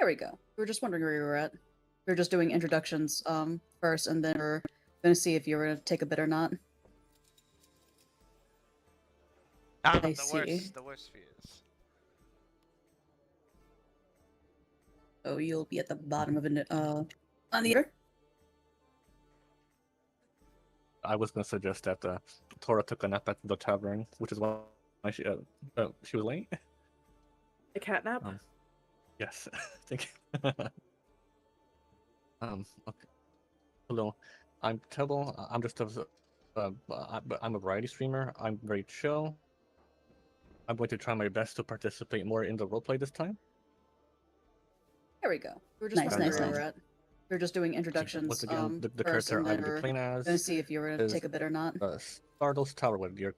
There we go. We were just wondering where you were at. We were just doing introductions first, and then we're gonna see if you were gonna take a bid or not. I see. The worst fears. So you'll be at the bottom of it on the order. I was gonna suggest that Tora took a nap at the tavern, which is why she was late. A cat nap? Yes, thank you. Okay. Hello, I'm Tebble. I'm just I'm a variety streamer. I'm very chill. I'm going to try my best to participate more in the roleplay this time. There we go. We were just wondering where you were at. We were just doing introductions Once again, the first, character and I'm then we're playing as gonna see if you were gonna take a bid or not. Stardust Towerwood, your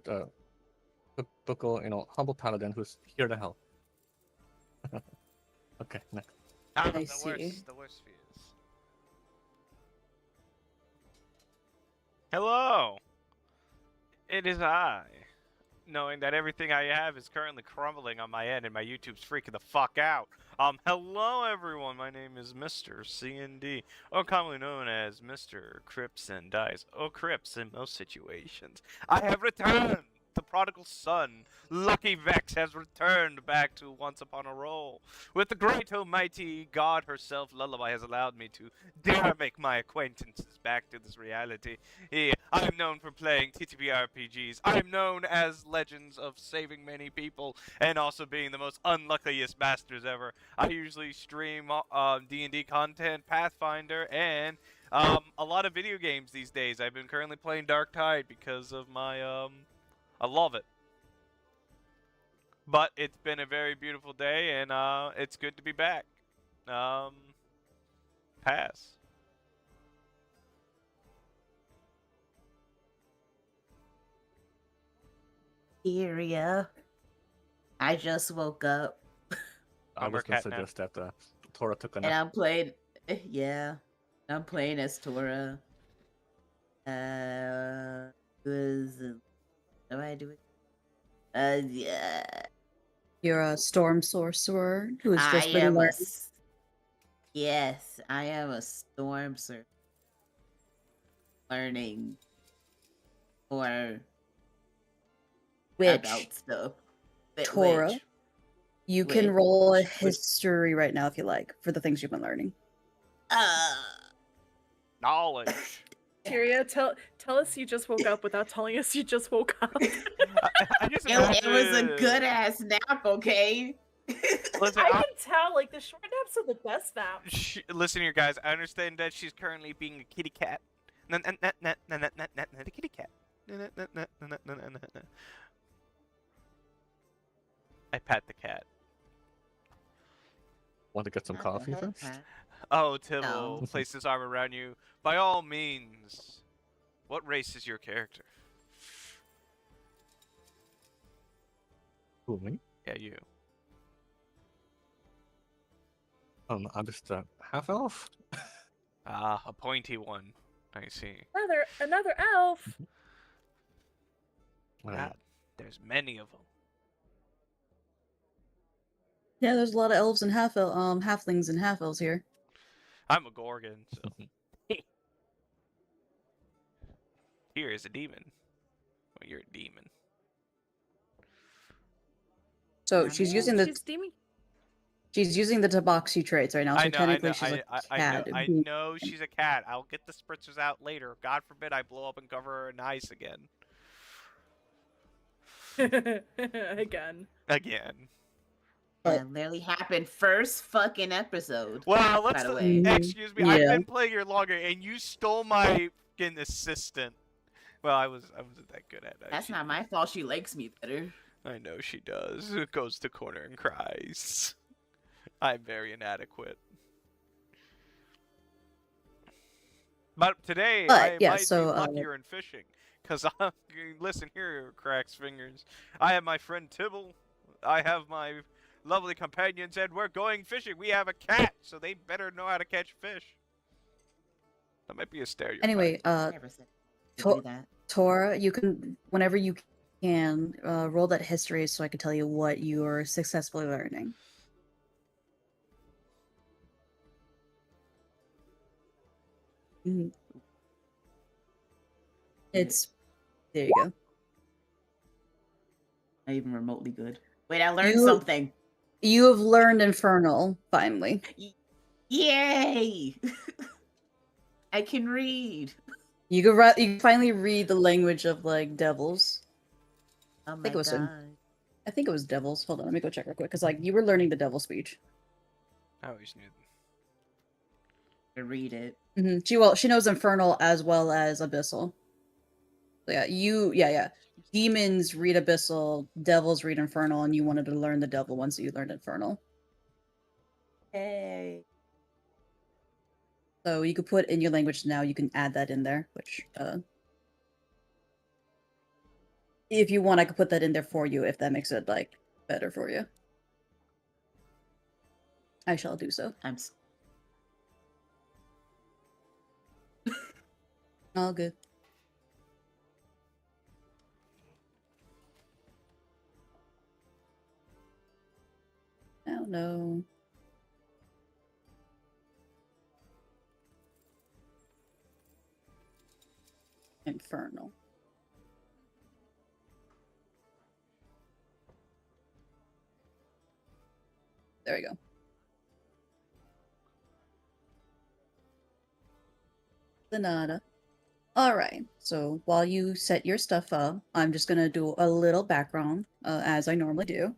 typical, humble paladin who's here to help. Okay, next. I see. The worst fears. Hello! It is I. Knowing that everything I have is currently crumbling on my end and my YouTube's freaking the fuck out. Hello everyone, my name is Mr.CND, or commonly known as Mr.CryptsNDice, or Crypts in most situations. I have returned! The prodigal son, Lucky Vex, has returned back to Once Upon a Roll. With the great almighty God herself, Lullaby has allowed me to dare make my acquaintances back to this reality. I'm known for playing TTP RPGs. I'm known as Legends of saving many people, and also being the most unluckiest bastards ever. I usually stream D&D content, Pathfinder, and a lot of video games these days. I've been currently playing Dark Tide because of my I love it. But it's been a very beautiful day, and it's good to be back. Pass. Area. I just woke up. I was gonna suggest that Tora took a nap. And I'm playing. Yeah, I'm playing as Tora. What am I doing? Yeah. You're a storm sorcerer who's just been learning. Yes, I am a storm sorcerer. Learning more about stuff. Tora, you can roll a history right now if you like for the things you've been learning. Knowledge. Tyria, tell us you just woke up without telling us you just woke up. It was a good ass nap, okay? Listen, I can tell, like, the short naps are the best naps. Listen here, guys. I understand that she's currently being a kitty cat. Not a kitty cat. I pat the cat. Want to get some coffee first? Oh, Tibble, place his arm around you. By all means. What race is your character? Who, me? Yeah, you. I'm just a half elf. Ah, a pointy one. I see. Another elf. God, there's many of them. Yeah, there's a lot of elves and halflings and half elves here. I'm a Gorgon, so. Here is a demon. Well, you're a demon. So she's using the tabaxi traits right now. So technically she's a cat. I know she's a cat. I'll get the spritzers out later. God forbid I blow up and cover her in ice again. Again. That literally happened first fucking episode. Wow, excuse me. Yeah. I've been playing here longer, and you stole my fucking assistant. Well, I wasn't that good at it. That's not my fault. She likes me better. I know she does. Goes to corner and cries. I'm very inadequate. But today, I might be luckier in fishing. Because, listen here, Cracks Fingers. I have my friend Tibble. I have my lovely companions, and we're going fishing. We have a cat, so they better know how to catch fish. That might be a stereotype. Anyway, Tora, you can, whenever you can, roll that history so I can tell you what you're successfully learning. Mhm. It's there. You go. Not even remotely good. Wait, I learned You- something. You have learned Infernal finally. Yay! I can read. You can finally read the language of like devils. Oh think my it was him. god. I think it was devils. Hold on, let me go check real quick because like you were learning the devil speech. I always knew. I read it. She knows Infernal as well as Abyssal. So yeah. Demons read Abyssal, devils read Infernal, and you wanted to learn the devil once you learned Infernal. Hey. So you could put in your language now. You can add that in there, which if you want, I could put that in there for you if that makes it like better for you. I shall do so. All good. Oh no. Infernal. There we go. Sonata. Alright, so while you set your stuff up, I'm just gonna do a little background, as I normally do.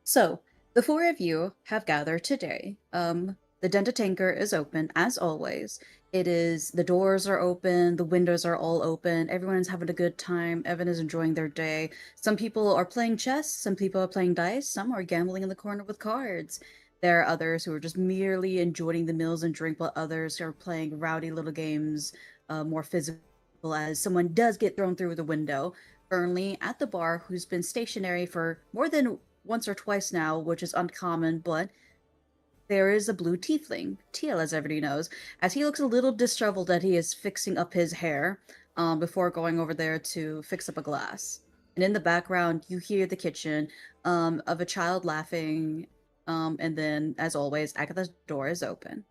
So, the four of you have gathered today. The Dentatanker is open, as always. The doors are open, the windows are all open, everyone is having a good time, everyone is enjoying their day. Some people are playing chess, some people are playing dice, some are gambling in the corner with cards. There are others who are just merely enjoying the meals and drink, while others are playing rowdy little games, more physical, as someone does get thrown through the window. Burnley at the bar, who's been stationary for more than once or twice now, which is uncommon, but there is a blue tiefling, Teal, as everybody knows, as he looks a little disheveled that he is fixing up his hair before going over there to fix up a glass. And in the background, you hear the kitchen of a child laughing, and then, as always, Agatha's door is open.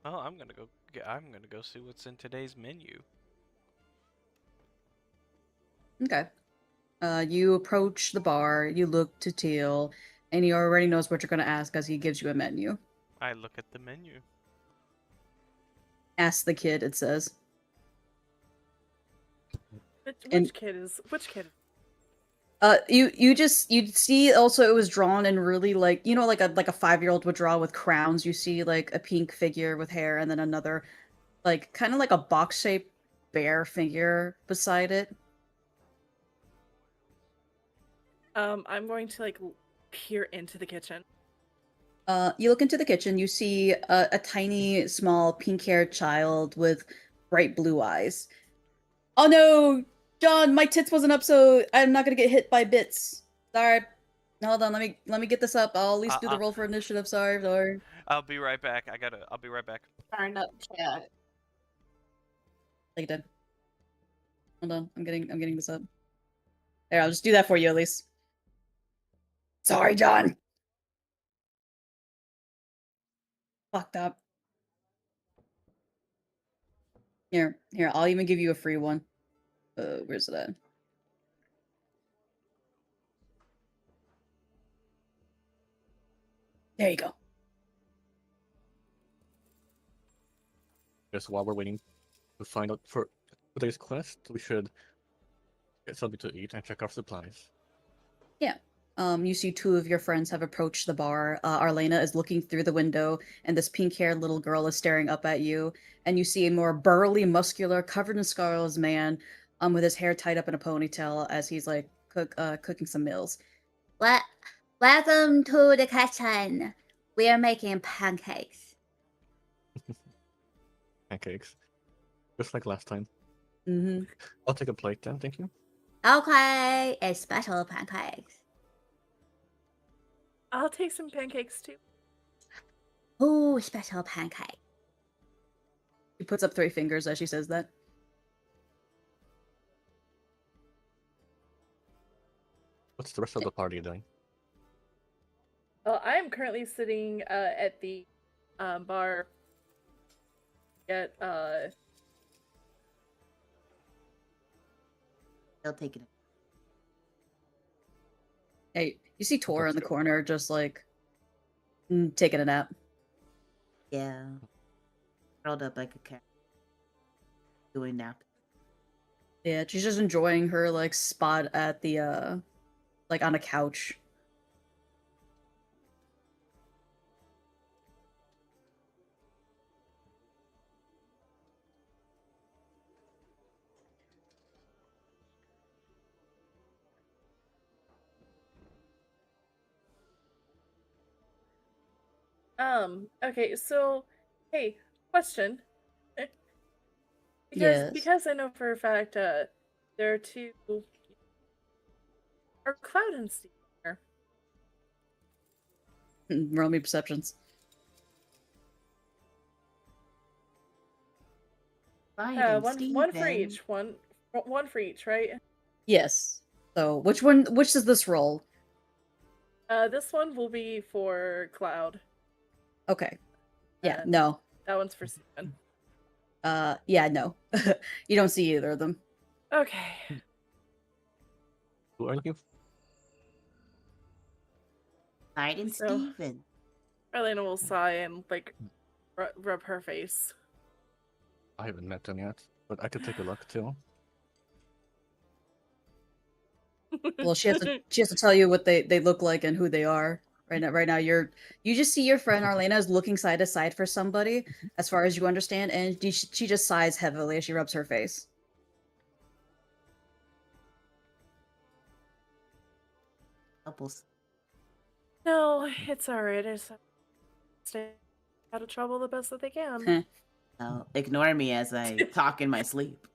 Oh, I'm gonna go see what's in today's menu. Okay. You approach the bar, you look to Teal, and he already knows what you're going to ask as he gives you a menu. I look at the menu. Ask the kid, it says. Which kid is which kid? You see also it was drawn in really like, you know, like a 5-year-old would draw with crowns. You see like a pink figure with hair and then another like kind of like a box-shaped bear figure beside it. I'm going to like peer into the kitchen. You look into the kitchen, you see a tiny, small, pink-haired child with bright blue eyes. Oh no, John, my tits wasn't up, so I'm not gonna get hit by bits. Sorry. Hold on, let me get this up. I'll at least do the roll for initiative. Sorry. I'll be right back. I'll be right back. Turn up chat. Like it did. Hold on, I'm getting this up. There, I'll just do that for you at least. Sorry, John. Fucked up. Here, I'll even give you a free one. Where's it at? There you go. Just while we're waiting to find out for today's quest, we should get something to eat and check our supplies. Yeah. You see two of your friends have approached the bar. Arlena is looking through the window, and this pink-haired little girl is staring up at you. And you see a more burly, muscular, covered in scars man, with his hair tied up in a ponytail as he's like cooking some meals. Welcome to the kitchen. We are making pancakes. Pancakes. Just like last time. Mm-hmm. I'll take a plate then, thank you. Okay, a special pancakes. I'll take some pancakes too. Ooh, special pancake. She puts up 3 fingers as she says that. What's the rest of the party doing? I am currently sitting at the bar get They'll take it. Hey, you see Tora in the Let's go. corner, just like taking a nap. Yeah. Curled up like a cat. Doing nap. Yeah, she's just enjoying her like spot at the like on a couch. okay, so hey, question. Yes. Because I know for a fact there are two are Cloud and Steve here. Roll me perceptions. Fine, One for each. One for each, right? Yes. So which does this roll? This one will be for Cloud. Okay. Yeah, And no. that one's for Steven. Yeah, no. You don't see either of them. Okay. Who are you? Fine and So- Steven. Arlena will sigh and like rub her face. I haven't met them yet, but I could take a look too. Well, she has to tell you what they look like and who they are. Right now you just see your friend Arlena is looking side to side for somebody, as far as you understand, and she just sighs heavily as she rubs her face. Couples. No, it's alright. I just have to stay out of trouble the best that they can. Heh. Ignore me as I talk in my sleep.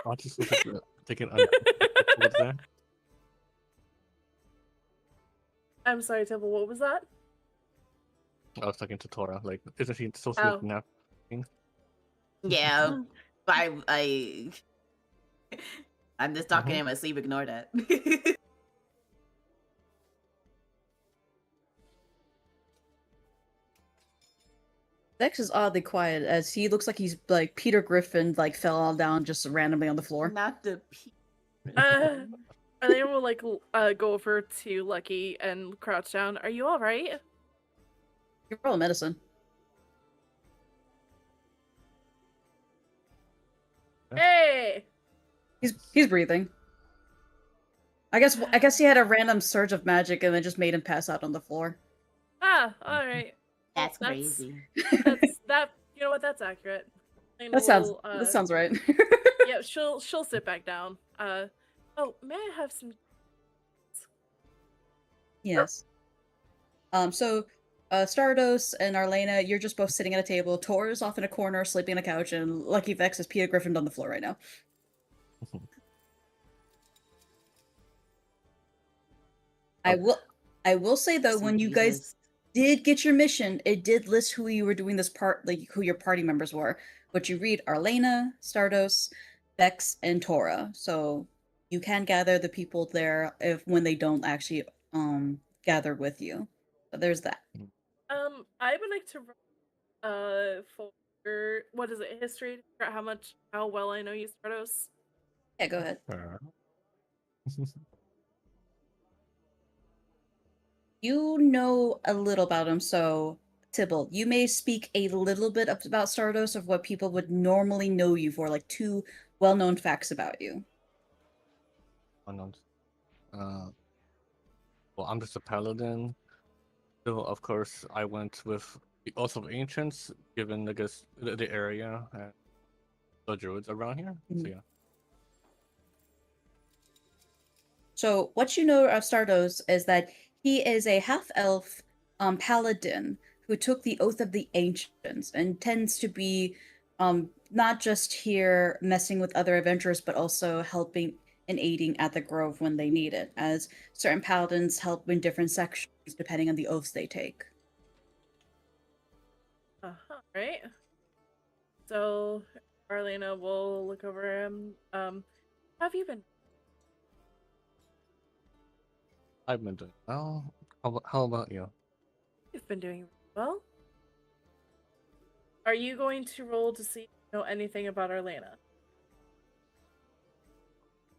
I'll just look at taking what's there. I'm sorry, Temple, what was that? I was talking to Tora. Like, isn't she still Oh. sleeping now? Yeah. I'm just talking in my sleep. Ignore that. Vex is oddly quiet as he looks like he's like Peter Griffin, like fell all down just randomly on the floor. Not the Arlena will like go over to Lucky and crouch down. Are you alright? You roll medicine. Hey! He's breathing. I guess he had a random surge of magic and then just made him pass out on the floor. Ah, alright. That's crazy. That you know what, that's accurate. Arlena That sounds right. Yeah, she'll sit back down. Oh, may I have some Yes. So Stardust and Arlena, you're just both sitting at a table. Tor is off in a corner, sleeping on a couch, and Lucky Vex is Peter Griffin on the floor right now. I will say though, when you guys did get your mission, it did list who you were doing this part, like who your party members were. But you read Arlena, Stardust, Vex, and Tora. So you can gather the people there if when they don't actually gather with you. But there's that. I would like to for what is it, history to figure out how well I know you, Stardust. Yeah, go ahead. You know a little about him, so Tybalt, you may speak a little bit about Stardust of what people would normally know you for, like 2 well-known facts about you. Well, I'm just a paladin. So, of course, I went with the Oath of Ancients, given, I guess, the area and the druids around here. So, yeah. So what you know of Stardust is that he is a half-elf paladin who took the Oath of the Ancients and tends to be not just here messing with other adventurers, but also helping and aiding at the Grove when they need it, as certain paladins help in different sections depending on the oaths they take. Right. So Arlena will look over him. How have you been? I've been doing well. How about you? You've been doing well. Are you going to roll to see if you know anything about Arlena?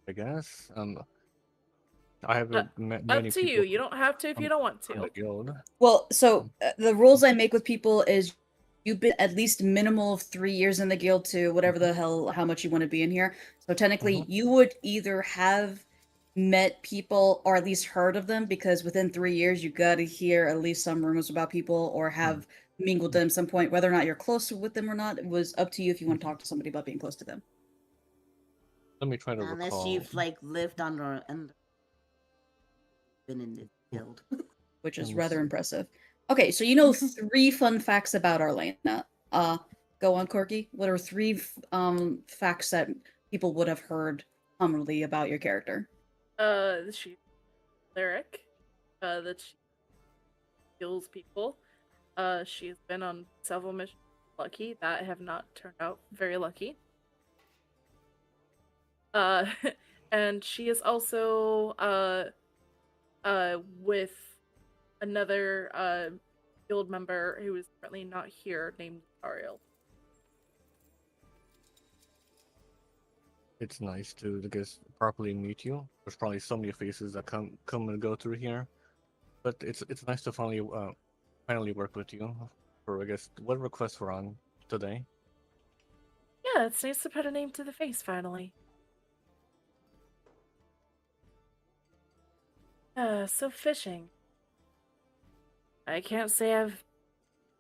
I guess. I haven't met Up many to people you. You don't have to if you don't want from the to. guild. Well, so the rules I make with people is you've been at least minimal of 3 years in the guild to whatever the hell how much you want to be in here. So technically, you would either have met people or at least heard of them because within 3 years you got to hear at least some rumors about people or have mingled them at some point. Whether or not you're close with them or not, it was up to you if you want to talk to somebody about being close to them. Let me try to Unless recall. you've like lived under and been in this guild. Which is Let me rather see. impressive. Okay, so you know 3 fun facts about Arlena. Go on, Corky. What are 3 facts that people would have heard commonly about your character? She's lyric. That she kills people. She's been on several missions lucky that have not turned out very lucky. And she is also with another guild member who is currently not here named Ariel. It's nice to just properly meet you. There's probably so many faces that come and go through here, but it's nice to finally work with you. For I guess what requests we're on today. Yeah, it's nice to put a name to the face finally. So fishing. I can't say I've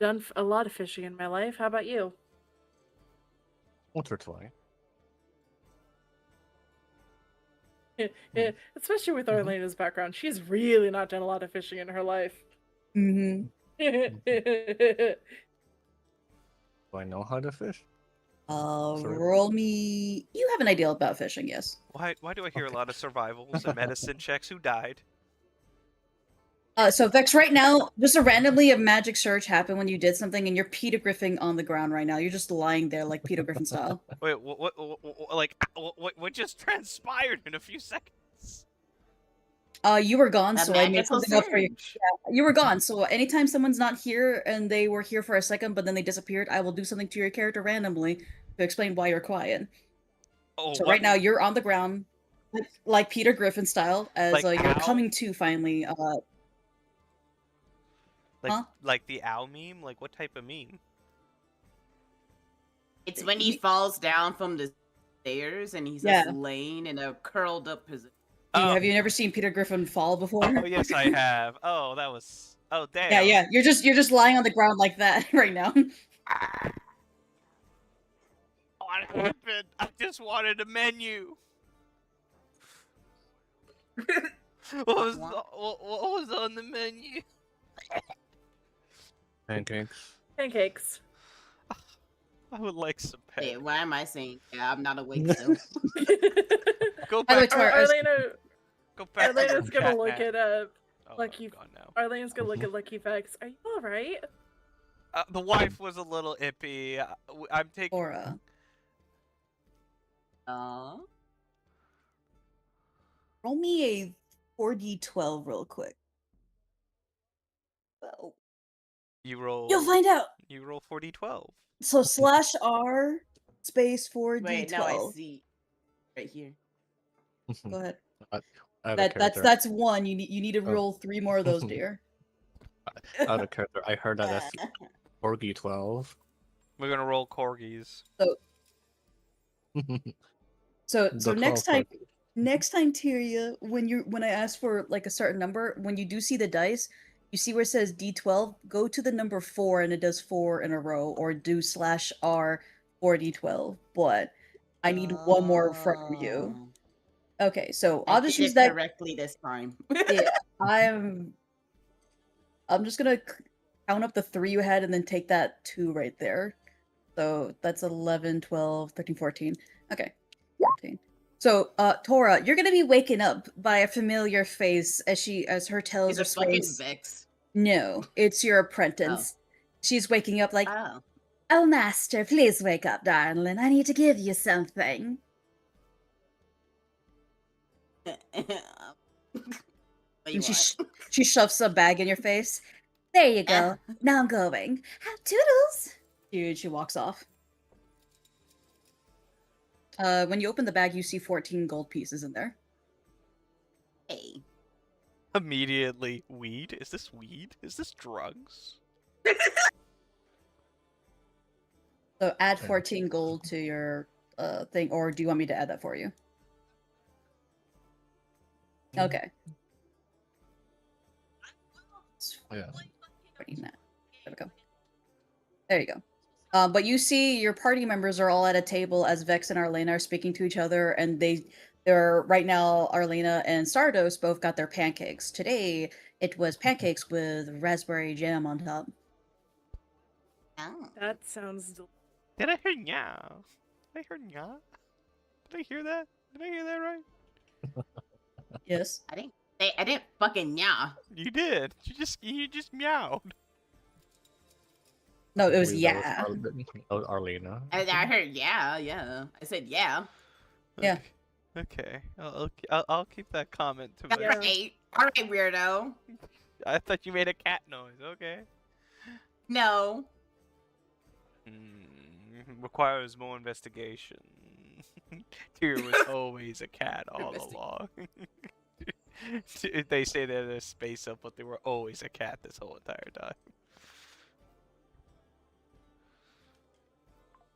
done a lot of fishing in my life. How about you? Once or twice. Yeah, especially with Arlena's background, she's really not done a lot of fishing in her life. Mm-hmm. Do I know how to fish? Sorry. Roll me. You have an idea about fishing, yes. Why do I hear a Okay. lot of survivals and medicine checks? Who died? So Vex, right now, just a randomly a magic surge happened when you did something, and you're Peter Griffin on the ground right now. You're just lying there like Peter Griffin style. Wait, what just transpired in a few seconds? You were gone, A so I made magical something up for you. surge. You were gone, so anytime someone's not here and they were here for a second, but then they disappeared, I will do something to your character randomly to explain why you're quiet. Oh, So what? right now you're on the ground, like Peter Griffin style, as Like you're owl? coming to finally. Like the owl meme? Like what type of meme? It's when he falls down from the stairs and he's Yeah. just laying in a curled up position. Have you never seen Peter Griffin fall before? Oh yes, I have. Oh, that was. Oh damn. Yeah, yeah. You're just lying on the ground like that right now. What happened? I just wanted a menu. what was on the menu? Pancakes. Pancakes. I would like some Hey, pancakes. why am I saying? Yeah, I'm not awake still. Go By the way, back. Tor, Go back. to Arlena's the gonna chat, look man. at Oh, Lucky. I'm gone now. Arlena's gonna look at Lucky Vex. Are you alright? The wife was a little ippy. I'm taking. Aura. Roll me a 4d12 real quick. Well, You roll. you'll find out. You roll 4d12. So /R space 4d12. Wait, no, I see. Right here. Go ahead. I have a character. That's one. You need to Oh. roll 3 more of those, dear. I have a character. I heard that as Orgy 12. We're gonna roll corgis. So The next 12 time, next time, Tyria, when I ask for like a certain number, when you do see the dice, you see where it says D12, go to the number 4 and it does 4 in a row, or do /R 4d12. But I need one more from you. Okay, so I'll just did use it that correctly this time. Yeah, I'm just gonna count up the 3 you had and then take that 2 right there. So that's 11, 12, 13, 14. Okay, 14. So, Tora, you're gonna be waken up by a familiar face as her tells It's her a fucking space. Vex. No, it's your apprentice. She's waking up like, Oh. "Oh, master, please wake up, darling. I need to give you something." And she shoves a bag in your face. There you go. Now I'm going. Toodles. She walks off. When you open the bag, you see 14 gold pieces in there. Hey. Immediately, weed? Is this weed? Is this drugs? So add Yeah. 14 gold to your thing, or do you want me to add that for you? Okay. Yeah. There we go. There you go. But you see your party members are all at a table as Vex and Arlena are speaking to each other, and they're right now, Arlena and Stardust both got their pancakes. Today, it was pancakes with raspberry jam on top. Oh. That sounds Did I hear nya? Did I hear nya? Did I hear that? Did I hear that right? Yes. I didn't fucking yeah. You did. You just meowed. No, it was believe yeah. That was Arlena. I heard yeah. I said yeah. Yeah. Okay. I'll keep that comment to All myself. right. All right, weirdo. I thought you made a cat noise. Okay. No. Requires more investigation. Tyr was always a cat all along. They say they're a space elf, but they were always a cat this whole entire time.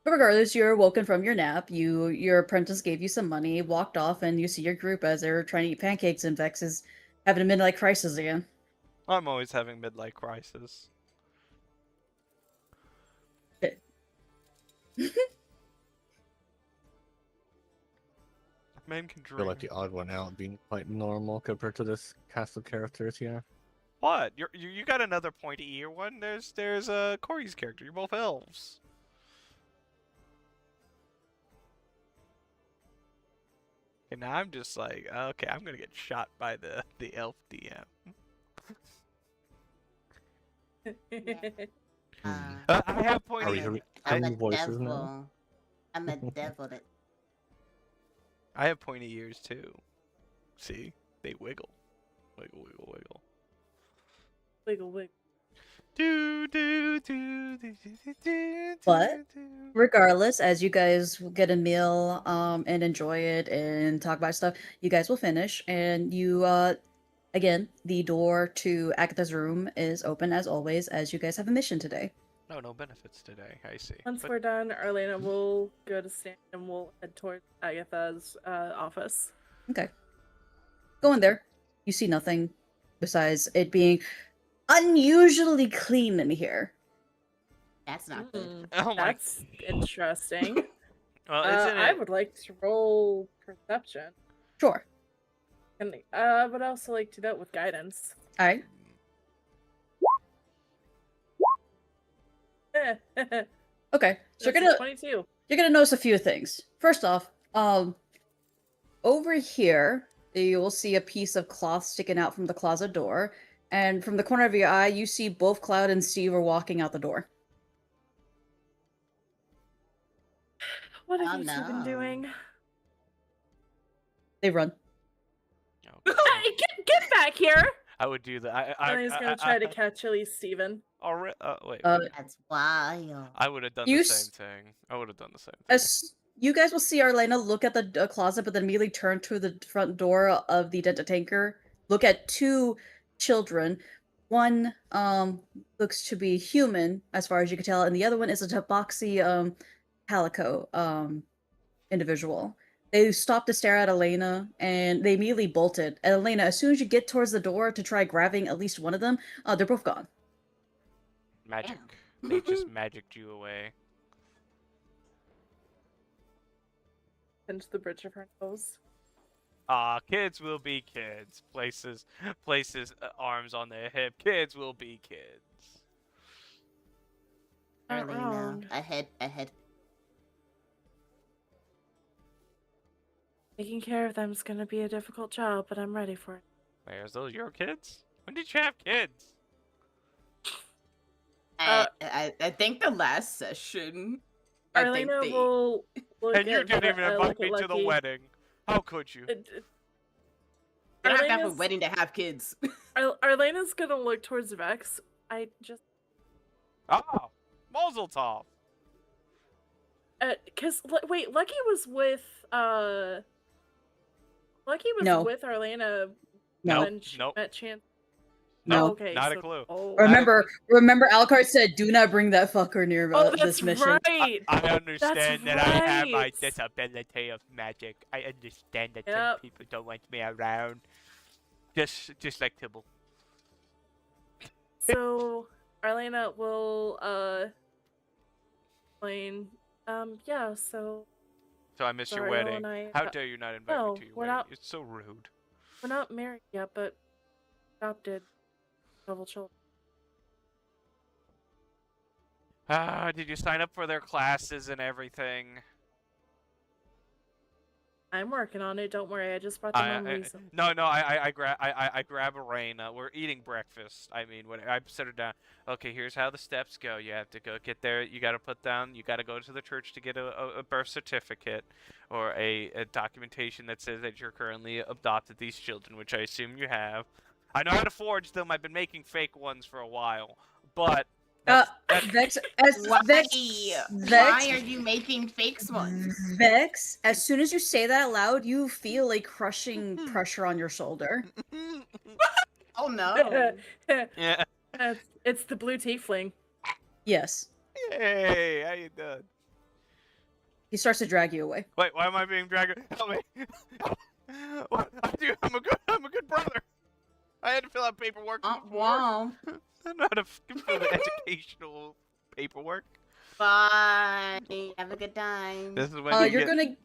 But regardless, you're woken from your nap. Your apprentice gave you some money, walked off, and you see your group as they're trying to eat pancakes, and Vex is having a midnight crisis again. I'm always having midlife crisis. Men can I feel dream. like the odd one out, being quite normal compared to this cast of characters here. What? You got another pointy ear one? There's Corey's character. You're both elves. And now I'm just like, okay, I'm gonna get shot by the elf DM. I have Are we pointy. hearing I'm a voices now? devil. I'm a devil. I have pointy ears too. See, they wiggle, wiggle, wiggle, wiggle. wiggle wiggle. But regardless, as you guys get a meal and enjoy it and talk about stuff, you guys will finish, and you again, the door to Agatha's room is open as always, as you guys have a mission today. No benefits today. I see. Once But we're done, Arlena will go to stand and we'll head towards Agatha's office. Okay. Go in there. You see nothing besides it being unusually clean in here. That's not good. oh my. That's interesting. Well, isn't it? I would like to roll perception. Sure. And I would also like to note with guidance. All right. Okay. So That's a 22. you're gonna notice a few things. First off, over here you will see a piece of cloth sticking out from the closet door, and from the corner of your eye, you see both Cloud and Steve are walking out the door. What have Oh, you two been no. doing? They run. Oh, Hey, get back here! I would do that. He's gonna try to catch at least Steven. Wait. That's wild. I would have done You the s- same thing. I would have done the same thing. As you guys will see Arlena look at the closet, but then immediately turn to the front door of the dental tanker, look at two children. One looks to be human, as far as you can tell, and the other one is a tabaxi calico individual. They stopped to stare at Elena, and they immediately bolted. And Elena, as soon as you get towards the door to try grabbing at least one of them, they're both gone. Magic. Damn. They just magicked you away. Into the bridge of her nose. Kids will be kids. Places, arms on their hip. Kids will be kids. Not Arlena, wrong. ahead. Taking care of them is gonna be a difficult job, but I'm ready for it. Wait, are those your kids? When did you have kids? I think the last session. I think Arlena they- will look And you at didn't even look invite at me to the Lucky. wedding. How could you? You don't have to have a Arlena's- wedding to have kids. Arlena's gonna look towards Vex. I just Ah, Mazel tov. Cause wait, Lucky was with No. Arlena No. when she Nope. met Chance. No. Oh, okay, Not so, a clue. Oh, Remember, Alucard said, "Do not bring that fucker near oh, this that's mission." right. I understand that I have my right. disability of magic. I understand that some Yep. people don't want me around. Just like Tibble. So Arlena will explain. Yeah. So So I missed your Zariel wedding. and I How got- dare you not invite No, me to your we're wedding? not. It's so rude. We're not married yet, but adopted double children. Ah, did you sign up for their classes and everything? I'm working on it. Don't worry. I just brought them home recently. No, I grab a rain. We're eating breakfast. I mean, when I set her down. Okay, here's how the steps go. You have to go get there. You got to put down. You got to go to the church to get a birth certificate or a documentation that says that you're currently adopted these children, which I assume you have. I know how to forge them. I've been making fake ones for a while, but. Vex, Why are you making fake ones? Vex, as soon as you say that out loud, you feel a crushing pressure on your shoulder. Oh no. Yeah. It's the blue tiefling. Yes. Hey, how you doing? He starts to drag you away. Wait, why am I being dragged? Help me! What? I'm a good brother. I had to fill out paperwork before. Wow. I know how to fill the educational paperwork. Bye. Have a good time. This is when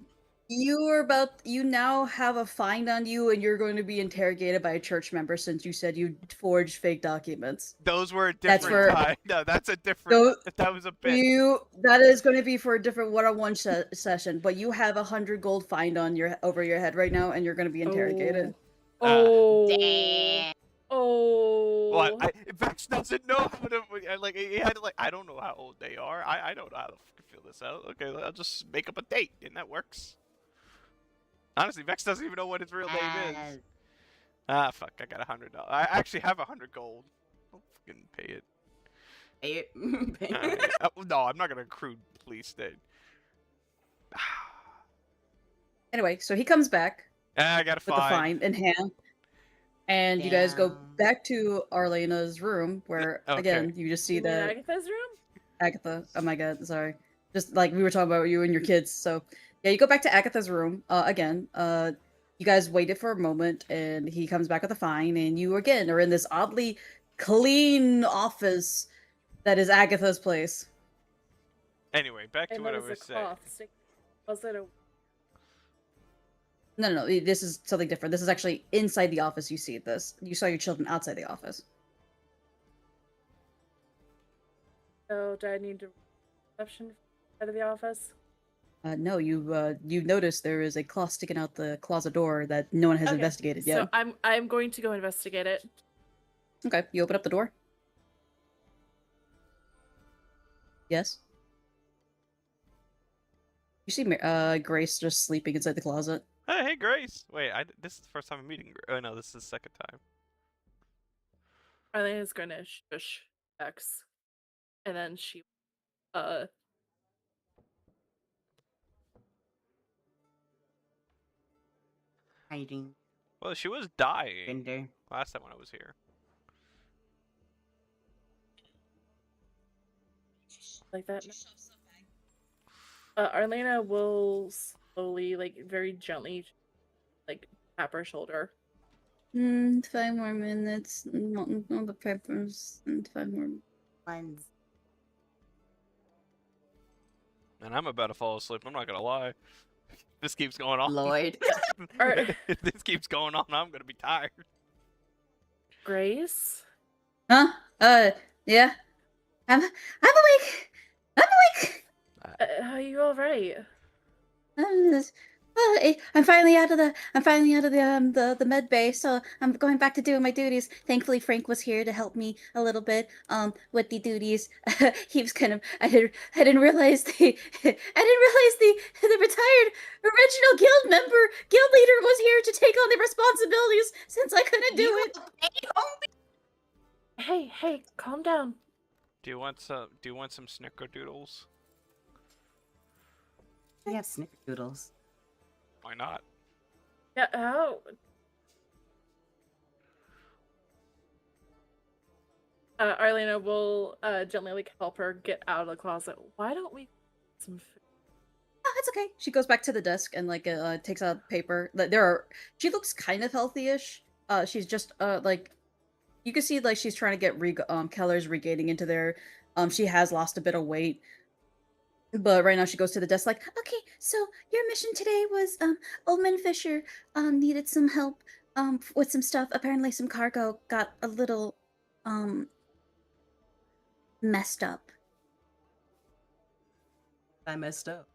you now have a fine on you, and you're going to be interrogated by a church member since you said you forged fake documents. Those were a different time. No, that's a different. That was a bit. That is going to be for a different one-on-one session, but you have 100 gold fine on over your head right now, and you're going to be interrogated. Damn. What? Vex doesn't know how to like. He had to like. I don't know how old they are. I don't know how to fill this out. Okay, I'll just make up a date, and that works. Honestly, Vex doesn't even know what his real name is. Ah, fuck! I got $100. I actually have 100 gold. I'll fucking pay it. Pay it. No, I'm not gonna accrue police state. Anyway, so he comes back I got a with the fine in hand. And you guys go back to Arlena's room, where again you just see that Agatha's room. Agatha. Oh my god, sorry. Just like we were talking about you and your kids. So yeah, you go back to Agatha's room again. You guys waited for a moment, and he comes back with a fine, and you again are in this oddly clean office that is Agatha's place. Anyway, back to what I was saying. Was it a? No, this is something different. This is actually inside the office. You see this. You saw your children outside the office. So, do I need to reception out of the office? No, you notice there is a claw sticking out the closet door that no one has investigated yet. So I'm going to go investigate it. Okay, you open up the door. Yes. You see Grace just sleeping inside the closet. Hey, Grace. Wait, this is the first time I'm meeting. Oh no, this is the second time. Arlene is going to shush X, and then she, Hiding. Well, she was dying Bender. last time when I was here. like that. Arlena will slowly, like very gently, like tap her shoulder. 5 more minutes. All the peppers. 5 more. Ones. And I'm about to fall asleep. I'm not gonna lie. This keeps going on. Lloyd. If this keeps going on, I'm gonna be tired. Grace? Huh? Yeah. I'm awake. I'm awake. Are you all right? I'm finally out of the med bay, so I'm going back to doing my duties. Thankfully, Frank was here to help me a little bit with the duties. He was kind of I didn't realize the retired original guild leader was here to take on the responsibilities since I couldn't do it. Hey, calm down. Do you want some snickerdoodles? We have snickerdoodles. Why not? Yeah, how? Arlena will gently like help her get out of the closet. Why don't we some food? Oh, that's okay. She goes back to the desk and like takes out paper. She looks kind of healthy-ish. She's just like you can see like she's trying to get calories regaining into there. She has lost a bit of weight. But right now she goes to the desk like, okay, so your mission today was Old Man Fisher needed some help with some stuff. Apparently some cargo got a little um messed up. I messed up.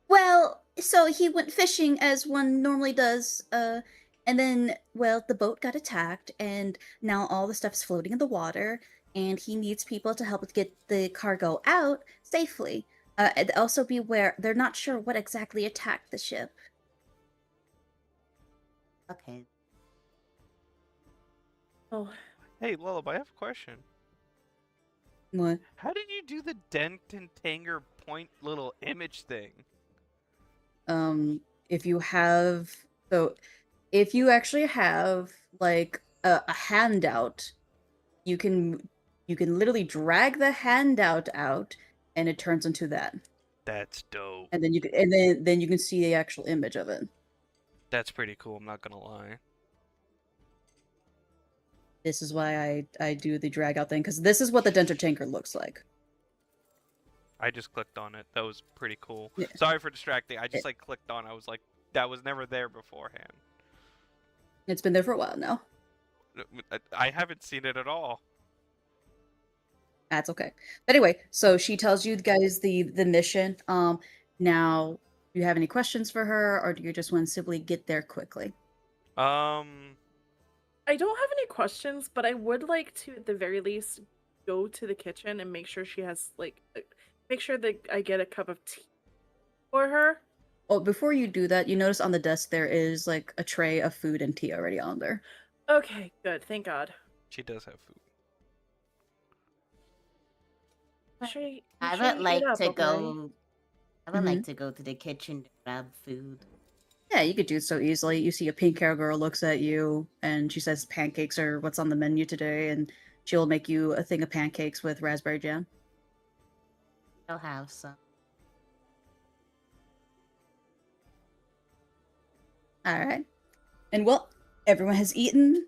Well, so he went fishing as one normally does, and then, well, the boat got attacked, and now all the stuff's floating in the water, and he needs people to help get the cargo out safely. And also beware, they're not sure what exactly attacked the ship. Okay. Oh, Hey, Lullaby, I have a question. What? How did you do the Dent and Tanger point little image thing? If you have, so if you actually have like a handout, you can literally drag the handout out, and it turns into that. That's dope. And then then you can see the actual image of it. That's pretty cool, I'm not gonna lie. This is why I do the drag out thing, because this is what the Denter Tanker looks like. I just clicked on it. That was pretty cool. Yeah. Sorry for distracting. I just like clicked on it. I was like, that was never there beforehand. It's been there for a while now. I haven't seen it at all. That's okay. But anyway, so she tells you guys the mission. Now, do you have any questions for her, or do you just want to simply get there quickly? I don't have any questions, but I would like to, at the very least, go to the kitchen and make sure she has make sure that I get a cup of tea for her. Oh, before you do that, you notice on the desk there is like a tray of food and tea already on there. Okay, good. Thank God. She does have food. I would like to Mm-hmm. go. I would like to go to the kitchen to grab food. Yeah, you could do so easily. You see a pink-haired girl looks at you, and she says pancakes are what's on the menu today, and she'll make you a thing of pancakes with raspberry jam. I'll have some. All right. And well, everyone has eaten.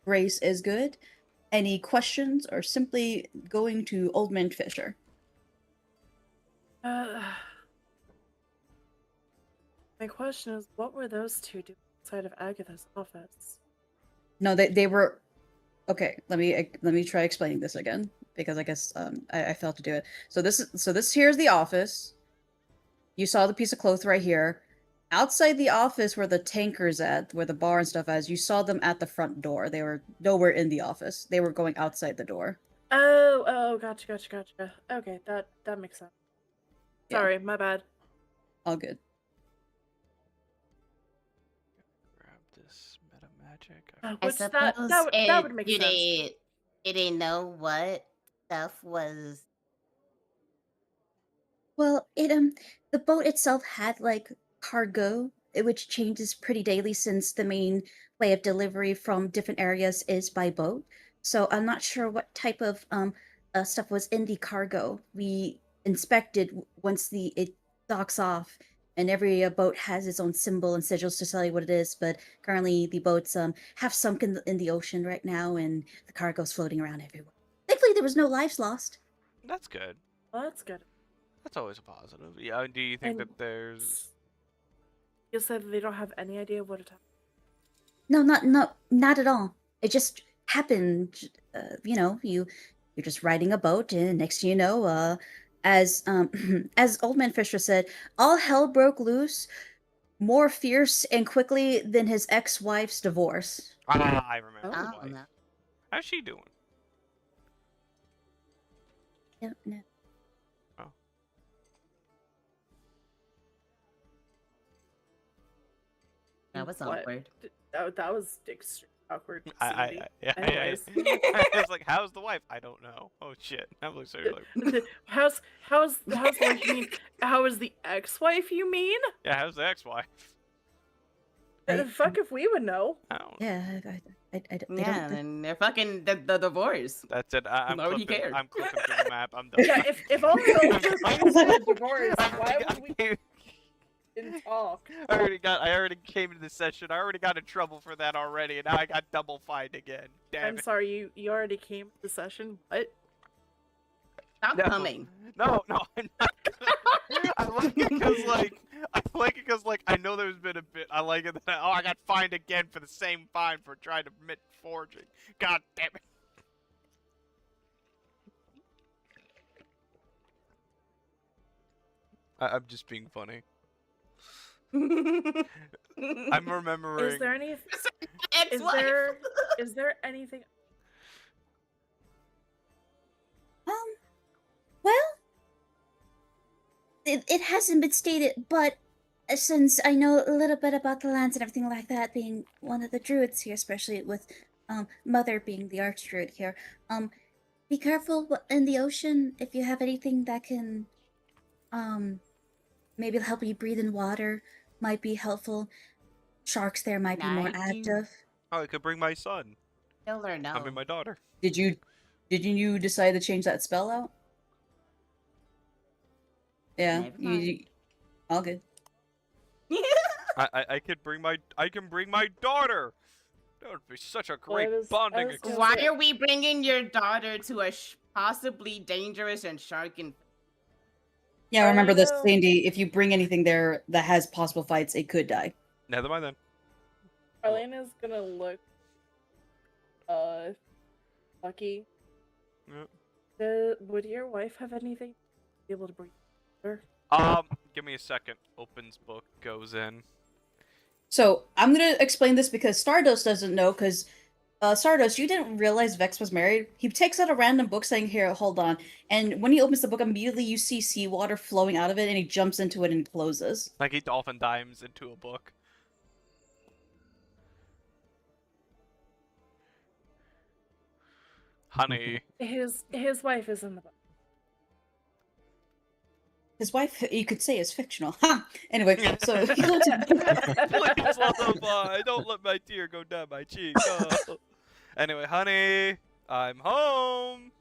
Grace is good. Any questions, or simply going to Old Man Fisher? My question is, what were those two doing outside of Agatha's office? No, they were. Okay, let me try explaining this again, because I guess I failed to do it. So this here's the office. You saw the piece of cloth right here. Outside the office where the tanker's at, where the bar and stuff is, you saw them at the front door. They were nowhere in the office. They were going outside the door. Oh, gotcha. Okay, that makes sense. Yeah. Sorry, my bad. All good. Grab this meta magic. I suppose that would make sense. Did they know what stuff was? Well, the boat itself had like cargo, which changes pretty daily since the main way of delivery from different areas is by boat. So I'm not sure what type of stuff was in the cargo. We inspected once it docks off, and every boat has its own symbol and sigils to tell you what it is. But currently, the boats have sunk in the ocean right now, and the cargo's floating around everywhere. Thankfully, there was no lives lost. That's good. Well, that's good. That's always a positive. Yeah. Do you think that there's? You said they don't have any idea what it. No, not at all. It just happened. You're just riding a boat, and next thing you know, as as Old Man Fisher said, all hell broke loose, more fierce and quickly than his ex-wife's divorce. Ah, I remember. Oh, Why. no. How's she doing? No. Oh. That was What? awkward. That was extremely awkward I, vicinity. yeah, Anyways. I was like, how's the wife? I don't know. Oh shit. I'm like, sorry, like, how's the wife? You mean how is the ex-wife? You mean? yeah, how's the ex-wife? Fuck if we would know. I don't know. Yeah, they Yeah, don't. and they're fucking the divorce. That's it. I'm Nobody clipping. cared. I'm clipping through the map. I'm done. Yeah, if all the things were divorced, why would we didn't talk? I already came to this session. I already got in trouble for that already, and now I got double fined again. Damn I'm it. sorry, you already came to the session. What? Stop No. coming. No, I'm not gonna. I like it because like I know there's been a bit. I like it that I got fined again for the same fine for trying to admit forging. God damn it. I'm just being funny. I'm remembering. Is there any? Is Ex-wife. there anything? Well, it hasn't been stated, but since I know a little bit about the lands and everything like that, being one of the druids here, especially with Mother being the archdruid here, be careful in the ocean if you have anything that can maybe help you breathe in water, might be helpful. Sharks there might be more Nice. active. Oh, I could bring my son. Kill her, no. I mean, my daughter. Did you decide to change that spell out? Yeah, Never mind. you all good. I can bring my daughter. That would be such a great was- I bonding was gonna experience. Why are we bringing your daughter to a possibly dangerous and shark-infested? Yeah, remember this, know. Sandy. If you bring anything there that has possible fights, it could die. Never mind then. Arlena's gonna look. Lucky. Yeah. Would your wife have anything to be able to breathe? Her? Give me a second. Opens book, goes in. So I'm gonna explain this because Stardust doesn't know. Because Stardust, you didn't realize Vex was married. He takes out a random book saying, "Here, hold on." And when he opens the book, immediately you see seawater flowing out of it, and he jumps into it and closes. Like he dolphin dives into a book. Honey. His wife is in the book. His wife, you could say, is fictional. Ha! Anyway, so he goes Please, lullaby. Don't let my tear go down my cheek. Oh. Anyway, honey, I'm home.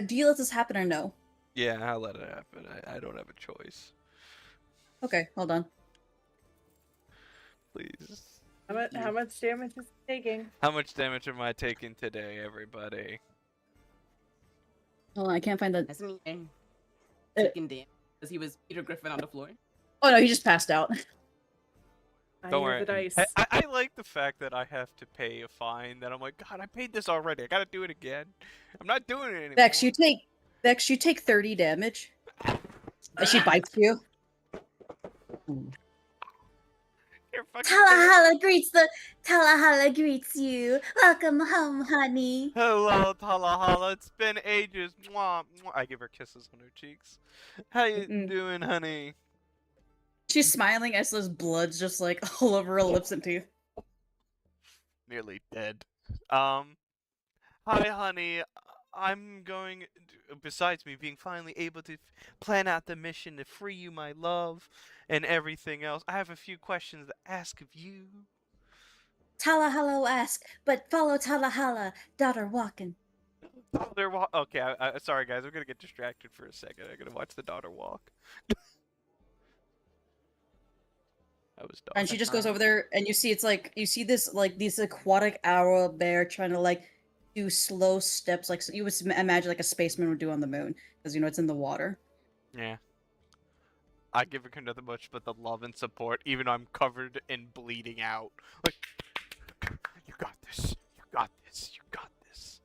Do you let this happen or no? Yeah, I'll let it happen. I don't have a choice. Okay, hold on. Please. How much damage is he taking? How much damage am I taking today, everybody? Hold on, I can't find the. That's me. Uh, Chicken damn. Because he was Peter Griffin on the floor. Oh no, he just passed out. I Don't hear worry. the dice. I like the fact that I have to pay a fine. That I'm like, God, I paid this already. I gotta do it again. I'm not doing it anymore. Vex, you take 30 damage. As she bites you. You're fucking Talahala greets you. Welcome home, honey. Hello, Talahala. It's been ages. Mwah, mwah. I give her kisses on her cheeks. How you Mm-mm. doing, honey? She's smiling as there's blood's just like all over her lips and teeth. Nearly dead. Hi, honey. I'm going. Besides me being finally able to plan out the mission to free you, my love, and everything else, I have a few questions to ask of you. Talahala ask, but follow Talahala, daughter walking. Okay, sorry guys, I'm gonna get distracted for a second. I'm gonna watch the daughter walk. That was dumb. And she just goes over there, and you see it's like you see this like these aquatic arrow bear trying to like do slow steps, like you would imagine like a spaceman would do on the moon, because you know it's in the water. Yeah. I give her nothing much but the love and support, even though I'm covered in bleeding out. Like, you got this. You got this. You got this.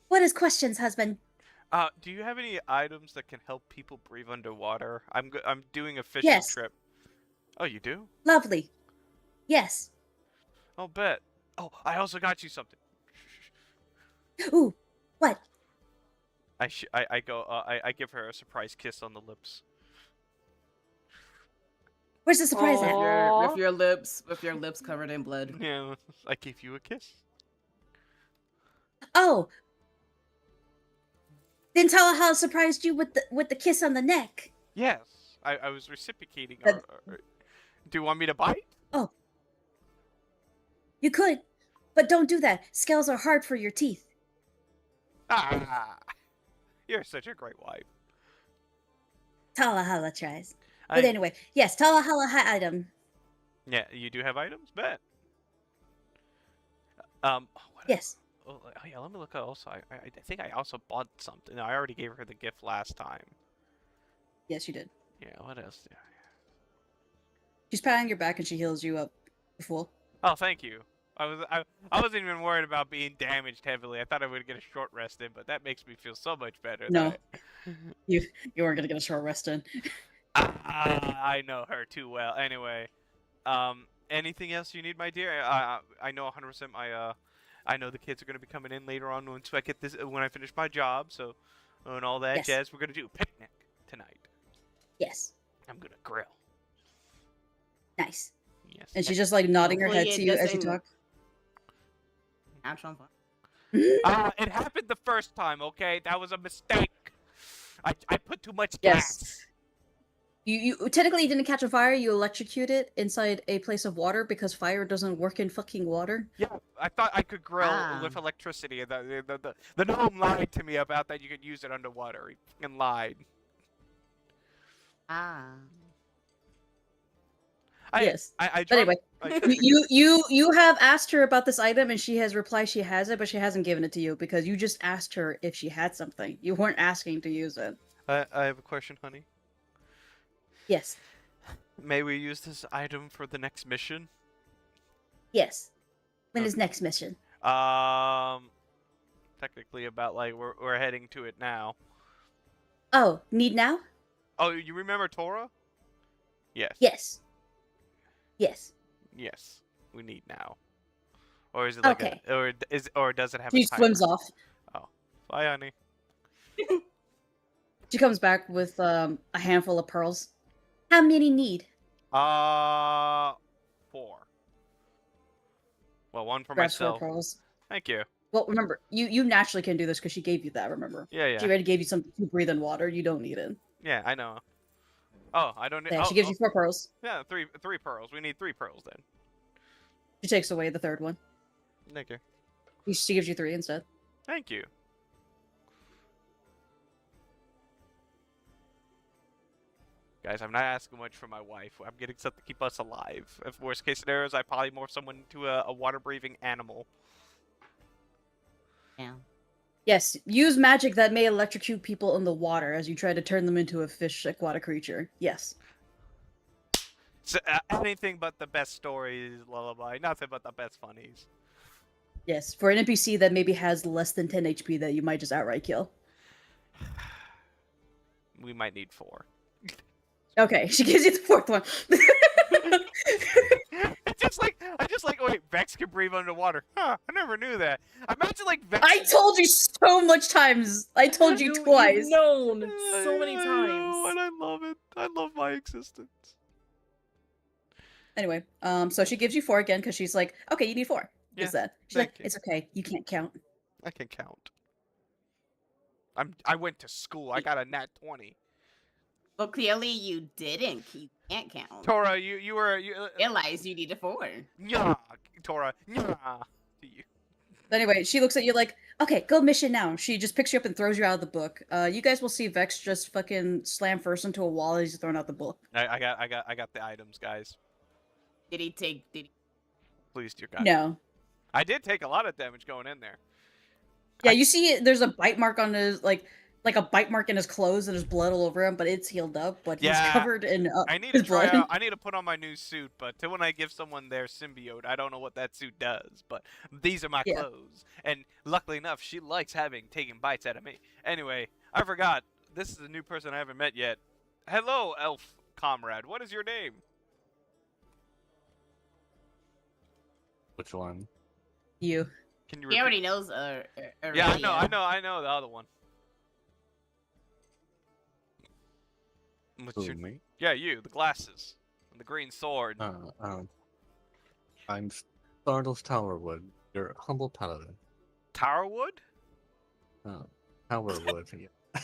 What is questions, husband? Do you have any items that can help people breathe underwater? I'm doing a fishing Yes. trip. Oh, you do? Lovely. Yes. Oh, bet. Oh, I also got you something. Ooh, what? I give her a surprise kiss on the lips. Where's the surprise at? With your lips covered in blood. Yeah, I gave you a kiss. Oh, didn't tell her how I surprised you with the kiss on the neck. Yes, I was reciprocating. That- Do you want me to bite? Oh, you could, but don't do that. Scales are hard for your teeth. Ah, you're such a great wife. Talahala tries. But anyway, yes, Talahala item. Yeah, you do have items, bet. What Yes. Oh yeah, let me look. Also, I think I also bought something. No, I already gave her the gift last time. Yes, you did. Yeah, what else? She's patting your back and she heals you up, you fool. Oh, thank you. I wasn't even worried about being damaged heavily. I thought I would get a short rest in, but that makes me feel so much better. No. You weren't gonna get a short rest in. I know her too well. Anyway, anything else you need, my dear? I know 100%. I know the kids are gonna be coming in later on once I get this when I finish my job. So, and all that Yes. jazz. We're gonna do a picnic tonight. Yes. I'm gonna grill. Nice. Yes. And she's just like nodding her Hopefully head it to you as you doesn't- talk. Catch on fire. It happened the first time. Okay, that was a mistake. I put too much Yes. gas. You technically didn't catch a fire. You electrocute it inside a place of water because fire doesn't work in fucking water. Yeah, I thought I could grill Ah. with electricity. The gnome lied to me about that. You could use it underwater. He fucking lied. Yes. I But anyway, I- you have asked her about this item and she has replied she has it, but she hasn't given it to you because you just asked her if she had something. You weren't asking to use it. I have a question, honey. Yes. May we use this item for the next mission? Yes. When is next mission? Technically about like we're heading to it now. Oh, need now? Oh, you remember Torah? Yes. Yes. Yes. Yes. We need now. Or is it like Okay. or does it have She a timer? swims off. Bye, honey. She comes back with a handful of pearls. How many need? 4. Well, one for Grabs 4 myself. pearls. Thank you. Well, remember, you naturally can do this because she gave you that, remember? Yeah, She yeah. already gave you something to breathe in water. You don't need it. Yeah, I know. Oh, I don't need. Yeah, oh, she gives you 4 pearls. Yeah, three pearls. We need 3 pearls then. She takes away the 3rd one. Thank you. She gives you 3 instead. Thank you. Guys, I'm not asking much from my wife. I'm getting something to keep us alive. If worst case scenarios, I probably morph someone into a water-breathing animal. Yeah. Yes, use magic that may electrocute people in the water as you try to turn them into a fish aquatic creature. Yes. So, anything but the best stories, lullaby. Nothing but the best funnies. Yes, for an NPC that maybe has less than 10 HP that you might just outright kill. We might need 4. Okay, she gives you the 4th one. I just like, wait, Vex can breathe underwater. Huh, I never knew that. Imagine like Vex. I told you so much times. I told you twice. You've known so many I times. know, and I love it. I love my existence. Anyway, so she gives you 4 again because she's like, okay, you need 4. Yeah, Is that? She's thank like, you. it's okay. You can't count. I can count. I went to school. I got a nat 20. Well, clearly you didn't. You can't count. Tora, you were Realize you need a 4. yeah, Tora, yeah. To you. Anyway, she looks at you like, okay, go mission now. She just picks you up and throws you out of the book. You guys will see Vex just fucking slam first into a wall as he's thrown out the book. I got the items, guys. Did he? Please, dear God. No. I did take a lot of damage going in there. Yeah, you see there's a bite mark on his, like a bite mark in his clothes and there's blood all over him, but it's healed up, but he's Yeah, covered in I need to his try blood. out. I need to put on my new suit, but till when I give someone their symbiote, I don't know what that suit does. But these are my Yeah. clothes, and luckily enough, she likes taking bites out of me. Anyway, I forgot. This is a new person I haven't met yet. Hello, elf comrade. What is your name? Which one? You. Can you He repeat? already knows. Yeah, I know the other one. What's Who, your... me? Yeah, you. The glasses. The green sword. I'm Stardust Towerwood, your humble paladin. Towerwood? Towerwood, yeah.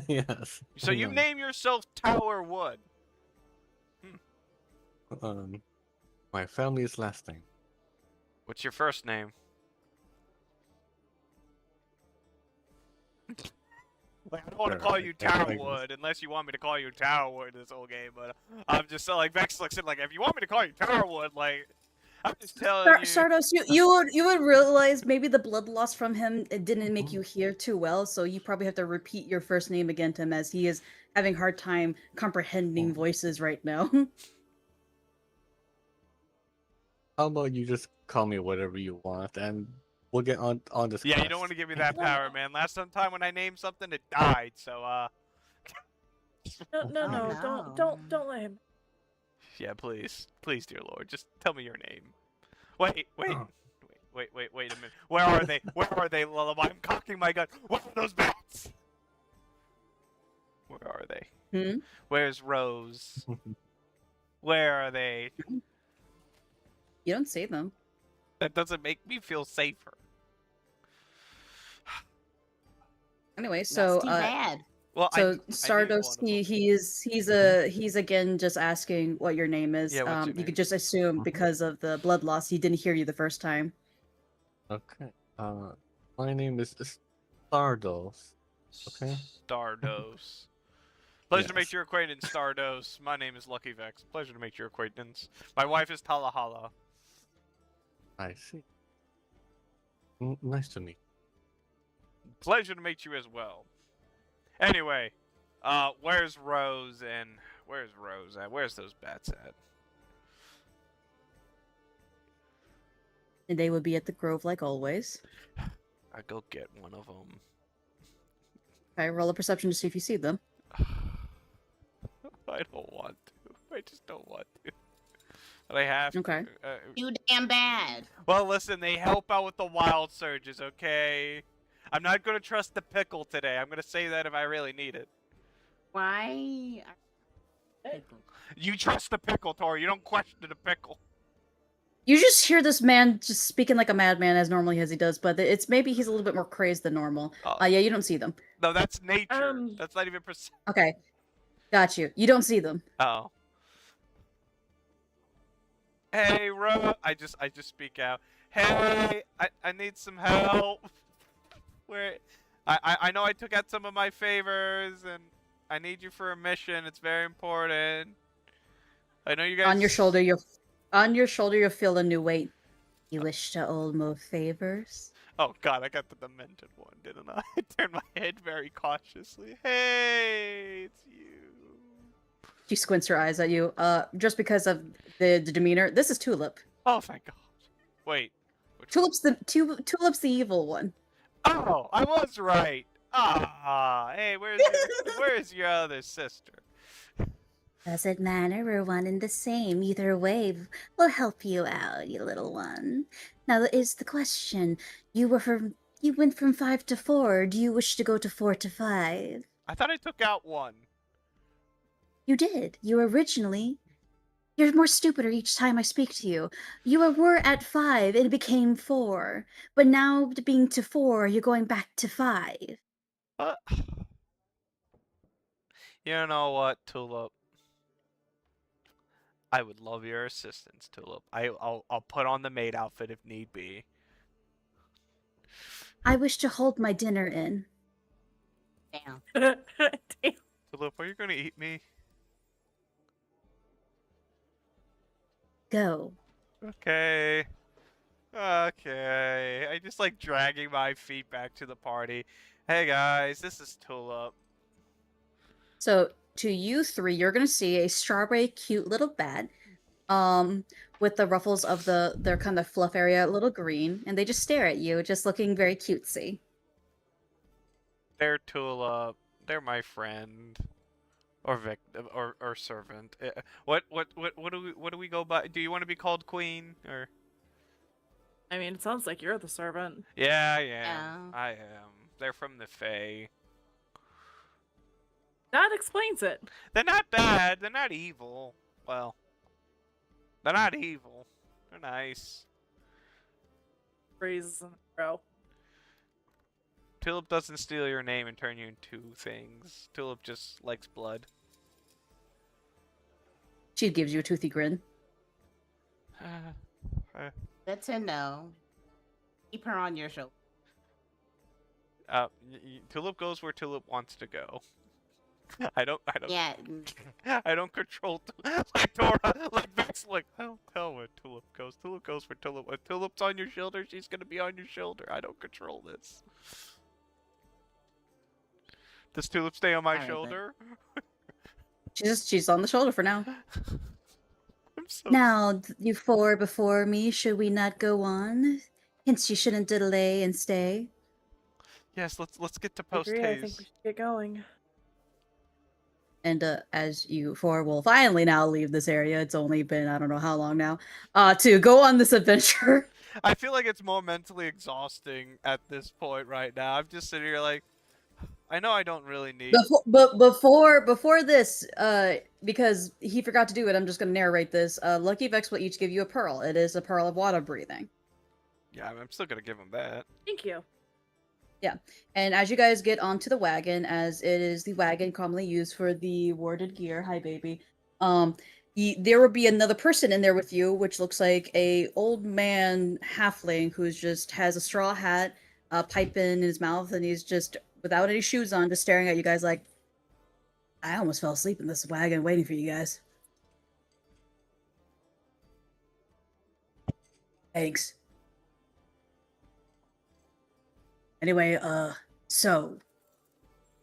Yes. So you name yourself Towerwood. My family's last name. What's your first name? Like, I don't want to call you Towerwood unless you want me to call you Towerwood this whole game, but I'm just so, like, Vex looks at, like, if you want me to call you Towerwood, like, I'm just telling you. Sardos, you would realize maybe the blood loss from him it didn't make you hear too well, so you probably have to repeat your first name again to him as he is having a hard time comprehending voices right now. How about you just call me whatever you want, and we'll get on this. Yeah, you don't want to give me that power, man. Last time when I named something, it died. So No, don't let him. Yeah, please, dear Lord, just tell me your name. Wait a minute. Where are they? Where are they, Lullaby? I'm cocking my gun. What are those bats? Where are they? Where's Rose? Where are they? You don't see them. That doesn't make me feel safer. Anyway, so That's too bad. Well, so Sardos, he's again just asking what your name is. Yeah, what's your You name? could just assume because of the blood loss, he didn't hear you the first time. Okay. My name is Stardust. Okay. Stardos. Pleasure to Yes. make your acquaintance, Stardos. My name is Lucky Vex. Pleasure to make your acquaintance. My wife is Talahala. I see. Nice to meet. Pleasure to meet you as well. Anyway, where's Rose and where's Rose at? Where's those bats at? And they would be at the Grove like always. I go get one of them. Okay, roll a perception to see if you see them. I don't want to. I just don't want to. But I have Okay. to. Too damn bad. Well, listen, they help out with the wild surges, okay? I'm not going to trust the pickle today. I'm going to say that if I really need it. Why? You trust the pickle, Tori. You don't question the pickle. You just hear this man just speaking like a madman as normally as he does, but it's maybe he's a little bit more crazed than normal. Oh. Yeah, you don't see them. No, that's nature. That's not even Okay, got you. You don't see them. Oh. Hey, Ro. I just speak out. Hey, I need some help. Where? I know I took out some of my favors, and I need you for a mission. It's very important. I know you guys. On your shoulder, you'll feel a new weight. You wish to owe more favors? Oh God, I got the demented one, didn't I? I turned my head very cautiously. Hey, it's you. She squints her eyes at you. Just because of the demeanor. This is Tulip. Oh, thank God. Wait. Tulip's the evil one. Oh, I was right. Ah, hey, where's your other sister? Doesn't matter, we're one and the same. Either way, we'll help you out, you little one. Now is the question. You went from 5 to 4. Do you wish to go to 4 to 5? I thought I took out one. You did. You're more stupider each time I speak to you. You were at 5 and it became 4. But now being to 4, you're going back to 5. You know what, Tulip? I would love your assistance, Tulip. I'll put on the maid outfit if need be. I wish to hold my dinner in. Damn. Tulip, are you gonna eat me? Go. Okay. Okay. I just like dragging my feet back to the party. Hey guys, this is Tulip. So to you three, you're gonna see a strawberry cute little bat, with the ruffles of their kind of fluff area a little green, and they just stare at you, just looking very cutesy. They're Tulip. They're my friend. Or or servant. What do we go by? Do you want to be called Queen or? I mean, it sounds like you're the servant. Yeah, Yeah. I am. They're from the Fae. That explains it. They're not bad. They're not evil. Well, They're not evil. They're nice. Phrases in a row. Tulip doesn't steal your name and turn you into things. Tulip just likes blood. She gives you a toothy grin. Good to know. Keep her on your shoulder. Tulip goes where Tulip wants to go. I don't. Yeah. I don't control. Like Dora, like Vix, like I don't tell where Tulip goes. Tulip goes where Tulip. When Tulip's on your shoulder, she's gonna be on your shoulder. I don't control this. Does Tulip stay on my Alright, shoulder? She's on the shoulder for now. I'm so. Now, you four before me, should we not go on? Hence, you shouldn't delay and stay. Yes, let's get to I post agree. I think haze. we should get going. And as you four will finally now leave this area, it's only been I don't know how long now, to go on this adventure. I feel like it's more mentally exhausting at this point right now. I'm just sitting here like, I know I don't really need. Before this, because he forgot to do it, I'm just gonna narrate this. Lucky Vex will each give you a pearl. It is a pearl of water breathing. Yeah, I'm still gonna give him that. Thank you. And as you guys get onto the wagon, as it is the wagon commonly used for the warded gear, hi baby, there will be another person in there with you, which looks like a old man halfling who's just has a straw hat, a pipe in his mouth, and he's just without any shoes on, just staring at you guys like, I almost fell asleep in this wagon waiting for you guys. Thanks. Anyway, so,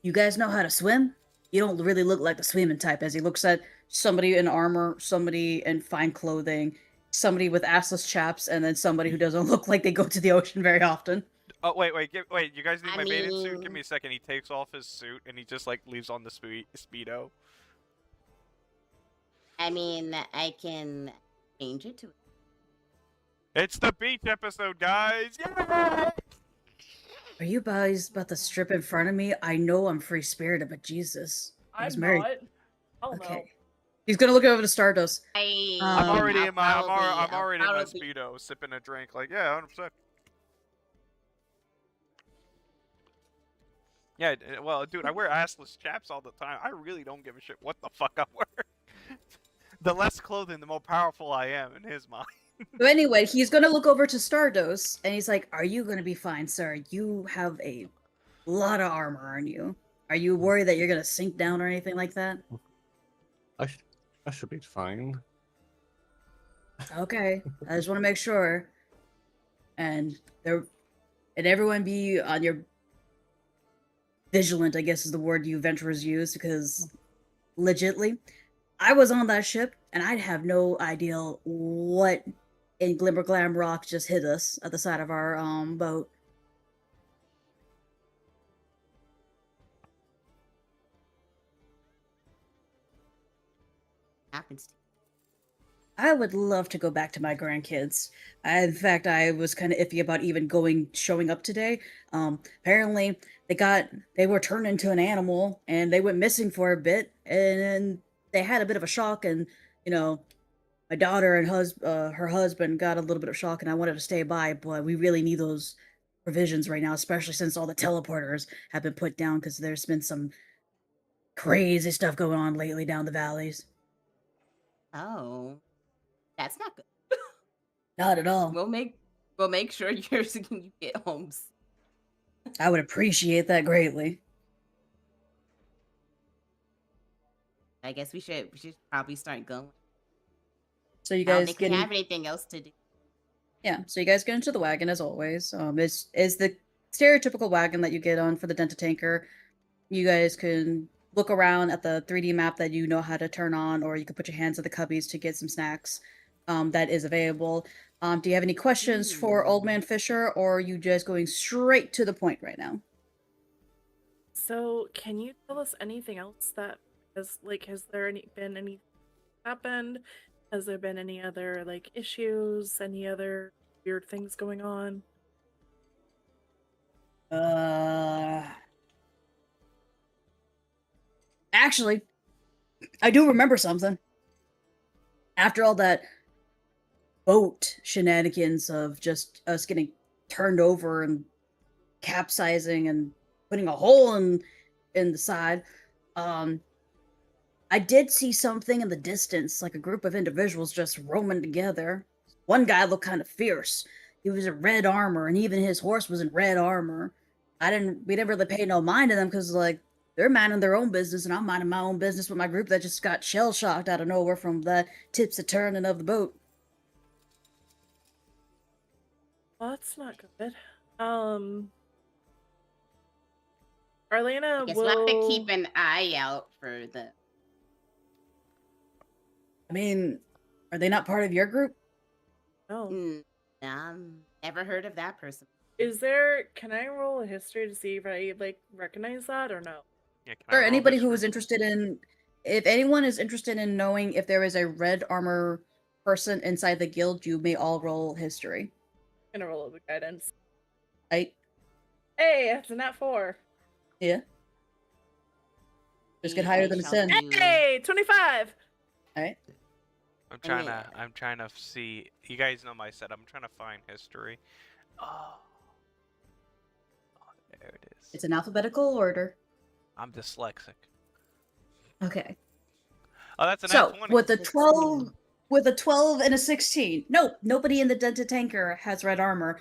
you guys know how to swim? You don't really look like the swimming type, as he looks at somebody in armor, somebody in fine clothing, somebody with assless chaps, and then somebody who doesn't look like they go to the ocean very often. Oh wait, you guys need I my bathing suit? Give mean- me a second. He takes off his suit and he just like leaves on the speedo. I mean, I can change it to. It's the beach episode, guys! Yay! Are you guys about to strip in front of me? I know I'm free-spirited, but Jesus. I was I'm married. not. Hell no. Okay. He's gonna look over to Stardust. I'm Um, already in my I'll already in my probably- speedo, sipping a drink. Like, yeah, 100%. Yeah, well, dude, I wear assless chaps all the time. I really don't give a shit what the fuck I wear. The less clothing, the more powerful I am in his mind. So anyway, he's gonna look over to Stardust, and he's like, "Are you gonna be fine, sir? You have a lot of armor on you. Are you worried that you're gonna sink down or anything like that?" I should be fine. Okay, I just want to make sure. And everyone be on your vigilant, I guess is the word you adventurers use, because legitly, I was on that ship and I'd have no idea what in Glimmer Glam Rock just hit us at the side of our boat. Happens to. I would love to go back to my grandkids. In fact, I was kind of iffy about even showing up today. Apparently, they were turned into an animal, and they went missing for a bit, and then they had a bit of a shock, and my daughter and her husband got a little bit of shock, and I wanted to stay by, but we really need those provisions right now, especially since all the teleporters have been put down, because there's been some crazy stuff going on lately down the valleys. Oh, that's not good. Not at all. We'll make sure you get homes. I would appreciate that greatly. I guess we should probably start going. So you I don't guys think get we in, have anything else to do. yeah. So you guys get into the wagon as always. Is the stereotypical wagon that you get on for the Denta Tanker. You guys can look around at the 3D map that you know how to turn on, or you can put your hands at the cubbies to get some snacks. That is available. Do you have any questions for Old Man Fisher, or are you just going straight to the point right now? So, can you tell us anything else that has there been any happened? Has there been any other issues? Any other weird things going on? Actually, I do remember something. After all that boat shenanigans of just us getting turned over and capsizing and putting a hole in the side. Um, I did see something in the distance, like a group of individuals just roaming together. One guy looked kind of fierce. He was in red armor, and even his horse was in red armor. We didn't really pay no mind to them because, like, they're minding their own business, and I'm minding my own business with my group that just got shell shocked out of nowhere from the tipsy turning of the boat. Well, that's not good. I Arlena guess we'll have to will keep an eye out for the. I mean, are they not part of your group? no. Never heard of that person. Can I roll a history to see if I like recognize that or no? Yeah, can I Or roll anybody who history? is interested in, if anyone is interested in knowing if there is a red armor person inside the guild, you may all roll history. I'm gonna roll the guidance. Right? Hey, it's a nat 4. Yeah. Just get higher than a 10. Hey, 25. All right. I'm trying to see. You guys know my set. I'm trying to find history. Oh, there it is. It's in alphabetical order. I'm dyslexic. Okay. Oh, that's an So 20. with a 12 and a 16. Nope, nobody in the dented tanker has red armor.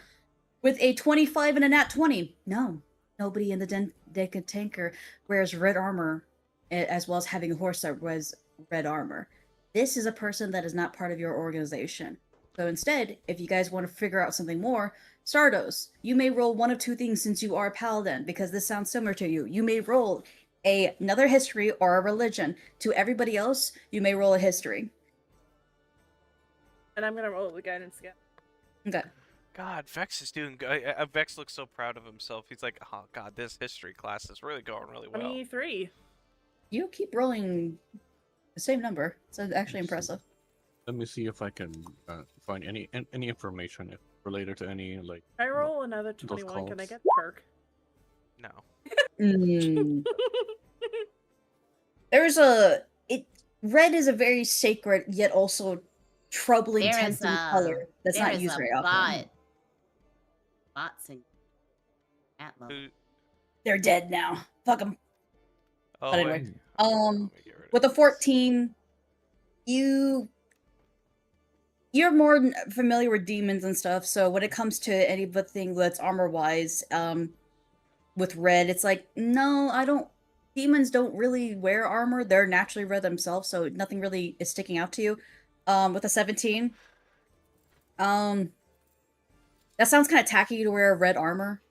With a 25 and a nat 20. No, nobody in the dented tanker wears red armor, as well as having a horse that wears red armor. This is a person that is not part of your organization. So instead, if you guys want to figure out something more, Stardos, you may roll one of two things since you are a paladin, because this sounds similar to you. You may roll another history or a religion. To everybody else, you may roll a history. And I'm gonna roll the guidance again. Okay. God, Vex is doing good. Vex looks so proud of himself. He's like, oh god, this history class is really going really well. 23. You keep rolling the same number. It's actually impressive. Let me see if I can find any information related to any like. If I roll another those 21, can I calls. get perk? No. Red is a very sacred yet also troubling, There is tempting color that's there not is used a very often. bots in that level. Who? They're dead now. Fuck them. Oh, But anyway, wait. Let me get rid of with a this. 14, you're more familiar with demons and stuff. So when it comes to anything that's armor wise, with red, it's like, no, I don't. Demons don't really wear armor. They're naturally red themselves, so nothing really is sticking out to you. With a 17, that sounds kind of tacky to wear red armor.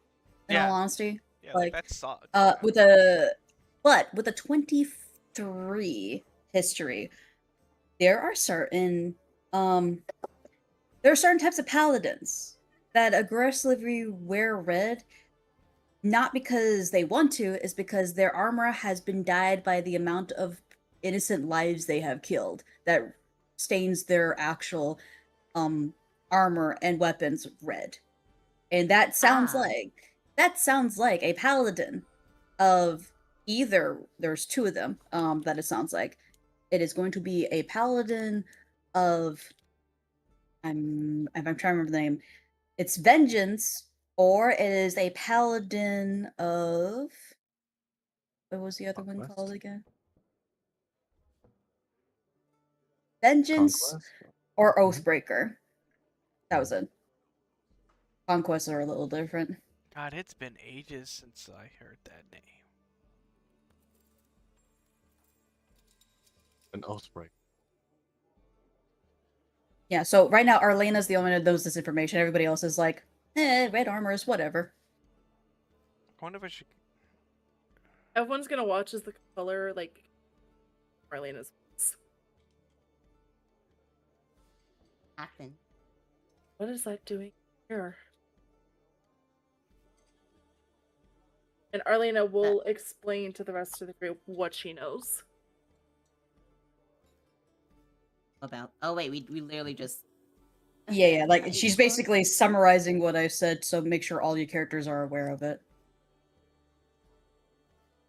In all honesty, Yeah, like that sucks. with a 23 history, there are certain types of paladins that aggressively wear red, not because they want to, is because their armor has been dyed by the amount of innocent lives they have killed that stains their actual armor and weapons red. And that sounds like a paladin of either, there's two of them that it sounds like. It is going to be a paladin of, I'm trying to remember the name. It's Vengeance, or it is a paladin of, what was the other one Conquest? called again? Vengeance Conquest? or Oathbreaker. That was it. Conquests are a little different. God, it's been ages since I heard that name. An Oathbreaker. Yeah, so right now Arlena's the only one that knows this information. Everybody else is like, red armor is whatever. I wonder if I should. Everyone's gonna watch as the color, like, Marlena's. Happen. What is that doing here? And Arlena will explain to the rest of the group what she knows. About. Oh wait, we literally just. Yeah, like she's basically summarizing what I said, so make sure all your characters are aware of it.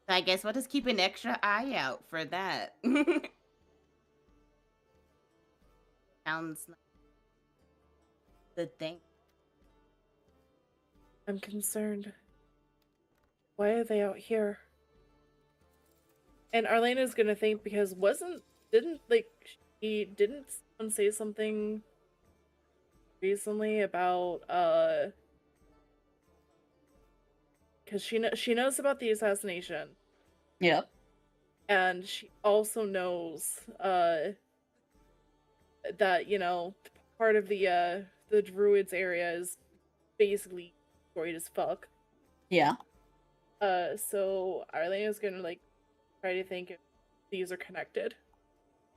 I guess we'll just keep an extra eye out for that. Sounds. good thing. I'm concerned. Why are they out here? And Arlena's gonna think because didn't someone say something recently about because she knows about the assassination. Yep. And she also knows that, you know, part of the druids area is basically destroyed as fuck. Yeah. So Arlena's gonna like try to think if these are connected.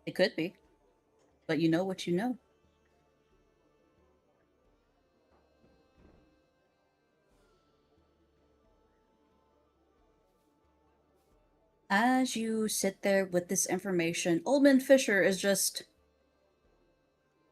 It could be. But you know what you know. As you sit there with this information, Old Man Fisher is just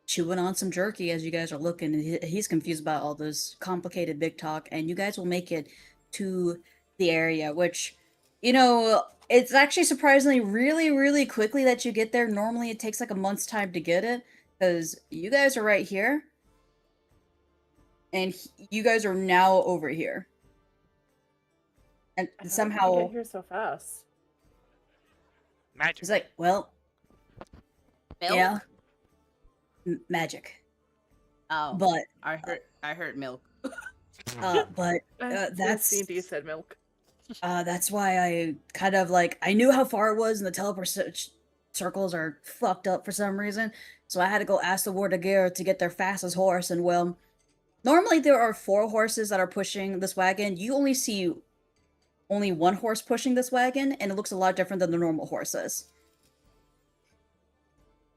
chewing on some jerky as you guys are looking, and he's confused about all this complicated big talk, and you guys will make it to the area, which, you know, it's actually surprisingly really, really quickly that you get there. Normally it takes like a month's time to get it, because you guys are right here, and you guys are now over here. And How did somehow... we get here so fast? Magic. He's like, well, Milk? yeah, magic. Oh, But I heard milk. that's D&D said milk. that's why I kind of like, I knew how far it was, and the teleport circles are fucked up for some reason, so I had to go ask the Wardagar to get their fastest horse. And well, normally there are 4 horses that are pushing this wagon. You only see only 1 horse pushing this wagon, and it looks a lot different than the normal horses.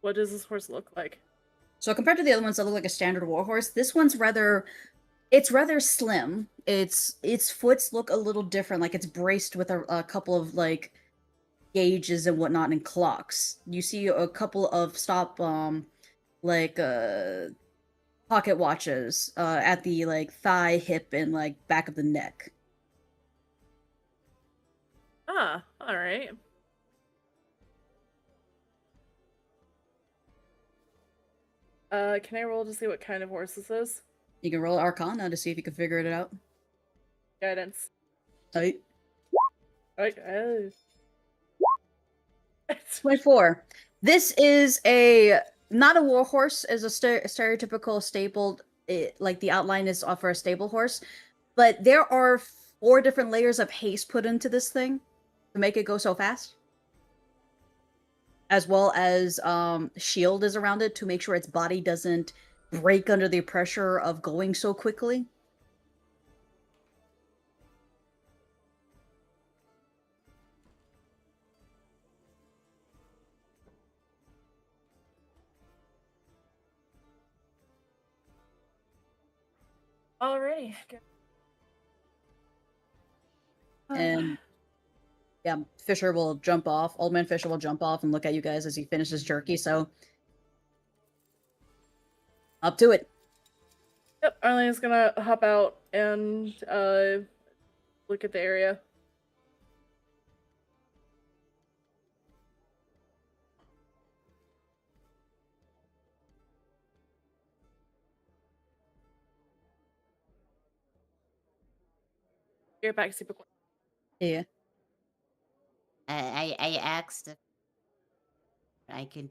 What does this horse look like? So compared to the other ones that look like a standard war horse, this one's rather slim. Its foots look a little different, like it's braced with a couple of like gauges and whatnot and clocks. You see a couple of pocket watches at the like thigh, hip, and like back of the neck. Ah, all right. Can I roll to see what kind of horse this is? You can roll Arcana to see if you can figure it out. Guidance. Right. Right. 24. This is not a war horse, is a stereotypical stabled, like the outline is for a stable horse, but there are 4 different layers of haste put into this thing to make it go so fast. As well as shield is around it to make sure its body doesn't break under the pressure of going so quickly. Alrighty. And yeah, Fisher will jump off. Old Man Fisher will jump off and look at you guys as he finishes jerky, so up to it. Yep, Arlene's gonna hop out and look at the area. Get back super quick. Yeah. I asked if I can.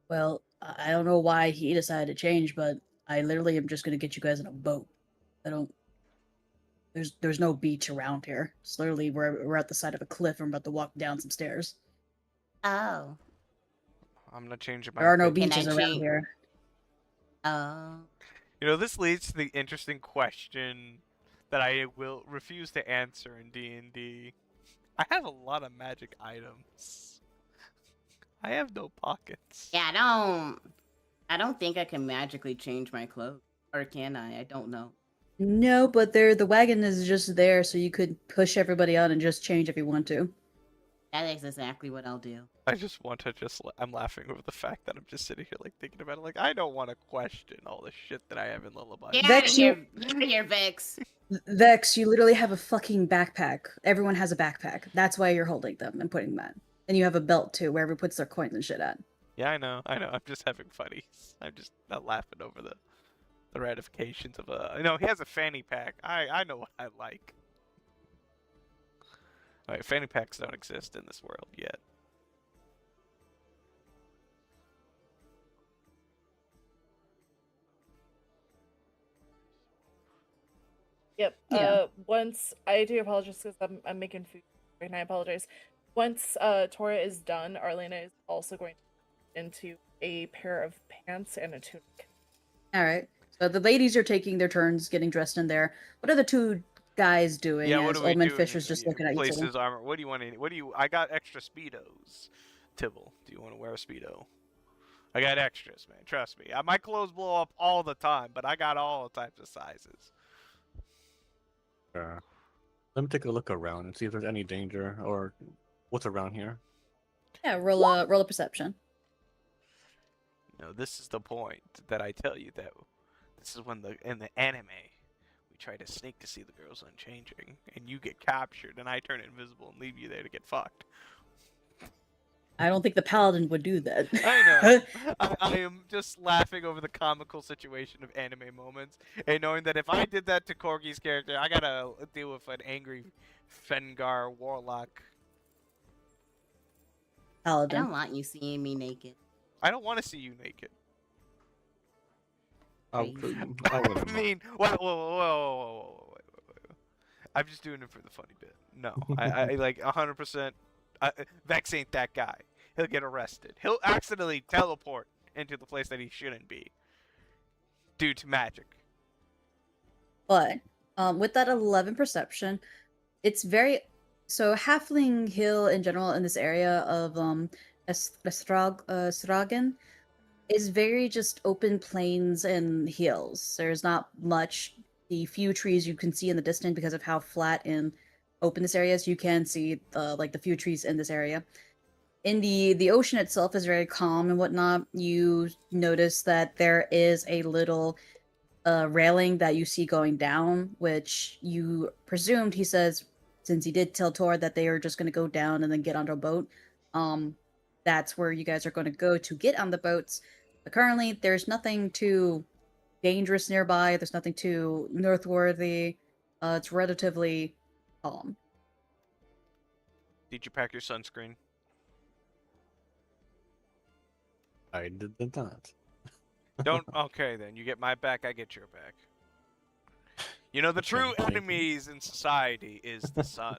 Well, I don't know why he decided to change, but I literally am just gonna get you guys in a boat. I don't. There's no beach around here. It's literally we're at the side of a cliff and I'm about to walk down some stairs. Oh. I'm gonna change my. There are no opinion. beaches around here. Oh. You know, this leads to the interesting question that I will refuse to answer in D&D. I have a lot of magic items. I have no pockets. Yeah, I don't think I can magically change my clothes. Or can I? I don't know. No, but the wagon is just there, so you could push everybody out and just change if you want to. That is exactly what I'll do. I just want to I'm laughing over the fact that I'm just sitting here like thinking about it. Like, I don't want to question all the shit that I have in Lullaby. Get Vex, out of here, Vex. Vex, you literally have a fucking backpack. Everyone has a backpack. That's why you're holding them and putting them at. And you have a belt too, where everyone puts their coins and shit at. Yeah, I know. I'm just having funnies. I'm just not laughing over the ratifications of he has a fanny pack. I know what I like. Alright, fanny packs don't exist in this world yet. Yep. Yeah. Once I do apologize because I'm making food and I apologize. Once Tora is done, Arlena is also going into a pair of pants and a tunic. All right. So the ladies are taking their turns getting dressed in there. What are the two guys doing? Yeah, what As are we Old Man doing? Fisher's just looking at you Place two. his armor. What do you want? I got extra speedos. Tibble, do you want to wear a speedo? I got extras, man. Trust me. My clothes blow up all the time, but I got all types of sizes. Let me take a look around and see if there's any danger or what's around here. Yeah, roll a perception. No, this is the point that I tell you that this is when in the anime we try to sneak to see the girls unchanging, and you get captured, and I turn invisible and leave you there to get fucked. I don't think the paladin would do that. I know. I am just laughing over the comical situation of anime moments, and knowing that if I did that to Corgi's character, I gotta deal with an angry Fengar warlock. I Paladin. don't want you seeing me naked. I don't want to see you naked. I Crazy. wouldn't I mind. mean, whoa. I'm just doing it for the funny bit. No, I like 100%. Vex ain't that guy. He'll get arrested. He'll accidentally teleport into the place that he shouldn't be due to magic. But with that 11 perception, it's very so Halfling Hill in general in this area of Stragen is very just open plains and hills. There's not much. The few trees you can see in the distance because of how flat and open this area is, you can see like the few trees in this area. In the ocean itself is very calm and whatnot. You notice that there is a little railing that you see going down, which you presumed, he says, since he did tell Tor that they are just going to go down and then get onto a boat. That's where you guys are going to go to get on the boats. But currently, there's nothing too dangerous nearby. There's nothing too northworthy. It's relatively calm. Did you pack your sunscreen? I did not. Don't. Okay, then you get my back. I get your back. You know, the Okay, true thank you. enemies in society is the sun.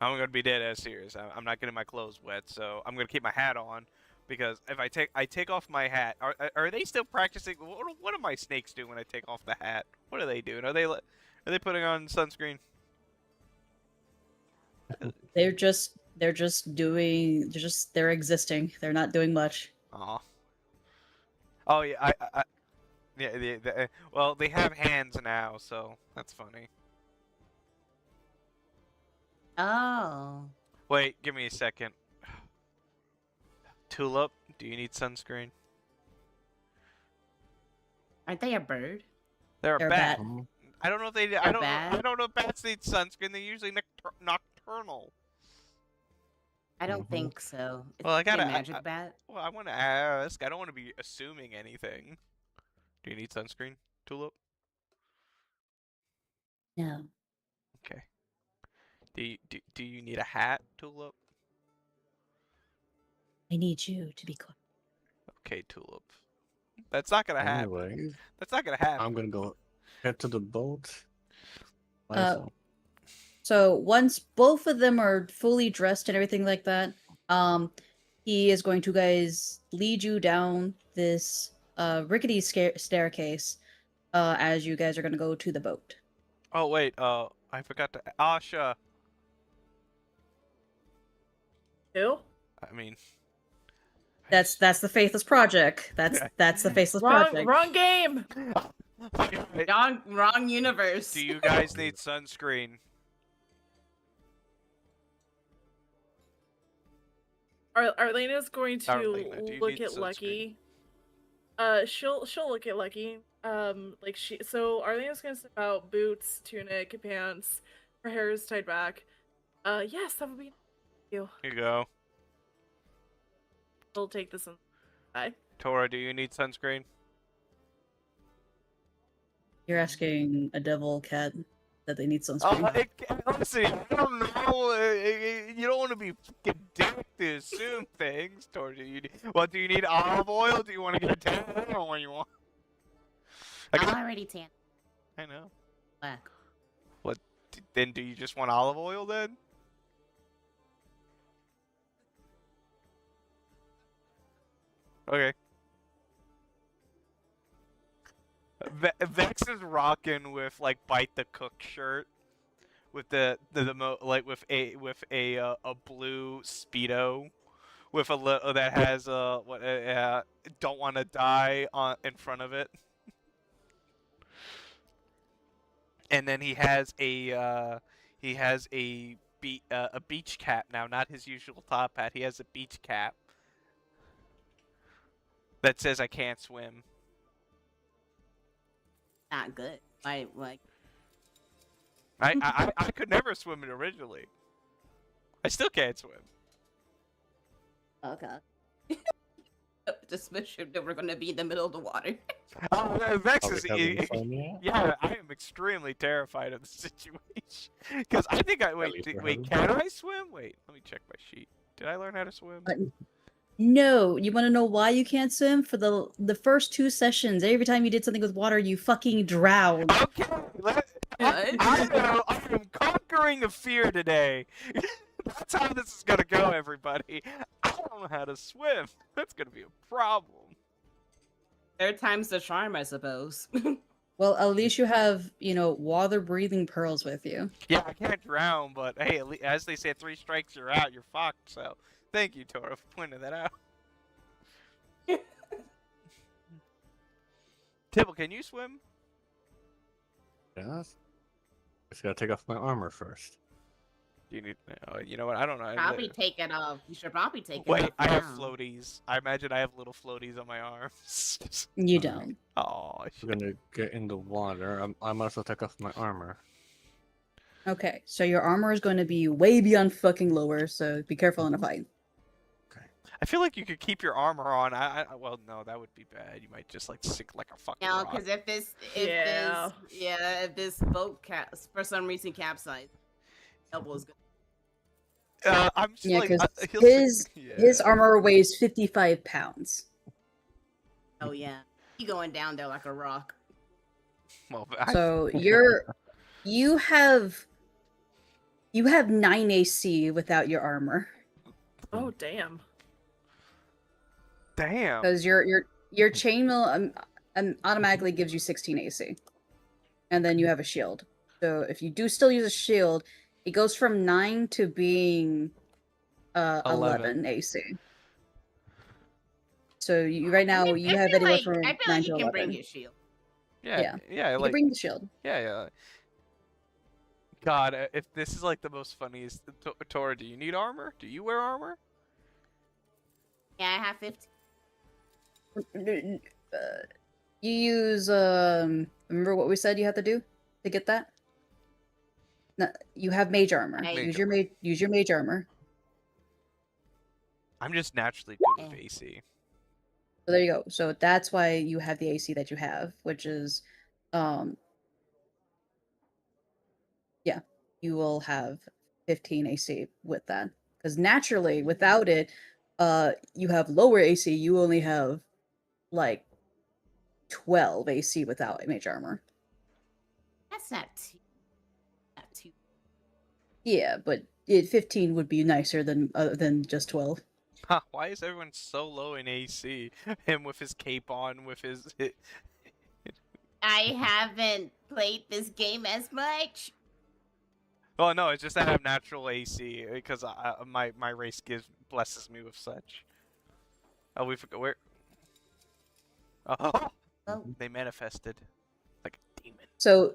I'm gonna be dead ass serious. I'm not getting my clothes wet, so I'm gonna keep my hat on, because if I take off my hat, are they still practicing? What do my snakes do when I take off the hat? What are they doing? Are they putting on sunscreen? They're existing. They're not doing much. Aw. Oh yeah, yeah. Well, they have hands now, so that's funny. Oh. Wait, give me a second. Tulip, do you need sunscreen? Aren't they a bird? They're They're a a bat. bat. I don't know if they. A I don't. bat? I don't know if bats need sunscreen. They're usually nocturnal. I don't Mhm. think so. It's Well, I probably a gotta- magic bat. Well, I want to ask. I don't want to be assuming anything. Do you need sunscreen, Tulip? No. Okay. Do you need a hat, Tulip? I need you to be quiet. Okay, Tulip. That's not gonna happen. Anyways, That's not gonna happen. I'm gonna go head to the boat. Uh, So once both of them are fully dressed and everything like that, he is going to guys lead you down this rickety staircase as you guys are going to go to the boat. Oh wait. I forgot to. Asha. Who? I mean. That's the Faithless Project. That's the Faithless Project. Wrong game. Wrong universe. Do you guys need sunscreen? Arlena's going to Arlena, do you look need at sunscreen? Lucky. She'll look at Lucky. So Arlena's gonna step out, boots, tunic, pants. Her hair is tied back. Yes, that would be you. Here you go. We'll take this and bye. Tora, do you need sunscreen? You're asking a devil cat that they need Oh, sunscreen. honestly, I don't know. You don't want to be fucking dick to assume things. Tora, do you need olive oil? Do you want to get tan? I don't know what you want. I'm already tan. I know. Black. What? Then do you just want olive oil then? Okay. Vex is rocking with like bite the cook shirt with like with a blue speedo with a that has what don't want to die on in front of it. And then he has a beach cap now, not his usual top hat. He has a beach cap that says I can't swim. Not good. Like I could never swim it originally. I still can't swim. okay. Just make sure that we're gonna be in the middle of the water. Oh, Vex Are is we having fun yet? yeah. I am extremely terrified of the situation because I think least we're wait. having Can I swim? Wait, let me check my sheet. Did I learn how to swim? No, you want to know why you can't swim? For the first 2 sessions, every time you did something with water, you fucking drowned. Okay, I know. I am conquering a fear today. That's how this is gonna go, everybody. I don't know how to swim. That's gonna be a problem. Third time's the charm, I suppose. Well, at least you have, water breathing pearls with you. Yeah, I can't drown, but hey, as they say, 3 strikes, you're out. You're fucked. So, thank you, Tora, for pointing that out. Tibble, can you swim? Yes. Just gotta take off my armor first. Do you need? You know what? I don't know. Probably take it off. You should probably take it Wait, off. I have now. floaties. I imagine I have little floaties on my arms. You don't. Oh, We're gonna get in the water. I might as well take off my armor. Okay, so your armor is going to be way beyond fucking lower, so be careful in a fight. I feel like you could keep your armor on. Well, no, that would be bad. You might just like sink like a fucking No, rock. because if Yeah. this boat for some reason capsized, elbow is good. I'm just Yeah, like because his yeah. armor weighs 55 pounds. Oh yeah, he going down there like a rock. Well, So you have 9 AC without your armor. Oh damn. damn. Because your chainmail automatically gives you 16 AC, and then you have a shield. So if you do still use a shield, it goes from 9 to being 11 AC. So you right now you have anywhere from I feel 9 like to you can 11. bring your shield. Yeah, You like can bring the shield. yeah. God, if this is like the most funniest, Tora, do you need armor? Do you wear armor? Yeah, I have 15. You use remember what we said you have to do to get that? No, you have mage armor. Mage Use your mage armor. I'm just naturally good with AC. So there you go. So that's why you have the AC that you have, which is yeah, you will have 15 AC with that. Because naturally, without it, you have lower AC, you only have like 12 AC without mage armor. That's not too. Yeah, but 15 would be nicer than just 12. Huh, why is everyone so low in AC? Him with his cape on, with his. I haven't played this game as much. Oh no, it's just that I have natural AC because my race blesses me with such. Oh, we forgot where. Oh, they manifested like a demon. So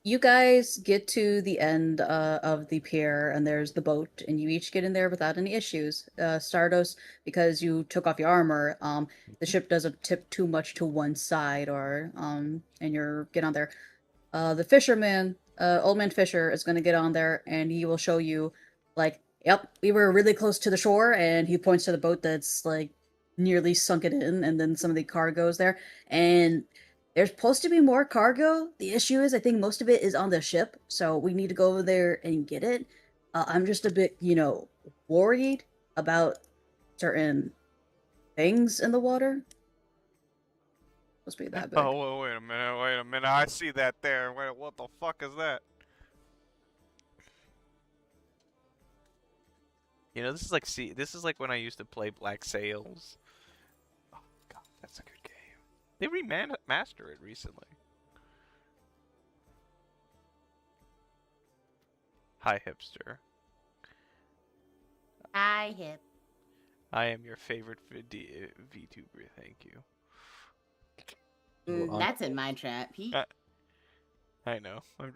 you guys get to the end of the pier, and there's the boat, and you each get in there without any issues. Stardust, because you took off your armor, the ship doesn't tip too much to one side, or and you're get on there. The fisherman, Old Man Fisher, is going to get on there, and he will show you, like, yep, we were really close to the shore, and he points to the boat that's like nearly sunk it in, and then some of the cargo's there. And there's supposed to be more cargo. The issue is, I think most of it is on the ship, so we need to go over there and get it. I'm just a bit, worried about certain things in the water. Supposed to be that big. Oh, well, wait a minute. I see that there. Wait, what the fuck is that? This is like when I used to play Black Sails. Oh god, that's a good game. They remastered it recently. Hi, hipster. Hi, hip. I am your favorite VTuber. Thank you. That's in my trap. I know. I'm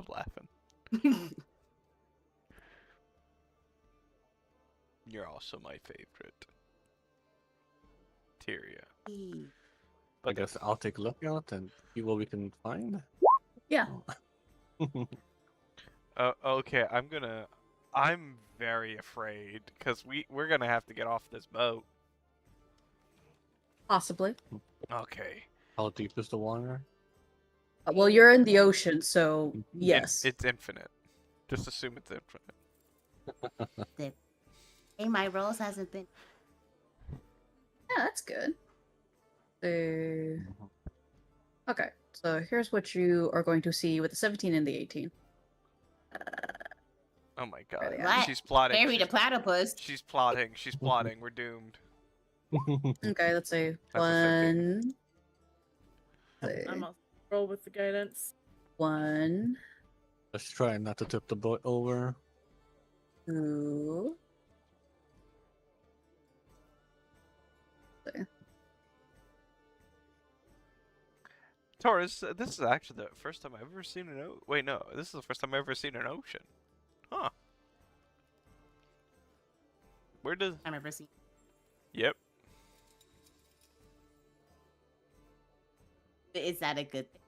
laughing. You're also my favorite. Tyria. I guess I'll take a look out and see what we can find. Yeah. Okay, I'm very afraid because we're gonna have to get off this boat. Possibly. Okay. How deep is the water? Well, you're in the ocean, so yes. It's infinite. Just assume it's infinite. Hey, my rolls hasn't been. Yeah, that's good. Okay, so here's what you are going to see with the 17 and the 18. Oh my god. What? She's plotting. Bury the platypus. She's plotting. She's plotting. We're doomed. Okay, let's say That's a 15. one. Let's I'm see, gonna roll with the guidance. one, Let's try not to tip the boat over. 2. Taurus, this is actually the first time I've ever seen an ocean. Wait, no. This is the first time I've ever seen an ocean. Huh. Where does... I've ever seen. Yep. Is that a good thing?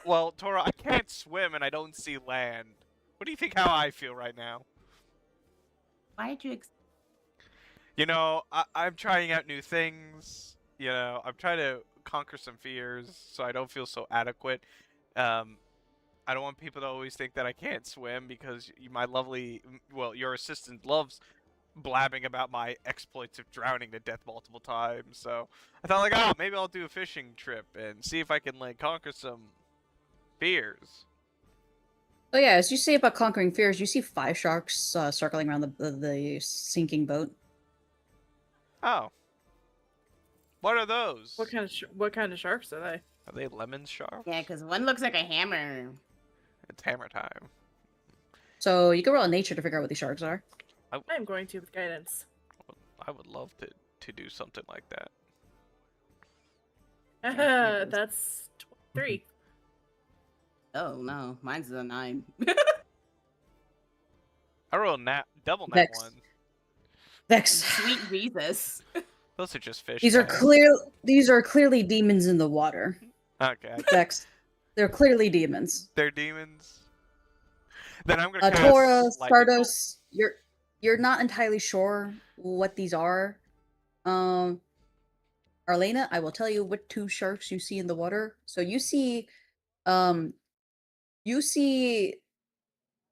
Well, Tora, I can't swim and I don't see land. What do you think how I feel right now? Why did you? You know, I'm trying out new things. You know, I'm trying to conquer some fears so I don't feel so adequate. I don't want people to always think that I can't swim because my lovely, well, your assistant loves blabbing about my exploits of drowning to death multiple times. So I thought, like, oh, maybe I'll do a fishing trip and see if I can, like, conquer some fears. Oh yeah, as you say about conquering fears, you see 5 sharks circling around the sinking boat. Oh. What are those? What kind of sharks are they? Are they lemon sharks? Yeah, because one looks like a hammer. It's hammer time. So you can roll a nature to figure out what these sharks are. I'm going to with guidance. I would love to do something like that. That's 23. Oh no, mine's a 9. I rolled double nat Vex. 1. Vex. Sweet Jesus. Those are just fish. These are clearly demons in the water. Okay. Vex. They're clearly demons. They're demons. Then I'm gonna cast Tora, lightning bolt. Stardust, you're not entirely sure what these are. Arlena, I will tell you what 2 sharks you see in the water. So you see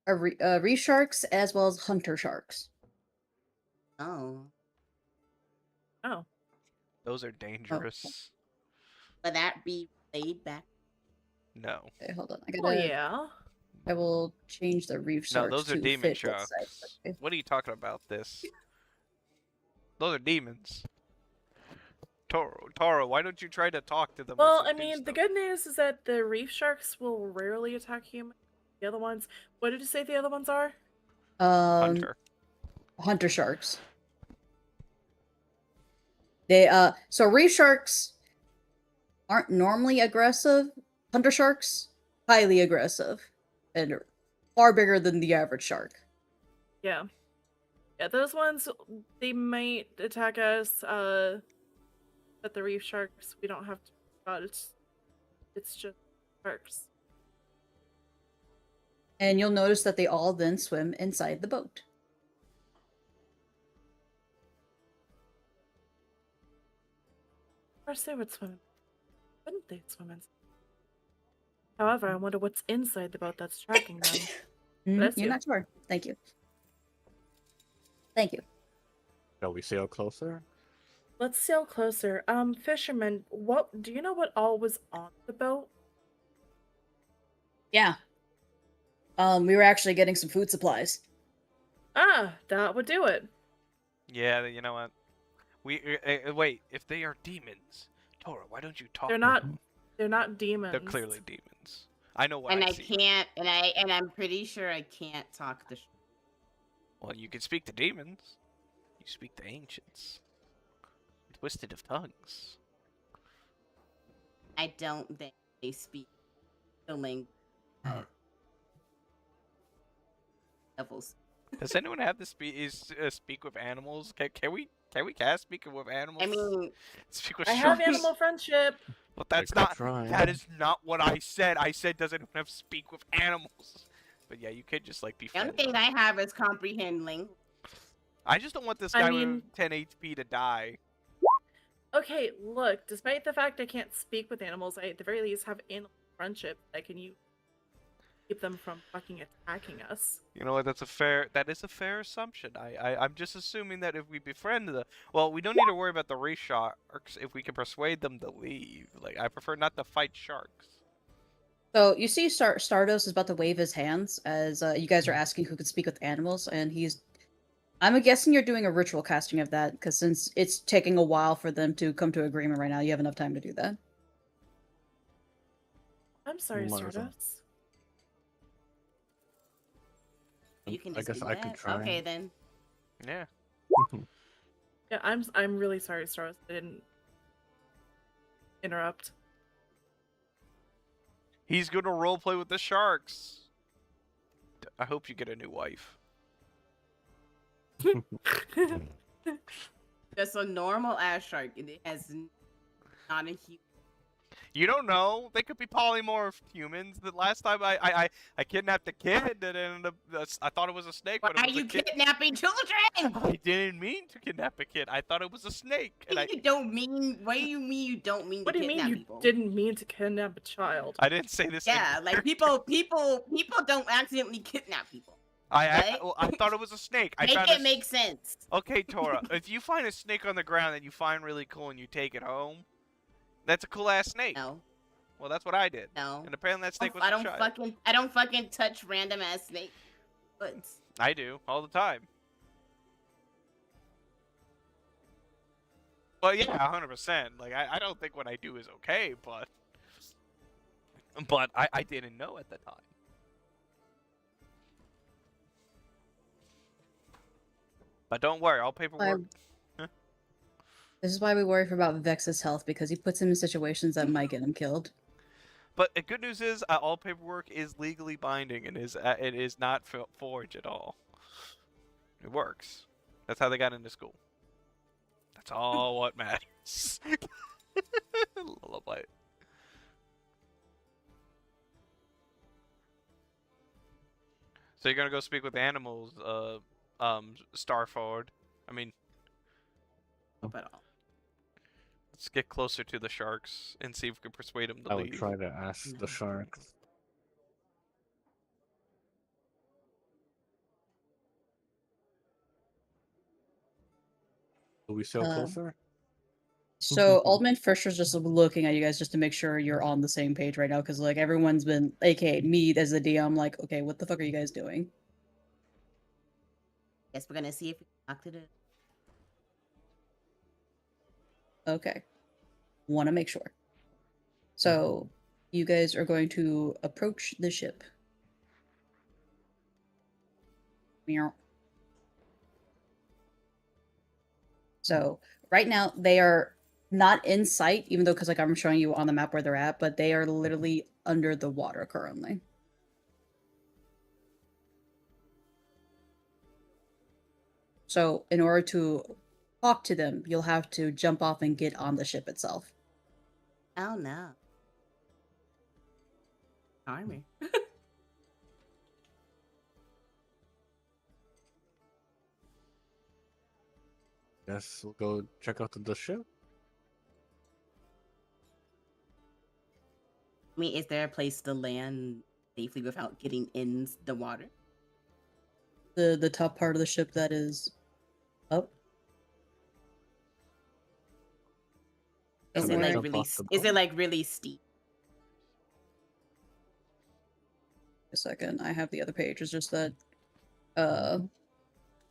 reef sharks as well as hunter sharks. Oh, Oh. Those are dangerous. would that be laid back? No. Okay, hold on. Oh yeah. I will change the reef No, sharks those are to demon fit this sharks. size. What are you talking about? This? Those are demons. Toro, why don't you try to talk to them? or Well, I seduce mean, the them? good news is that the reef sharks will rarely attack humans. The other ones, what did you say the other ones are? Hunter. Hunter sharks. They so reef sharks aren't normally aggressive. Hunter sharks, highly aggressive and far bigger than the average shark. Yeah. Yeah, those ones, they might attack us, but the reef sharks, we don't have to worry about it. It's just sharks. And you'll notice that they all then swim inside the boat. course they would swim. Wouldn't they swim in? However, I wonder what's inside the boat that's tracking them. Bless You're you. not sure. Thank you. Thank you. Shall we sail closer? Let's sail closer. Fisherman, what do you know what all was on the boat? Yeah. We were actually getting some food supplies. Ah, that would do it. Yeah, you know what? Wait. If they are demons, Tora, why don't you talk? They're not. They're not demons. They're clearly demons. I know what And I I see. can't, and I'm pretty sure I can't talk the. Well, you can speak to demons. You speak to ancients. Twisted of tongues. I don't think they speak the language. Devils. Does anyone have to speak with animals? Can we cast speaking with animals? I mean, speak with I have sharks? animal friendship. But that's could not. try. That is not what I said. I said does anyone have to speak with animals? But yeah, you could just like be the only friendly. thing I have is comprehend language. I just don't want this I guy mean- with 10 HP to die. Okay, look. Despite the fact I can't speak with animals, I at the very least have animal friendship. I can use keep them from fucking attacking us. You know what? That is a fair assumption. I'm just assuming that if we befriend we don't need to worry about the race sharks if we can persuade them to leave. Like, I prefer not to fight sharks. So you see Stardust is about to wave his hands as you guys are asking who could speak with animals, and I'm guessing you're doing a ritual casting of that, because since it's taking a while for them to come to agreement right now, you have enough time to do that. I'm sorry, Might as well. Stardust. You can I just guess do I that. could try. Okay, then. Yeah. Yeah, I'm really sorry, Stardust. I didn't interrupt. He's gonna roleplay with the sharks. I hope you get a new wife. Just a normal ass shark. It has not a huge. You don't know. They could be polymorphed humans. The last time I kidnapped a kid that ended up. I thought it was a snake, Why but it are was you a kid. kidnapping children? I didn't mean to kidnap a kid. I thought it was a snake. And You don't mean. What do you mean you don't mean What to do you mean kidnap you people? didn't mean to kidnap a child? I didn't say this. Yeah, like people don't accidentally kidnap people. Right? I thought it was a snake. I Make found it make sense. Okay, Tora. If you find a snake on the ground that you find really cool and you take it home, that's a cool ass snake. No, Well, that's what I did. no. And apparently that snake was I a don't child. I don't fucking touch random ass snake hoods. I do all the time. Well, yeah, 100%. Like I don't think what I do is okay, but I didn't know at the time. But don't worry, all paperwork. This is why we worry about Vex's health, because he puts him in situations that might get him killed. But the good news is all paperwork is legally binding and it is not forged at all. It works. That's how they got into school. That's all what matters. Lullaby. So you're gonna go speak with animals, Starford. I mean, But let's get closer to the sharks and see if we can persuade them to I would leave. try to ask the sharks. Will we sail Uh, closer? So Aldman Fisher's just looking at you guys just to make sure you're on the same page right now, because like everyone's been, aka me as the DM, like, okay, what the fuck are you guys doing? guess we're gonna see if we can talk to the. Okay. Want to make sure. So you guys are going to approach the ship. Meow. So right now they are not in sight, even though because like I'm showing you on the map where they're at, but they are literally under the water currently. So in order to talk to them, you'll have to jump off and get on the ship itself. Oh no. Armor. Guess we'll go check out the ship. mean, is there a place to land safely without getting in the water? The top part of the ship that is up. Is Don't it like worry. really? Is it like really steep? A second, I have the other page. It's just that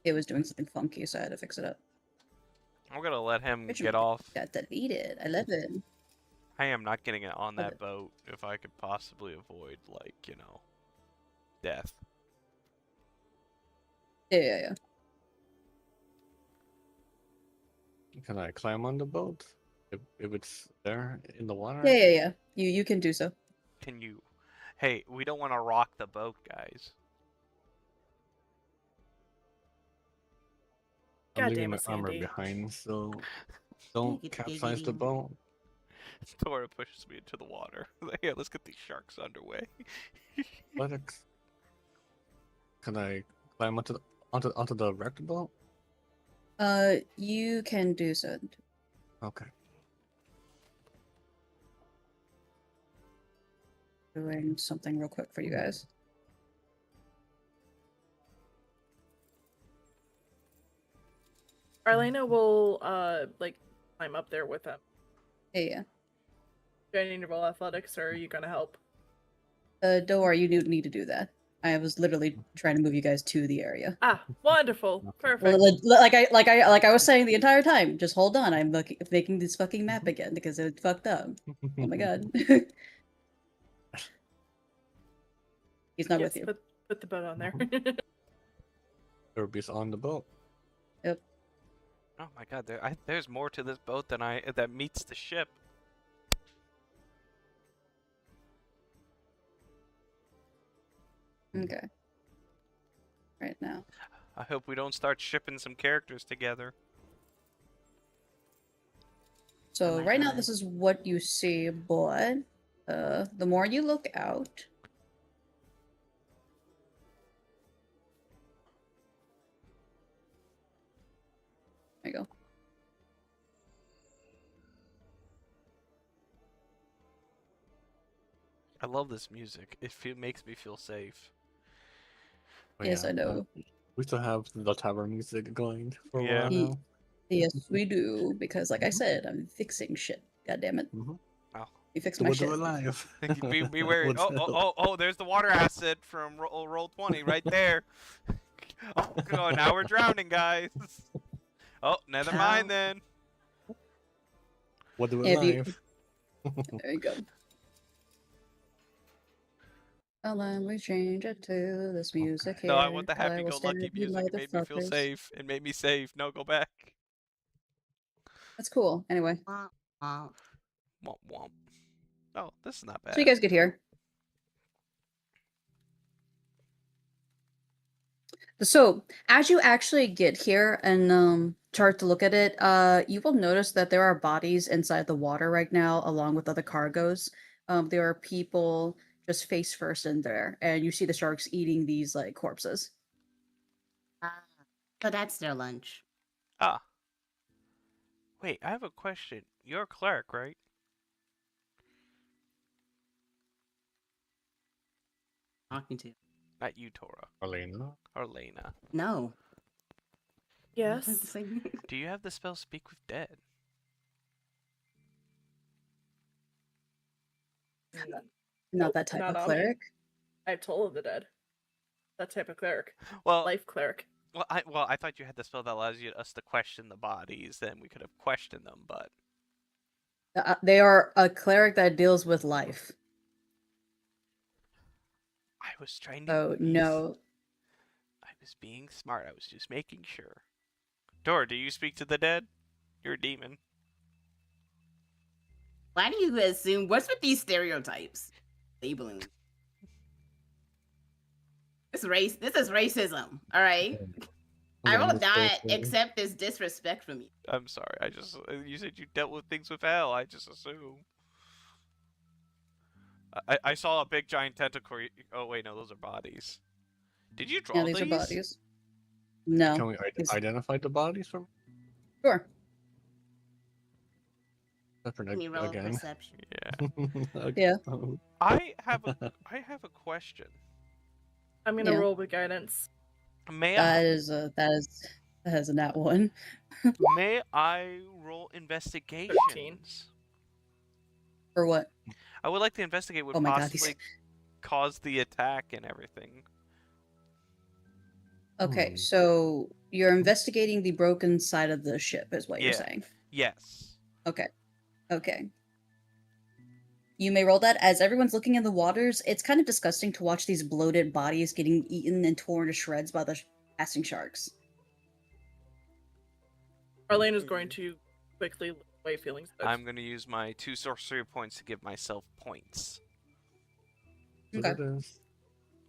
it was doing something funky, so I had to fix it up. I'm gonna let him Which get one off. got deleted. I love it. I am not getting it on Love that it. boat if I could possibly avoid, like, you know, death. Yeah. Can I climb on the boat if it's there in the water? Yeah. You can do so. Can you? Hey, we don't want to rock the boat, guys. I'm God leaving damn my it, armor Sandy. behind, so don't capsize the boat. Tora pushes me into the water. Yeah, let's get these sharks underway. Athletics. Can I climb onto the wrecked boat? You can do so. Okay. Doing something real quick for you guys. Arlena will like climb up there with them. Yeah. Do I need to roll athletics, or are you gonna help? Don't worry, you do need to do that. I was literally trying to move you guys to the area. Ah, wonderful, perfect. Like I was saying the entire time. Just hold on. I'm making this fucking map again because it fucked up. Oh my god. He's not Yes, with you. put the boat on there. Kirby's on the boat. Yep. Oh my god, there's more to this boat than that meets the ship. Okay. Right now. I hope we don't start shipping some characters together. So my right now God. this is what you see, but the more you look out, there you go. I love this music. Makes me feel safe. Oh, Yes, yeah. I know. We still have the tavern music going for a Yeah. while now. Yes, we do, because like I said, I'm fixing shit. God damn it. Oh. You fixed So my we'll do shit. it live. Be wary. What's up? Oh, there's the water acid from roll 20 right there. Oh, now we're drowning, guys. Oh, never mind then. We'll do it If you- live. There you go. Well, then we change it to this music here. No, I want the I will happy-go-lucky stab you music. It made me feel motherfuckers. safe. It made me safe. No, go back. That's cool. Anyway, Womp womp. Oh, this is not bad. so you guys get here. So as you actually get here and start to look at it, you will notice that there are bodies inside the water right now, along with other cargoes. There are people just face first in there, and you see the sharks eating these like corpses. So that's their lunch. Ah. Wait, I have a question. You're a cleric, right? Talking to. Not you, Tora. Arlena. Or Lena. No. Yes. Do you have the spell Speak with Dead? Not that type Not of on me. cleric. I have Toll of the Dead. That type of cleric. Well, Life cleric. I thought you had the spell that allows us to question the bodies. Then we could have questioned them, but They are a cleric that deals with life. I was trying to. Oh no. I was being smart. I was just making sure. Dora, do you speak to the dead? You're a demon. Why do you assume? What's with these stereotypes? Labeling. This is racism. All right. I will not accept this disrespect from you. I'm sorry. You said you dealt with things with hell. I just assume. I saw a big giant tentacle. Oh wait, no, those are bodies. Did you draw Yeah, these are bodies. No. Can we identify the bodies from? Sure. Different Can you roll a again. perception? Yeah. Yeah. I have a question. I'm gonna Yeah. roll with guidance. May That I is a nat one. may I roll 13. investigations? For what? I would like to investigate what Oh my god, these. possibly caused the attack and everything. Okay, so you're investigating the broken side of the ship, is what you're Yeah. saying. Yes. Okay. Okay. You may roll that. As everyone's looking in the waters, it's kind of disgusting to watch these bloated bodies getting eaten and torn to shreds by the passing sharks. Arlene is going to quickly look away, feeling sick. I'm going to use my 2 sorcery points to give myself points. Okay. It is.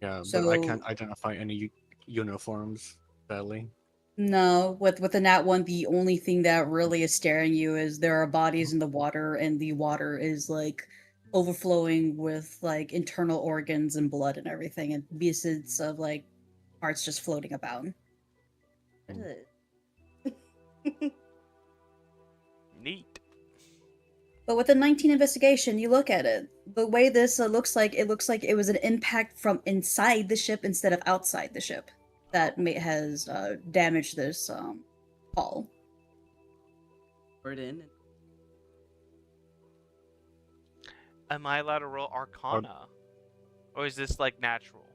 Yeah, but So I can't identify any uniforms, sadly. no, with the nat one, the only thing that really is staring you is there are bodies in the water, and the water is like overflowing with like internal organs and blood and everything, and pieces of like parts just floating about. Neat. But with the 19 investigation, you look at it. The way this looks like it was an impact from inside the ship instead of outside the ship that has damaged this hull. Burden. Am I allowed to roll Arcana? Or is this like natural?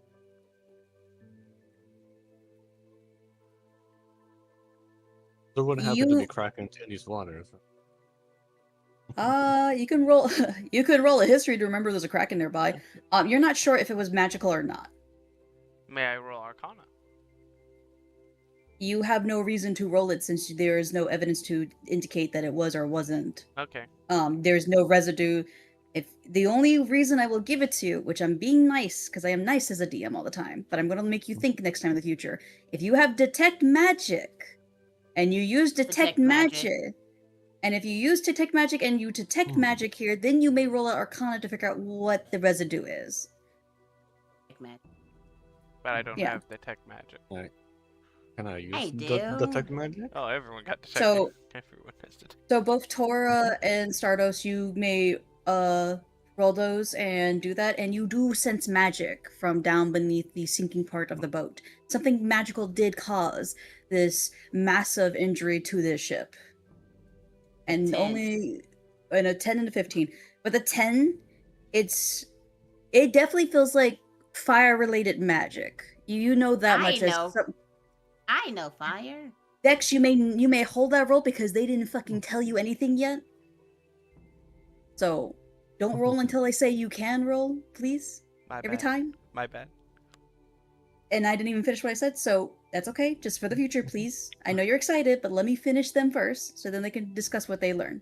There wouldn't happen to be Krakens in these waters. You can roll you could roll a history to remember there's a Kraken nearby. You're not sure if it was magical or not. May I roll Arcana? You have no reason to roll it since there is no evidence to indicate that it was or wasn't. Okay. There's no residue. If the only reason I will give it to you, which I'm being nice, because I am nice as a DM all the time, but I'm gonna make you think next time in the future. If you have detect magic, and you use detect magic, and if you use detect magic and you detect magic here, then you may roll an Arcana to figure out what the residue is. But I don't have detect magic. Right. Can I use I detect do. magic? Oh, everyone got detect. So- Everyone has detect. So both Tora and Stardos, you may roll those and do that, and you do sense magic from down beneath the sinking part of the boat. Something magical did cause this massive injury to this ship. And 10. only in a 10 and a 15. But the 10, it definitely feels like fire related magic. You know that much. I know fire. Dex, you may hold that roll because they didn't fucking tell you anything yet. So don't roll until I say you can roll, please. Every time. My bad. And I didn't even finish what I said, so that's okay. Just for the future, please. I know you're excited, but let me finish them first, so then they can discuss what they learn.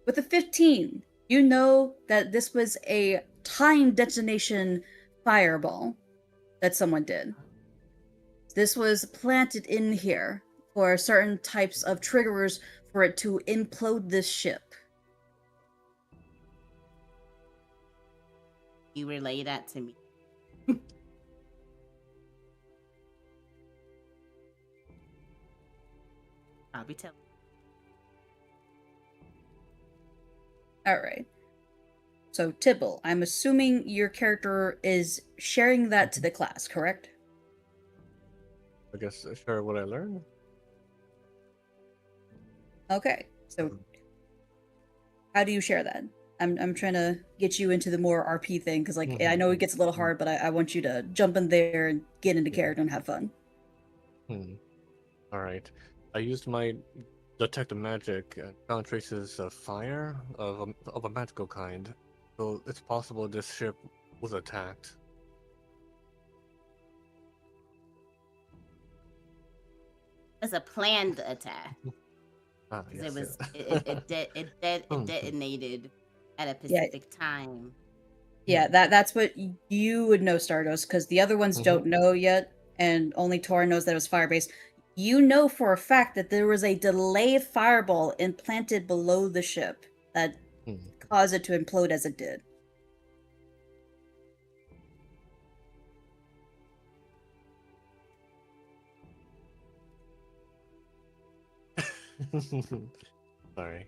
With the 15, you know that this was a time detonation fireball that someone did. This was planted in here for certain types of triggerers for it to implode this ship. You relay that to me. I'll be telling. Alright. So, Tibble, I'm assuming your character is sharing that to the class, correct? I guess share what I learned. Okay. So, how do you share that? I'm trying to get you into the more RP thing, because, like, I know it gets a little hard, but I want you to jump in there and get into character and have fun. Alright. I used my detect magic and found traces of fire of a magical kind. So it's possible this ship was attacked. It's a planned attack. Yes, It was yes. it detonated at a specific time. Yeah, that's what you would know, Stardust, because the other ones don't know yet, and only Tora knows that it was fire-based. You know for a fact that there was a delayed fireball implanted below the ship that caused it to implode as it did. Sorry.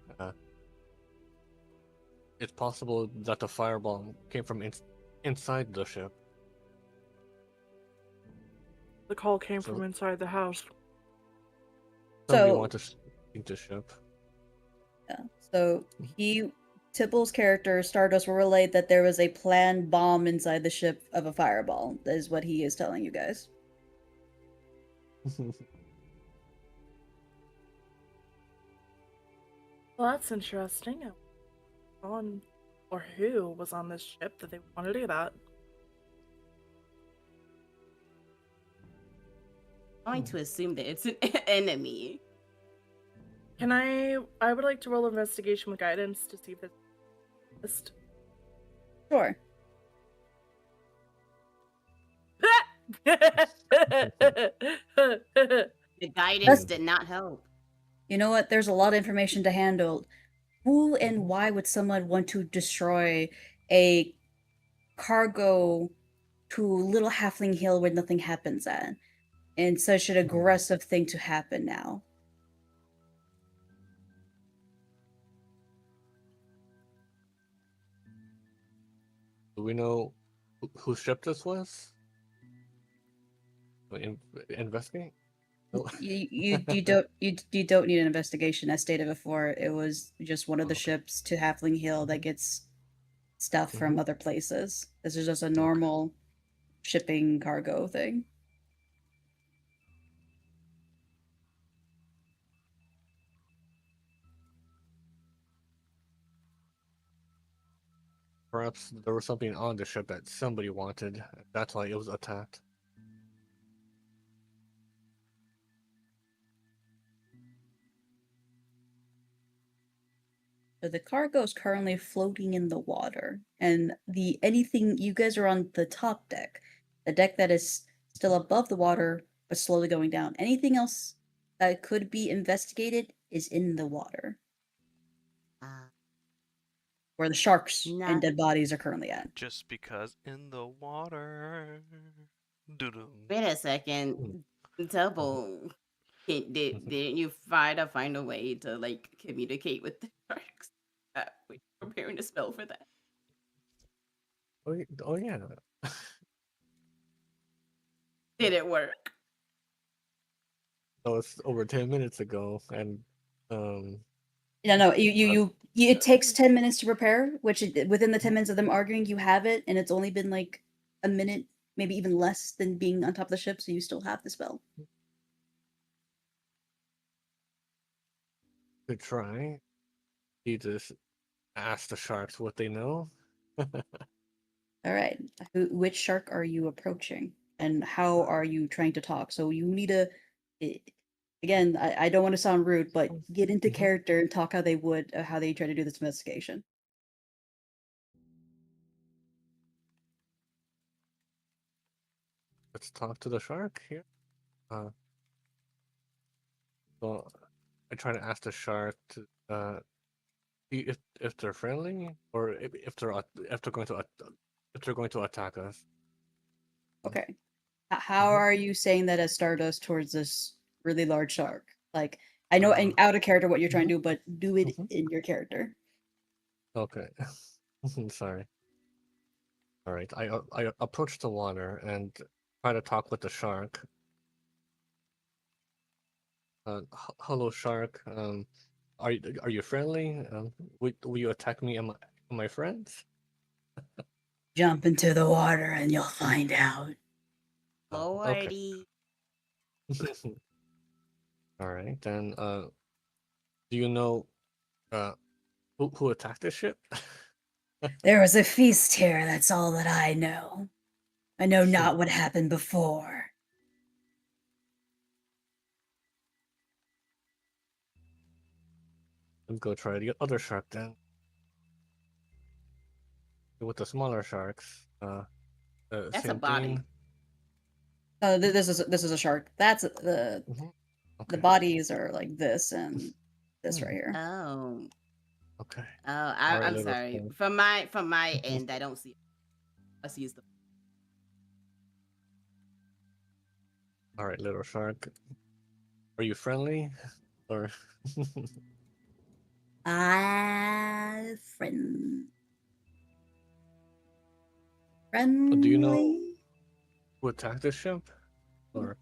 it's possible that the fireball came from inside the ship. The call came So- from inside the house. Somebody So- wanted to sink the ship. Yeah. So Tibble's character, Stardust, will relate that there was a planned bomb inside the ship of a fireball. That is what he is telling you guys. Well, that's interesting. On or who was on this ship that they want to do that? I'm going to assume that it's an enemy. Can I would like to roll investigation with guidance to see if it's list. Sure. The guidance did not help. You know what? There's a lot of information to handle. Who and why would someone want to destroy a cargo to Little Halfling Hill where nothing happens at? And such an aggressive thing to happen now. Do we know whose ship this was? Investigate? No. You don't need an investigation. As stated before, it was just one of the Okay. ships to Halfling Hill that gets stuff from other places. This is just a normal shipping cargo thing. Perhaps there was something on the ship that somebody wanted. That's why it was attacked. So the cargo is currently floating in the water, and anything you guys are on the top deck, the deck that is still above the water but slowly going down. Anything else that could be investigated is in the water, where the sharks and Not- dead bodies are currently at. Just because in the water. Doo-doo. Wait a second. Double. Didn't you find a way to like communicate with the sharks? We're preparing a spell for that. Oh yeah. Did it work? That was over 10 minutes ago, and Yeah, no, it takes 10 minutes to prepare, within the 10 minutes of them arguing, you have it, and it's only been like a minute, maybe even less than being on top of the ship, so you still have the spell. could try. You just ask the sharks what they know. All right. Which shark are you approaching, and how are you trying to talk? So you need to, again, I don't want to sound rude, but get into character and talk how they would, how they try to do this investigation. Let's talk to the shark here. Well, I try to ask the shark to see if they're friendly or if they're going to attack us. Okay. How are you saying that as Stardust towards this really large shark? Like, I know out of character what you're trying to do, but do it in your character. Okay. Sorry. All right. I approach the water and try to talk with the shark. Hello, shark. Are you friendly? Will you attack me and my friends? Jump into the water and you'll find out. Lordy. All right, then. Do you know, who attacked the ship? There was a feast here, that's all that I know. I know not what happened before. Let's go try the other shark then. With the smaller sharks, That's a same body. thing. This is a shark. That's the Okay. bodies are like this and this right here. Oh. Okay. I'm little sorry. friend. From my end, I don't see. I see the. All right, little shark. Are you friendly, or? Friend. Friendly? Do you know who attacked the ship? Or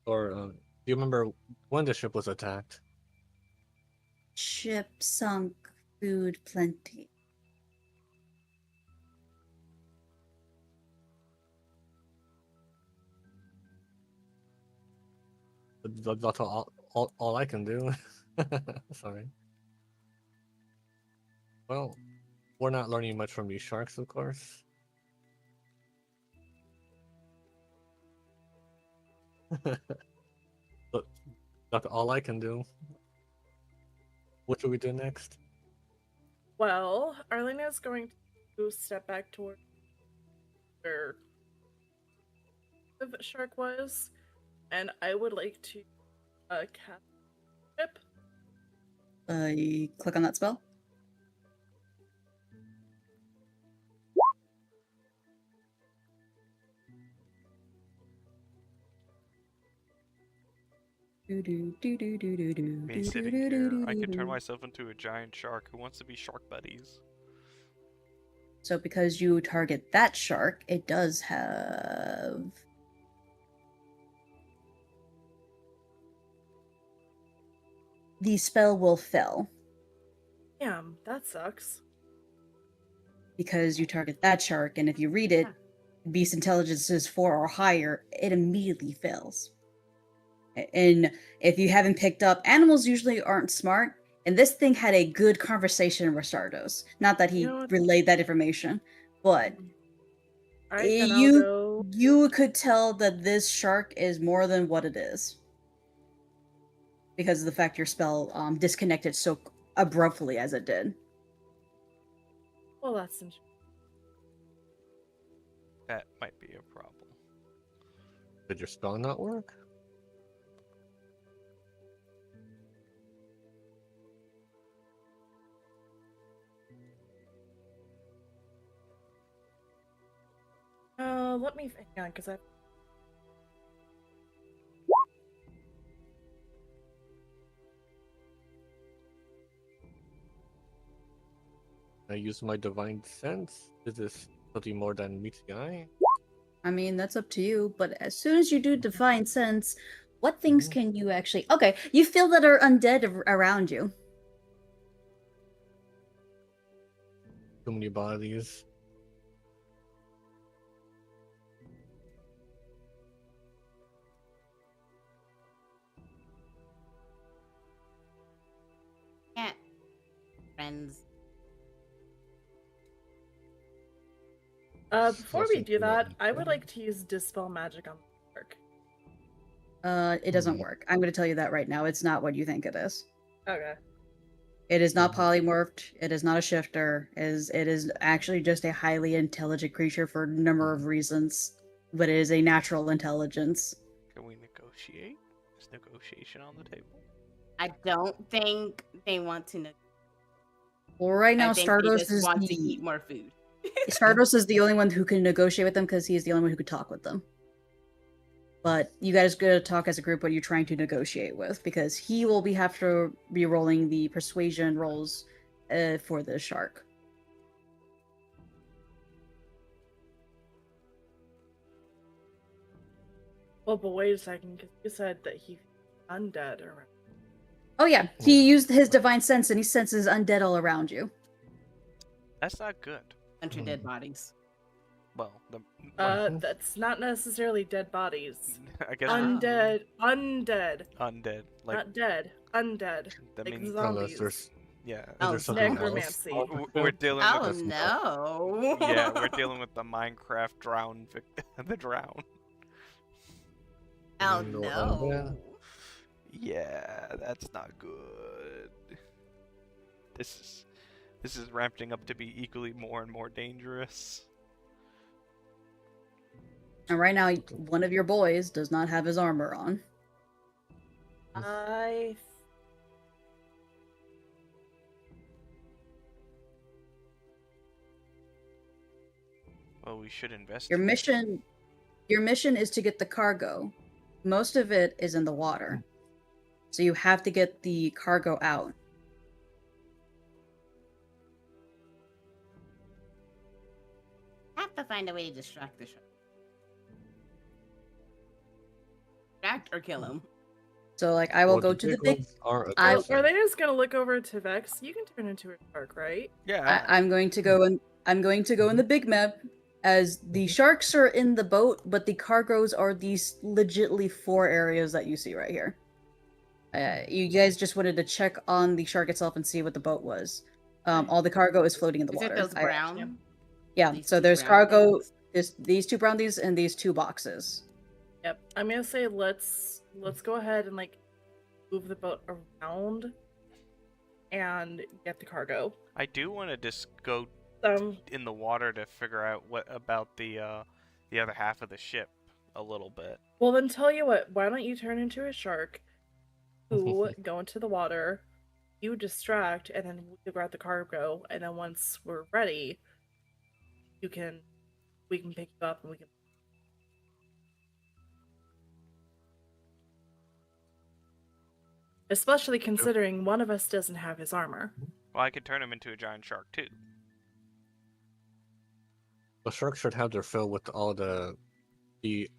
do you remember when the ship was attacked? Ship sunk, food plenty. That's all I can do. Sorry. Well, we're not learning much from these sharks, of course. But that's all I can do. What should we do next? Well, Arlena is going to step back toward where the shark was, and I would like to cast ship. You click on that spell. Me sitting here, I could turn myself into a giant shark who wants to be shark buddies. So because you target that shark, it does have... The spell will fail. Damn, that sucks. Because you target that shark, and if you read it, beast intelligence is 4 or higher, it immediately fails. And if you haven't picked up, animals usually aren't smart, and this thing had a good conversation with Stardos. Not that he relayed that information, but Alright, then I'll go. You could tell that this shark is more than what it is. Because of the fact your spell disconnected so abruptly as it did. Well, that's interesting. That might be a problem. Did your spell not work? Let me hang on, because I use my divine sense. Is this something more than meets the eye? I mean, that's up to you, but as soon as you do divine sense, what things can you actually... Okay, you feel that are undead around you. Too many bodies. Yeah. Friends. Before we do that, I would like to use Dispel Magic on the shark. It doesn't work. I'm going to tell you that right now. It's not what you think it is. Okay. It is not polymorphed. It is not a shifter. It is actually just a highly intelligent creature for a number of reasons, but it is a natural intelligence. Can we negotiate? Is negotiation on the table? I don't think they want to. Well, right now, I think Stardos they just is want to eat more food. Stardos is the only one who can negotiate with them because he is the only one who could talk with them. But you guys gotta talk as a group what you're trying to negotiate with, because he will have to be rolling the persuasion rolls for the shark. Well, but wait a second, because you said that he's undead around. Oh yeah, he used his divine sense and he senses undead all around you. That's not good. Bunch of dead bodies. Well, That's not necessarily dead bodies. I guess Undead. undead. Like Not dead. Undead. that Like means zombies. yeah. Oh, There's something necromancy. else. We're dealing Oh with no. yeah, we're dealing with the Minecraft the drown. Oh No, no. Yeah, that's not good. This is ramping up to be equally more and more dangerous. And right now, one of your boys does not have his armor on. Well, we should invest. Your mission is to get the cargo. Most of it is in the water. So you have to get the cargo out. to find a way to distract the shark. Distract or kill him. So like I will Well, go the to the big big. ones are I- So, are aggressive. they just gonna look over to Vex? You can turn into a shark, right? Yeah. I'm going to go and I'm going to go in the big map as the sharks are in the boat, but the cargoes are these legitly 4 areas that you see right here. You guys just wanted to check on the shark itself and see what the boat was. All the cargo is floating in the Is water. it those brown? Yeah, These so two there's brown cargo. things? There's these 2 brownies and these 2 boxes. Yep. I'm gonna say let's go ahead and like move the boat around and get the cargo. I do want to just go Um, in the water to figure out what about the other half of the ship a little bit. well then tell you what, why don't you turn into a shark, you go into the water, you distract, and then we grab the cargo, and then once we're ready, we can pick you up and we can. Especially considering one of us doesn't have his armor. Well, I could turn him into a giant shark too. The sharks should have their fill with all the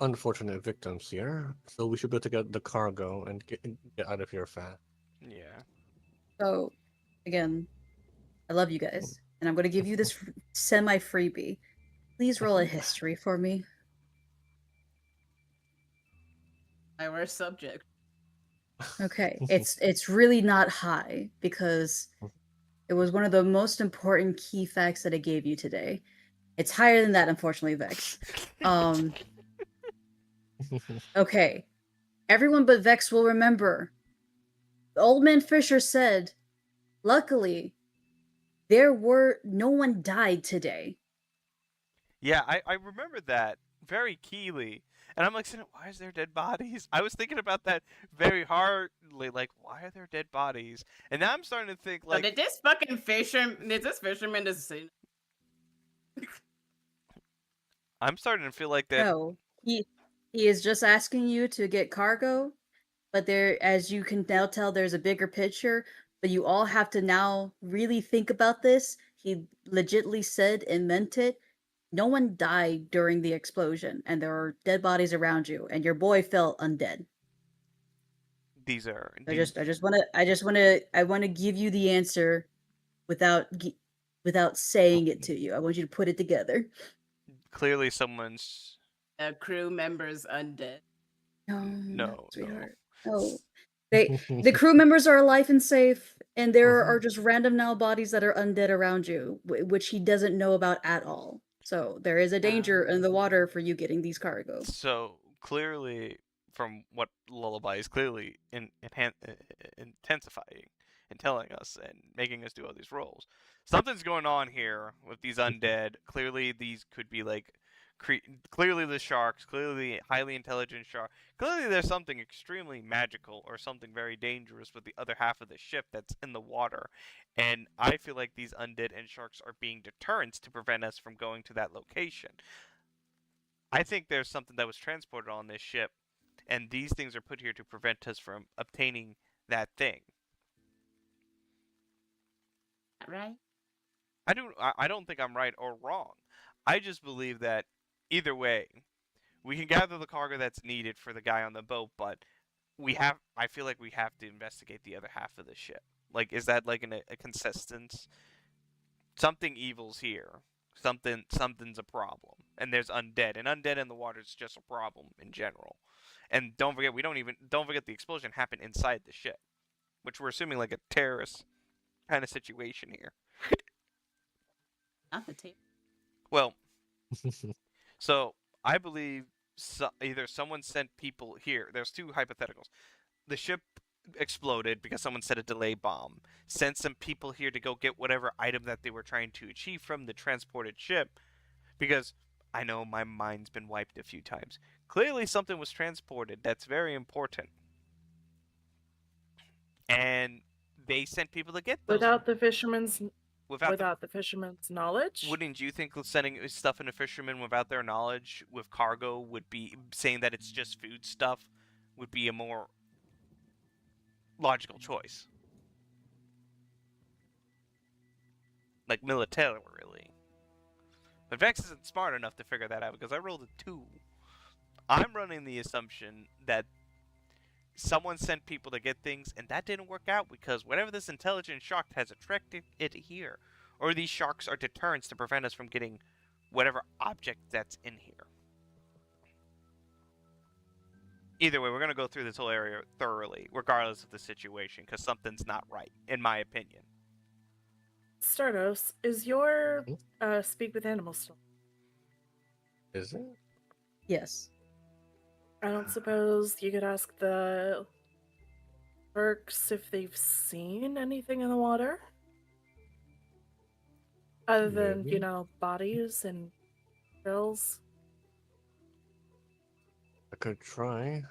unfortunate victims here, so we should be able to get the cargo and get out of here fast. Yeah. So, again, I love you guys, and I'm going to give you this semi-freebie. Please roll a history for me. My worst subject. Okay, it's really not high because it was one of the most important key facts that I gave you today. It's higher than that, unfortunately, Vex. Okay, everyone but Vex will remember. The old man Fisher said, luckily, no one died today. Yeah, I remember that very keenly. And I'm like, why is there dead bodies? I was thinking about that very hardly, like, why are there dead bodies? And now I'm starting to think, like, So did this fucking fisherman just I'm starting to feel like that. No, he is just asking you to get cargo, but there, as you can now tell, there's a bigger picture. But you all have to now really think about this. He legitly said and meant it. No one died during the explosion, and there are dead bodies around you, and your boy felt undead. These are. I want to give you the answer without saying it to you. I want you to put it together. Clearly, someone's. crew members undead? No, sweetheart. No. The crew members are alive and safe, and there are just random now bodies that are undead around you, which he doesn't know about at all. So there is a danger in the water for you getting these cargo. So clearly, from what Lullaby is clearly intensifying and telling us and making us do all these roles, something's going on here with these undead. Clearly, these could be like. Clearly the sharks, clearly the highly intelligent shark. Clearly there's something extremely magical or something very dangerous with the other half of the ship that's in the water. And I feel like these undead and sharks are being deterrents to prevent us from going to that location. I think there's something that was transported on this ship, and these things are put here to prevent us from obtaining that thing. Right? I don't think I'm right or wrong. I just believe that either way, we can gather the cargo that's needed for the guy on the boat, but I feel like we have to investigate the other half of the ship. Like, is that like a consistent? Something evil's here. Something's a problem, and there's undead, and undead in the water is just a problem in general. And don't forget, don't forget the explosion happened inside the ship, which we're assuming like a terrorist kind of situation here. Not the tape. Well. So, I believe either someone sent people here. There's 2 hypotheticals. The ship exploded because someone set a delay bomb. Sent some people here to go get whatever item that they were trying to achieve from the transported ship. Because I know my mind's been wiped a few times. Clearly something was transported that's very important. And they sent people to get those. Without the fisherman's Without the fisherman's knowledge? Wouldn't you think sending stuff in a fisherman without their knowledge with cargo would be saying that it's just food stuff would be a more logical choice? Like militarily. But Vex isn't smart enough to figure that out because I rolled a 2. I'm running the assumption that someone sent people to get things, and that didn't work out because whatever this intelligent shark has attracted it here. Or these sharks are deterrents to prevent us from getting whatever object that's in here. Either way, we're going to go through this whole area thoroughly, regardless of the situation, because something's not right, in my opinion. Stardos, is your speak with animals still? Is it? Yes. I don't suppose you could ask the sharks if they've seen anything in the water? Other than, Maybe. bodies and shells? I could try.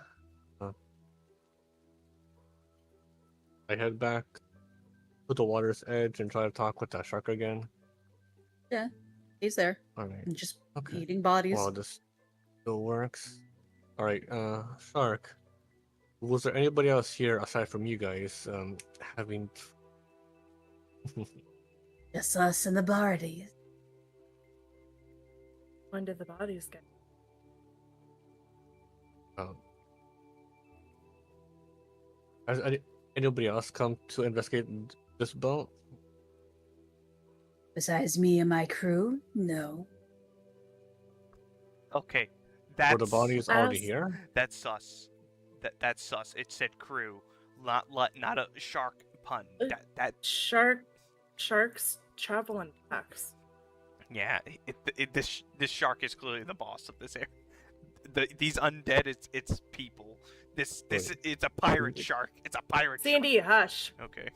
I head back to the water's edge and try to talk with that shark again. Yeah, he's there. Alright. And just Okay. eating bodies. Well, this still works. Alright, Shark. Was there anybody else here aside from you guys, having... Just us and the bodies. When did the bodies get? Has anybody else come to investigate this boat? Besides me and my crew, no. Okay, Were the bodies already As- here? That's sus. That's sus. It said crew, not a shark pun. That Sharks travel in packs. yeah. This shark is clearly the boss of this area. These undead, it's people. This it's a pirate shark. It's a pirate Sandy, hush. shark. Okay.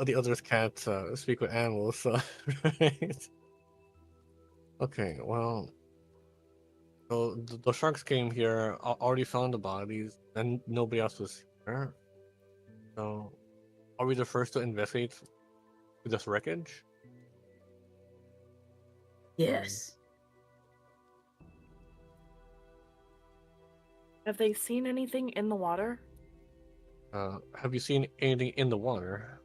The others can't speak with animals, so... right? Okay, well... So the sharks came here, already found the bodies, and nobody else was here. So, are we the first to investigate this wreckage? Yes. Have they seen anything in the water? Have you seen anything in the water?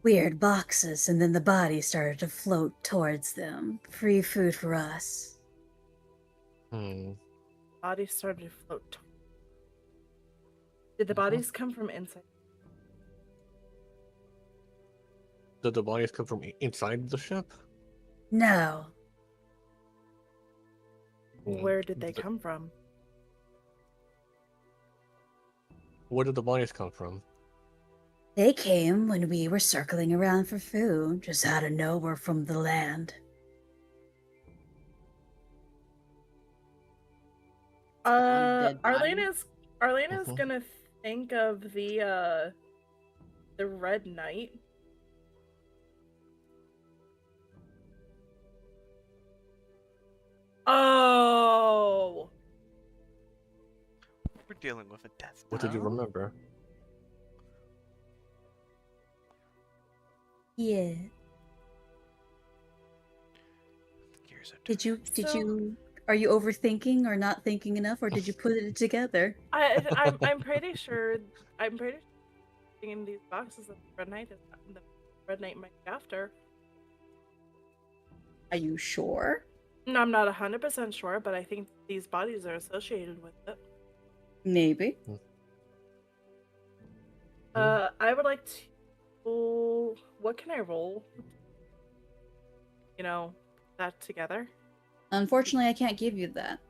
Weird boxes, and then the bodies started to float towards them. Free food for us. Bodies started to float. Did the bodies come from inside? Did the bodies come from inside the ship? No. Where did they come from? Where did the bodies come from? They came when we were circling around for food, just out of nowhere from the land. Dead body? Arlena's gonna think of the Red Knight. Oh, We're dealing with a death. What did you Oh. remember? Yeah. Gears are Did you So- are you overthinking or not thinking enough, or did you put it together? I'm pretty sure. In these boxes that the Red Knight might be after. Are you sure? No, I'm not 100% sure, but I think these bodies are associated with it. Maybe. I would like to. What can I roll? That together. Unfortunately, I can't give you that.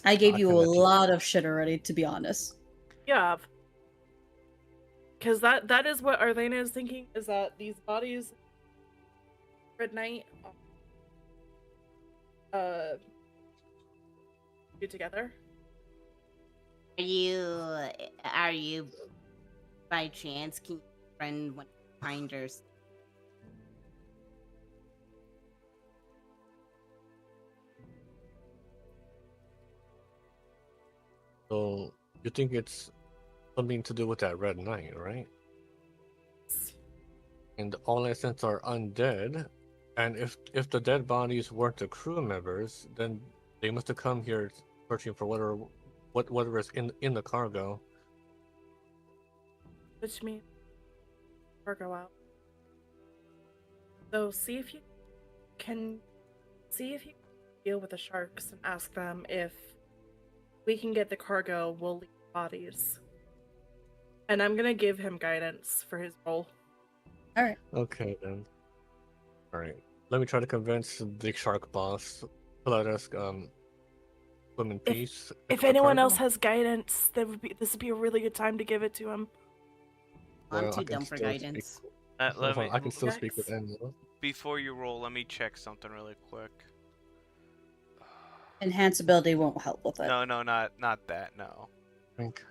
I gave I you a can let you- lot of shit already, to be honest. Yeah. Because that is what Arlena is thinking, is that these bodies, Red Knight, do together. Are you by chance can you friend one find her? So, you think it's something to do with that Red Knight, right? And all essence are undead, and if the dead bodies weren't the crew members, then they must have come here searching for whatever is in the cargo. Which means cargo out. So see if you can see if you can deal with the sharks and ask them if we can get the cargo, we'll leave bodies. And I'm gonna give him guidance for his role. All right. Okay then. All right. Let me try to convince the shark boss to let us swim in peace. If for anyone cargo. else has guidance, this would be a really good time to give it to him. I'm Well, I too can dumb for still guidance. speak- Let me I can still speak with Yikes. Enzo. before you roll. Let me check something really quick. Enhanceability won't help with it. No, not that. No. I think.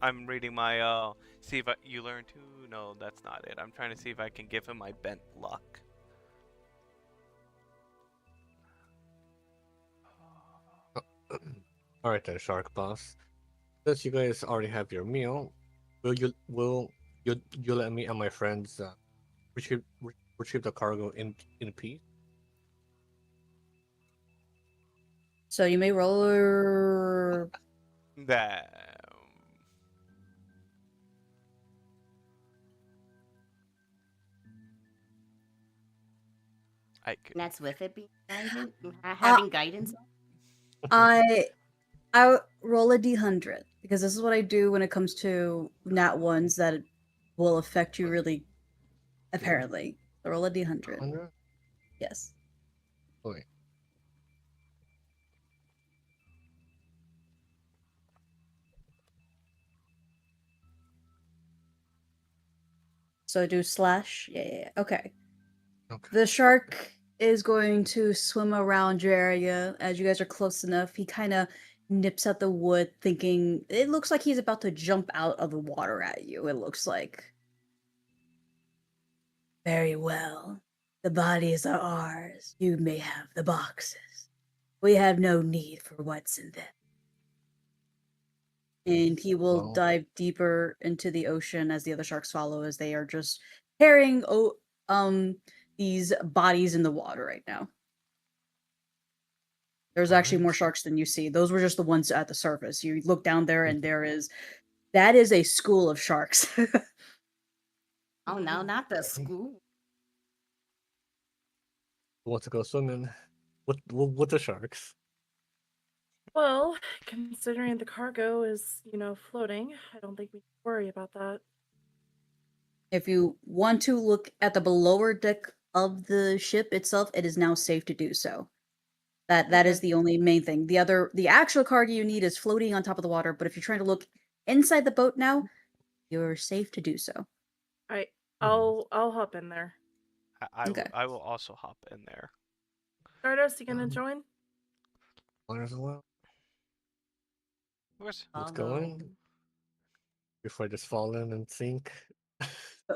I'm reading my see if you learn to. No, that's not it. I'm trying to see if I can give him my bent luck. All right then, shark boss. Since you guys already have your meal, will you let me and my friends retrieve the cargo in peace? So you may roll. That. I could. And that's with it being guidance, having guidance. I roll a d100 because this is what I do when it comes to nat ones that will affect you really. Apparently, so roll a d100. 100? Yes. Wait. So I do slash. Yeah. Okay. Okay. The shark is going to swim around your area as you guys are close enough. He kind of nips at the wood, thinking it looks like he's about to jump out of the water at you. It looks like. Very well. The bodies are ours. You may have the boxes. We have no need for what's in them. And he will Well. dive deeper into the ocean as the other sharks follow, as they are just carrying these bodies in the water right now. There's actually more Alright. sharks than you see. Those were just the ones at the surface. You look down there and that is a school of sharks. Oh no, not the school. Who wants to go swimming with the sharks? Well, considering the cargo is, floating, I don't think we need to worry about that. If you want to look at the lower deck of the ship itself, it is now safe to do so. That is Okay. the only main thing. The actual cargo you need is floating on top of the water, but if you're trying to look inside the boat now, you're safe to do so. I'll hop in there. Okay. I will also hop in there. Stardust, you gonna join? Might as well. Of course. Let's go in before I just fall in and sink.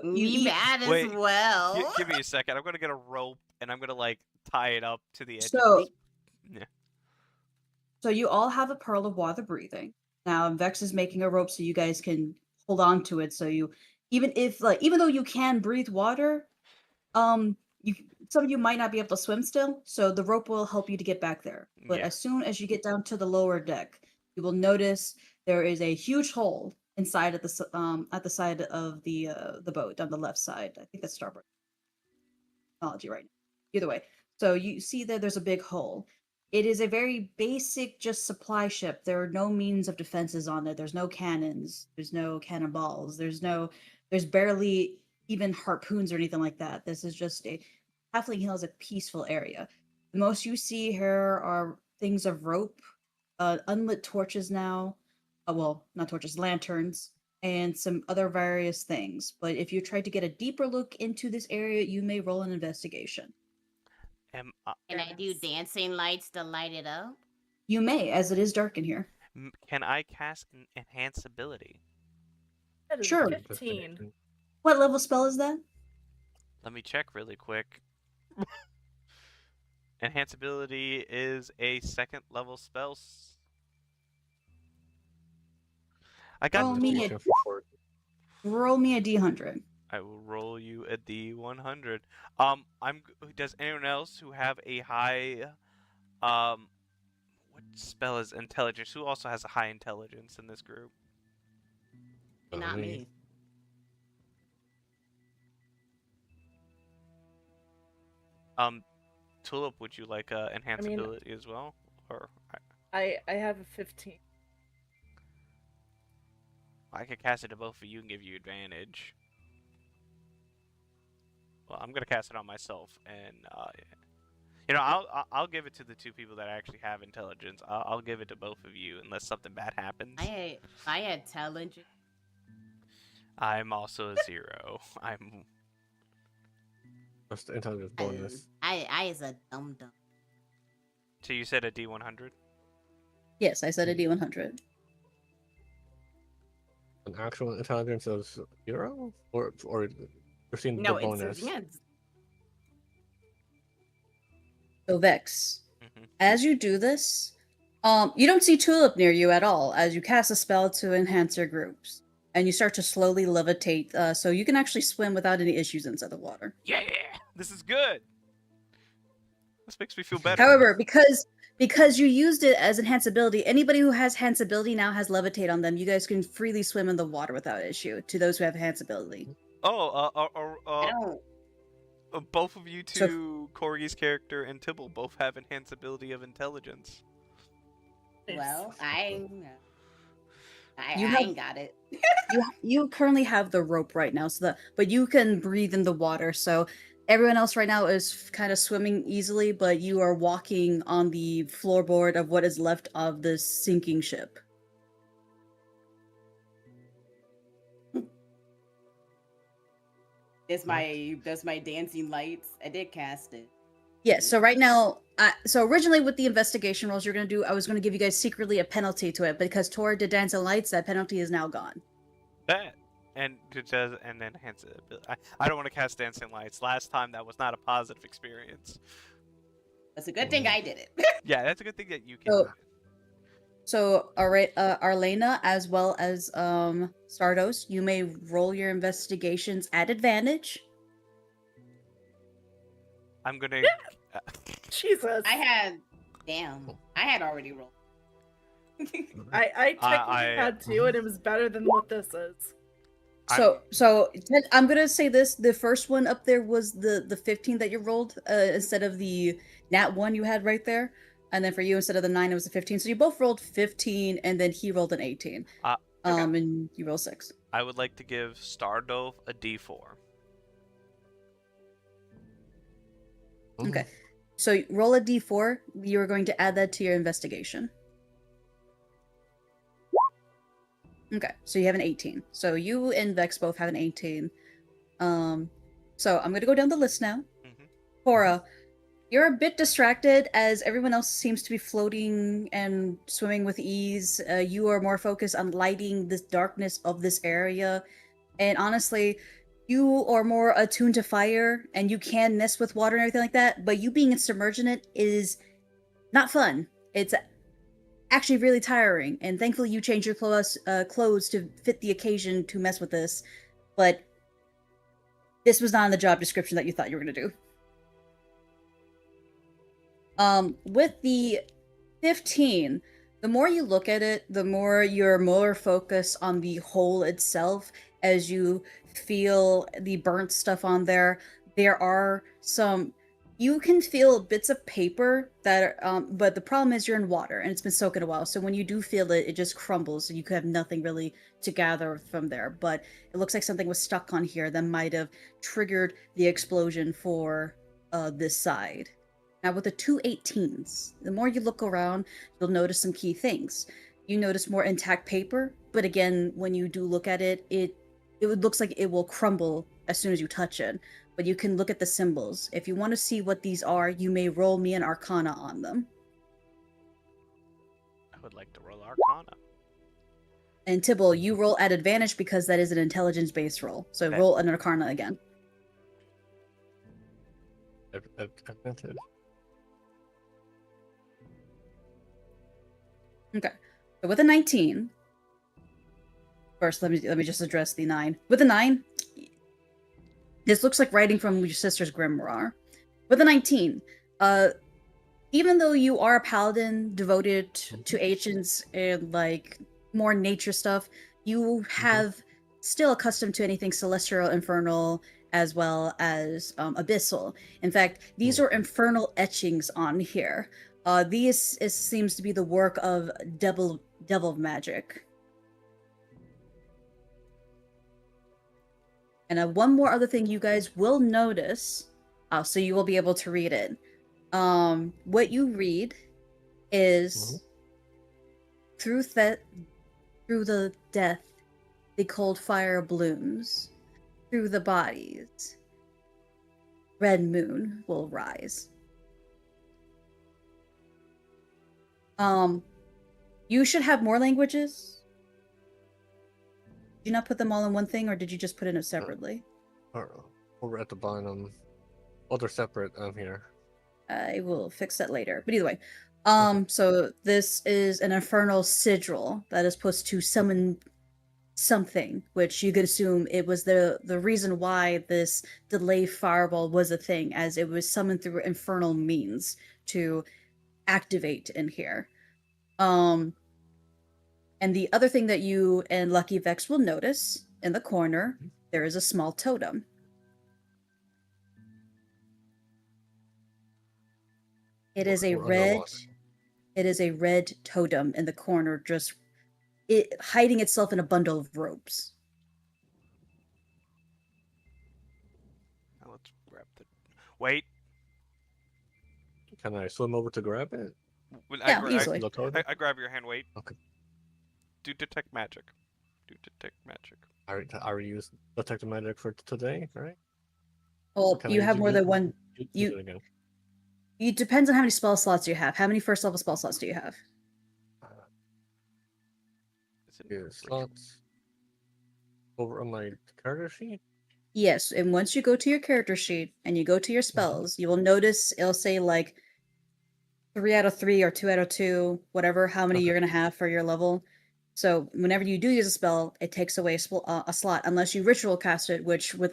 We mad as Wait, well. Give me a second. I'm gonna get a rope and I'm gonna like tie it up to the edge. So, Yeah. so you all have a pearl of water breathing. Now Vex is making a rope so you guys can hold on to it. So you, even though you can breathe water, you some of you might not be able to swim still. So the rope will help you to get back there. But Yeah. as soon as you get down to the lower deck, you will notice there is a huge hole inside at the side of the boat on the left side. I think that's starboard technology right now. Either way, so you see that there's a big hole. It is a very basic, just supply ship. There are no means of defenses on it. There's no cannons. There's no cannonballs. There's barely even harpoons or anything like that. This is just a Halfling Hill is a peaceful area. The most you see here are things of rope, unlit torches now. Well, not torches, lanterns, and some other various things. But if you try to get a deeper look into this area, you may roll an investigation. Am Can I do dancing lights to light it up? You may, as it is dark in here. can I cast an enhance ability? That is Sure. 15. What level spell is that? Let me check really quick. Enhance ability is a second level spell. I got Roll me a d100. I will roll you a d100. Does anyone else who have a high what spell is intelligence? Who also has a high intelligence in this group? Not me. Tulip, would you like enhanceability as well, or I have a 15. I could cast it to both of you and give you advantage. Well, I'm gonna cast it on myself, and I'll give it to the two people that actually have intelligence. I'll give it to both of you unless something bad happens. I had intelligence. I'm also a 0. I'm. Just the intelligence bonus. I is a dum dum. So you said a D100? Yes, I said a D100. An actual intelligence of 0, or you're seeing No, the bonus. it's So Vex, Mm-hmm. as you do this, you don't see Tulip near you at all as you cast a spell to enhance your groups. And you start to slowly levitate, so you can actually swim without any issues inside the water. Yeah, this is good. This makes me feel better. However, because you used it as enhanceability, anybody who has enhanceability now has levitate on them. You guys can freely swim in the water without issue. To those who have enhanceability. Oh, both of you two, Corgi's character and Tibble, both have enhanceability of intelligence. well, I You have- ain't got it. you currently have the rope right now, but you can breathe in the water. So everyone else right now is kind of swimming easily, but you are walking on the floorboard of what is left of this sinking ship. There's my dancing lights. I did cast it. Yes, so right now, so originally with the investigation rolls you're going to do, I was going to give you guys secretly a penalty to it, but because Tora did Dance and Lights, that penalty is now gone. Bet. And it does, and then enhance it. I don't want to cast Dancing Lights. Last time that was not a positive experience. It's a good thing I did it. Yeah, that's a good thing that you can So- do it. So, alright, Arlena, as well as Stardos, you may roll your investigations at advantage. I'm gonna. Jesus. I had already rolled. I technically had 2, and it was better than what this is. So I'm gonna say this: the first one up there was the 15 that you rolled instead of the nat 1 you had right there, and then for you instead of the 9 it was a 15. So you both rolled 15, and then he rolled an 18. Okay. And you rolled 6. I would like to give Stardove a D4. Okay, so roll a d4. You are going to add that to your investigation. Okay, so you have an 18. So you and Vex both have an 18. So I'm gonna go down the list now. Mhm. Cora, you're a bit distracted as everyone else seems to be floating and swimming with ease. You are more focused on lighting this darkness of this area. And honestly, you are more attuned to fire and you can mess with water and everything like that, but you being submerged in it is not fun. It's actually really tiring, and thankfully you changed your clothes to fit the occasion to mess with this, but this was not in the job description that you thought you were going to do. With the 15, the more you look at it, the more you're more focused on the hole itself as you feel the burnt stuff on there. There are some... You can feel bits of paper that are, but the problem is you're in water and it's been soaking a while. So when you do feel it, it just crumbles. So you could have nothing really to gather from there. But it looks like something was stuck on here that might have triggered the explosion for this side. Now with the 2 18s, the more you look around, you'll notice some key things. You notice more intact paper, but again, when you do look at it, it looks like it will crumble as soon as you touch it. But you can look at the symbols. If you want to see what these are, you may roll me an Arcana on them. I would like to roll Arcana. And Tibble, you roll at advantage because that is an intelligence-based roll. So Okay. roll an Arcana again. Advantage. Okay. So with a 19... First, let me just address the 9. With a 9... This looks like writing from your sister's grimoire. With a 19, even though you are a paladin devoted to ancients and like more nature stuff, you have still accustomed to anything celestial, infernal, as well as abyssal. In fact, these Hmm. are infernal etchings on here. Seems to be the work of devil magic. And one more other thing you guys will notice, so you will be able to read it. What you read is through the death, the cold fire blooms. Through the bodies, red moon will rise. You should have more languages. Did you not put them all in one thing, or did you just put it separately? Over at the bottom. Oh, they're separate. Here. I will fix that later. But either way, Okay. so this is an infernal sigil that is supposed to summon something, which you could assume it was the reason why this delay fireball was a thing, as it was summoned through infernal means to activate in here. And the other thing that you and Lucky Vex will notice in the corner, there is a small totem. It is a We're under red. lock. It is a red totem in the corner, just hiding itself in a bundle of ropes. Now let's grab the. Wait. Can I swim over to grab it? Yeah, easily. The totem? I grab your hand. Wait. Okay. Do detect magic. Do detect magic. I already used detective magic for today, right? Well, Can you I have use more it- than one. use You. it again? It depends on how many spell slots you have. How many first level spell slots do you have? Is it Yeah, slots over on my character sheet. Yes, and once you go to your character sheet and you go to your spells, you will notice it'll say like 3 out of 3 or 2 out of 2, whatever, how many Okay. you're going to have for your level. So whenever you do use a spell, it takes away a slot, unless you ritual cast it, which with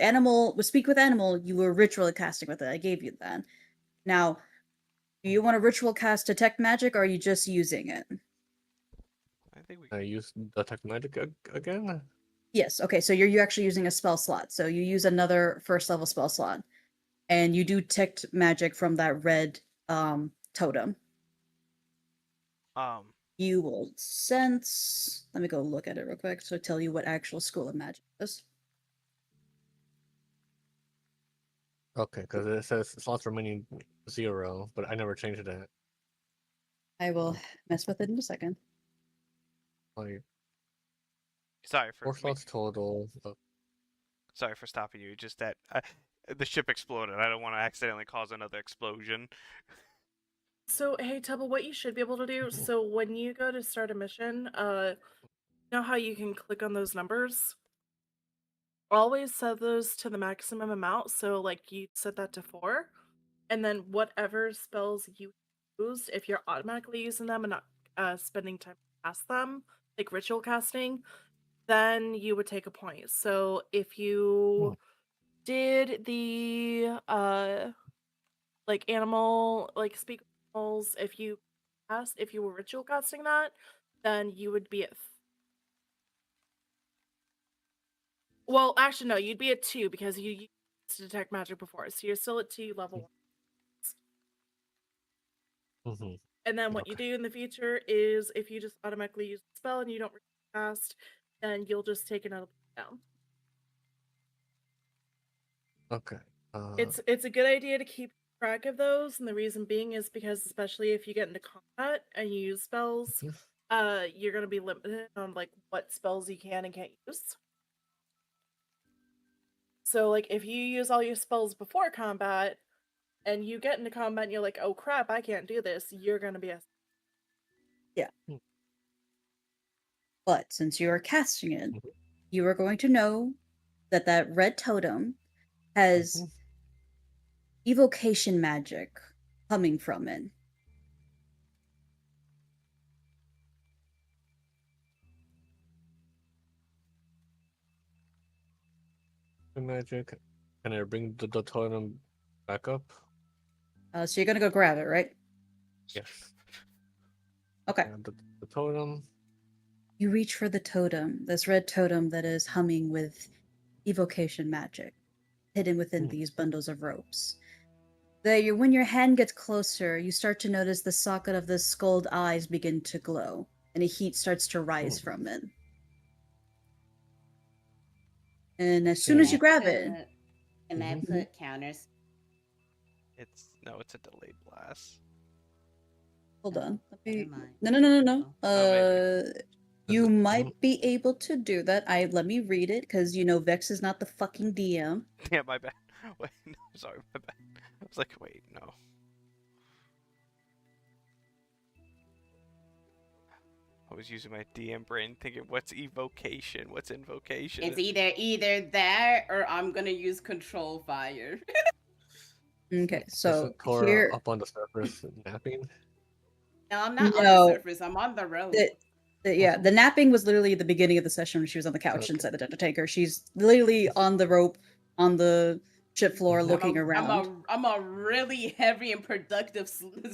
Speak with Animal, you were ritual casting with it. I gave you that. Now, do you want to ritual cast Detect Magic, or are you just using it? I think we. I use detect magic again. Yes, okay, so you're actually using a spell slot. So you use another first level spell slot, and you do Detect Magic from that red totem. You will sense. Let me go look at it real quick so I tell you what actual school of magic is. Okay, because it says slots remaining 0, but I never changed that. I will mess with it in a second. Like Sorry for 4 slots total. Sorry for stopping you. Just that the ship exploded. I don't want to accidentally cause another explosion. So, hey, Tubble, what you should be able to do, so when you go to start a mission, you know how you can click on those numbers? Always set those to the maximum amount, so, like, you set that to 4, and then whatever spells you used, if you're automatically using them and not spending time to cast them, like ritual casting, then you would take a point. So, if you did the, like, animal, like, speak animals, if you were ritual casting that, then you would be at well, actually no, you'd be at 2 because you used to detect magic before, so you're still at 2 level 1. Mm-hmm. And then what you do in the future is if you just automatically use the spell and you don't cast, then you'll just take another down. Okay. It's a good idea to keep track of those, and the reason being is because especially if you get into combat and you use spells, you're gonna be limited on like what spells you can and can't use. So like if you use all your spells before combat and you get into combat and you're like, oh crap, I can't do this, you're gonna be a Yeah. But since you are casting it, you are going to know that that red totem has evocation magic coming from it. Magic. Can I bring the totem back up? So you're gonna go grab it, right? Yes. Okay. And the totem. You reach for the totem, this red totem that is humming with evocation magic. hidden within Hmm. these bundles of ropes. When your hand gets closer, you start to notice the socket of the skulled eyes begin to glow, and a heat starts to rise from it. And as soon as you grab it, Can I Mhm. put counters? It's a delayed blast. hold on. Never mind. No. Oh, maybe. You Mhm. might be able to do that. Let me read it, because Vex is not the fucking DM. Yeah, my bad. Wait, no, sorry, my bad. I was like, wait, no. I was using my DM brain thinking, what's evocation? What's invocation? It's either that or I'm gonna use control fire. Okay, Is so Tora here, up on the surface napping? No, I'm not on the no, surface. I'm on the road. yeah, the napping was literally at the beginning of the session when she was on the couch Okay. inside the Undertaker. She's literally on the rope on the ship floor Mhm. looking around. I'm a really heavy and productive sleeper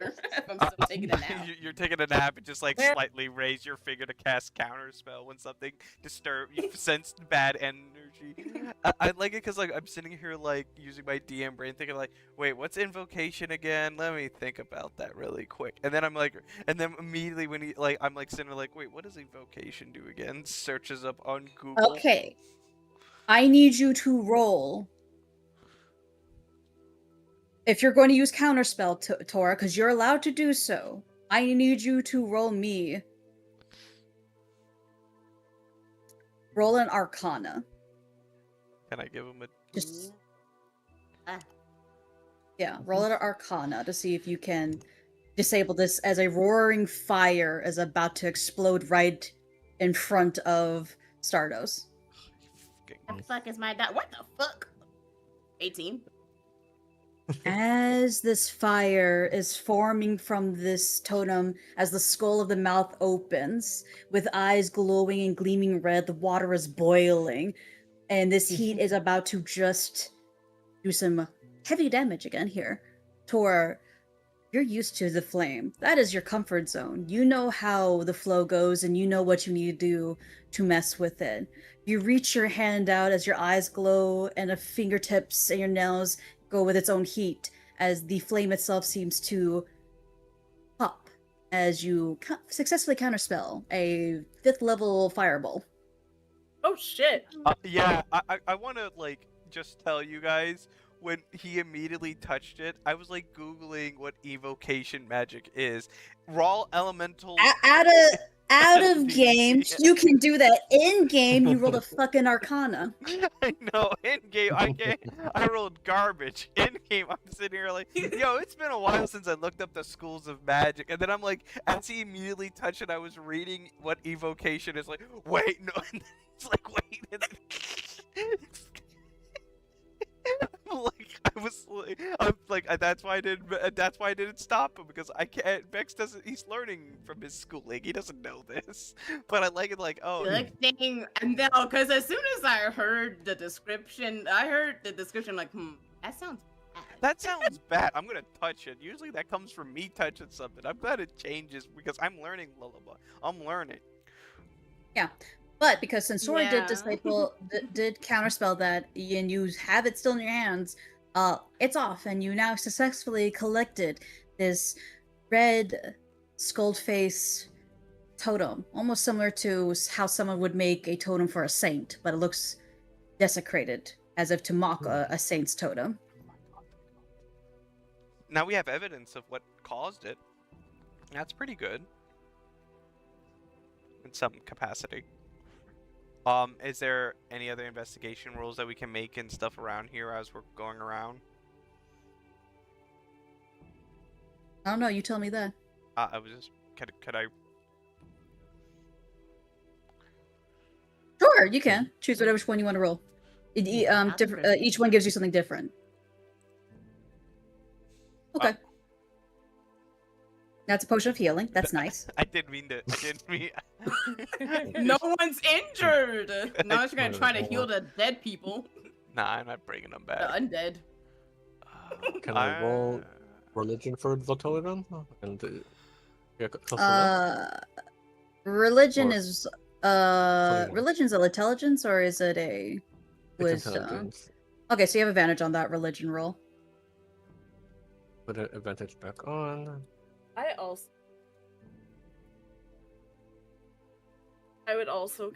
if I'm still taking a nap. You're taking a nap and just like Where- slightly raise your finger to cast counter spell when something you sense bad energy. I like it because like I'm sitting here like using my DM brain thinking like, wait, what's invocation again? Let me think about that really quick. And then I'm like, and then immediately when I'm like sitting there like, wait, what does invocation do again? Searches up on Google. Okay, I need you to roll. If you're going to use counterspell, Tora, because you're allowed to do so, I need you to roll me. Roll an Arcana. Can I give him a? Just Ah. yeah, roll an Arcana to see if you can disable this as a roaring fire is about to explode right in front of Stardos. What the fuck is my dot? What the fuck? 18. As this fire is forming from this totem, as the skull of the mouth opens, with eyes glowing and gleaming red, the water is boiling, and this heat is about to just do some heavy damage again here. Tor, you're used to the flame. That is your comfort zone. You know how the flow goes, and you know what you need to do to mess with it. You reach your hand out as your eyes glow, and the fingertips and your nails go with its own heat, as the flame itself seems to pop as you successfully counterspell a 5th level fireball. Oh shit! Yeah, I want to like just tell you guys when he immediately touched it, I was like googling what evocation magic is. Raw elemental. Out of game, you can do that. In game, you roll a fucking Arcana. I know. In game, I rolled garbage. In game, I'm sitting here like, yo, it's been a while since I looked up the schools of magic, and then I'm like, as he immediately touched it, I was reading what evocation is. Like, wait, no. And then it's like, wait. And then I'm like, that's why I didn't. That's why I didn't stop him because I can't. Vex doesn't. He's learning from his schooling. He doesn't know this. But I like it. Like, oh, Good thing. And then, because as soon as I heard the description, like, that sounds bad. that sounds bad. I'm gonna touch it. Usually that comes from me touching something. I'm glad it changes because I'm learning lullaby. I'm learning. Yeah. But because Sensori Yeah. did counterspell that, and you have it still in your hands, it's off, and you now successfully collected this red skulled face totem, almost similar to how someone would make a totem for a saint, but it looks desecrated, as if to mock a saint's totem. Now we have evidence of what caused it. That's pretty good. In some capacity. Is there any other investigation rules that we can make and stuff around here as we're going around? I don't know, you tell me that. I was just, could I? Sure, you can. Choose whatever one you want to roll. Each one gives you something different. Okay. That's a potion of healing. That's nice. I didn't mean to. Didn't mean. No one's injured. Now you're gonna try to heal the dead people, Nah, I'm not bringing them the back. undead. Can I roll religion for the totem? And yeah, Religion Or- is Something. religion's an intelligence, or is it a it's wisdom? intelligence. Okay, so you have advantage on that religion roll. Put an advantage back on. I would also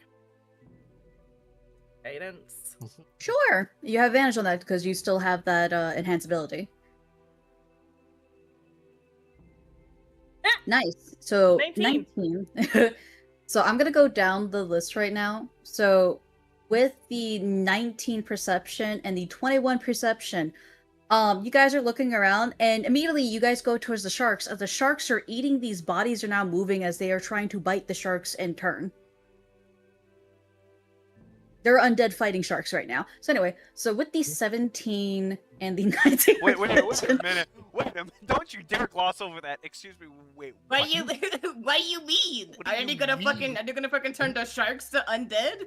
guidance. Sure, you have advantage on that because you still have that enhance ability. Nice. So 19. 19. So I'm gonna go down the list right now. So with the 19 perception and the 21 perception, you guys are looking around, and immediately you guys go towards the sharks. As the sharks are eating, these bodies are now moving as they are trying to bite the sharks in turn. They're undead fighting sharks right now. So anyway, so with the 17 and the 19 Wait a perception- minute. Wait a minute. Don't you dare gloss over that. Excuse me. Wait. What you what you mean? What do Are you they gonna mean? fucking turn the sharks to undead?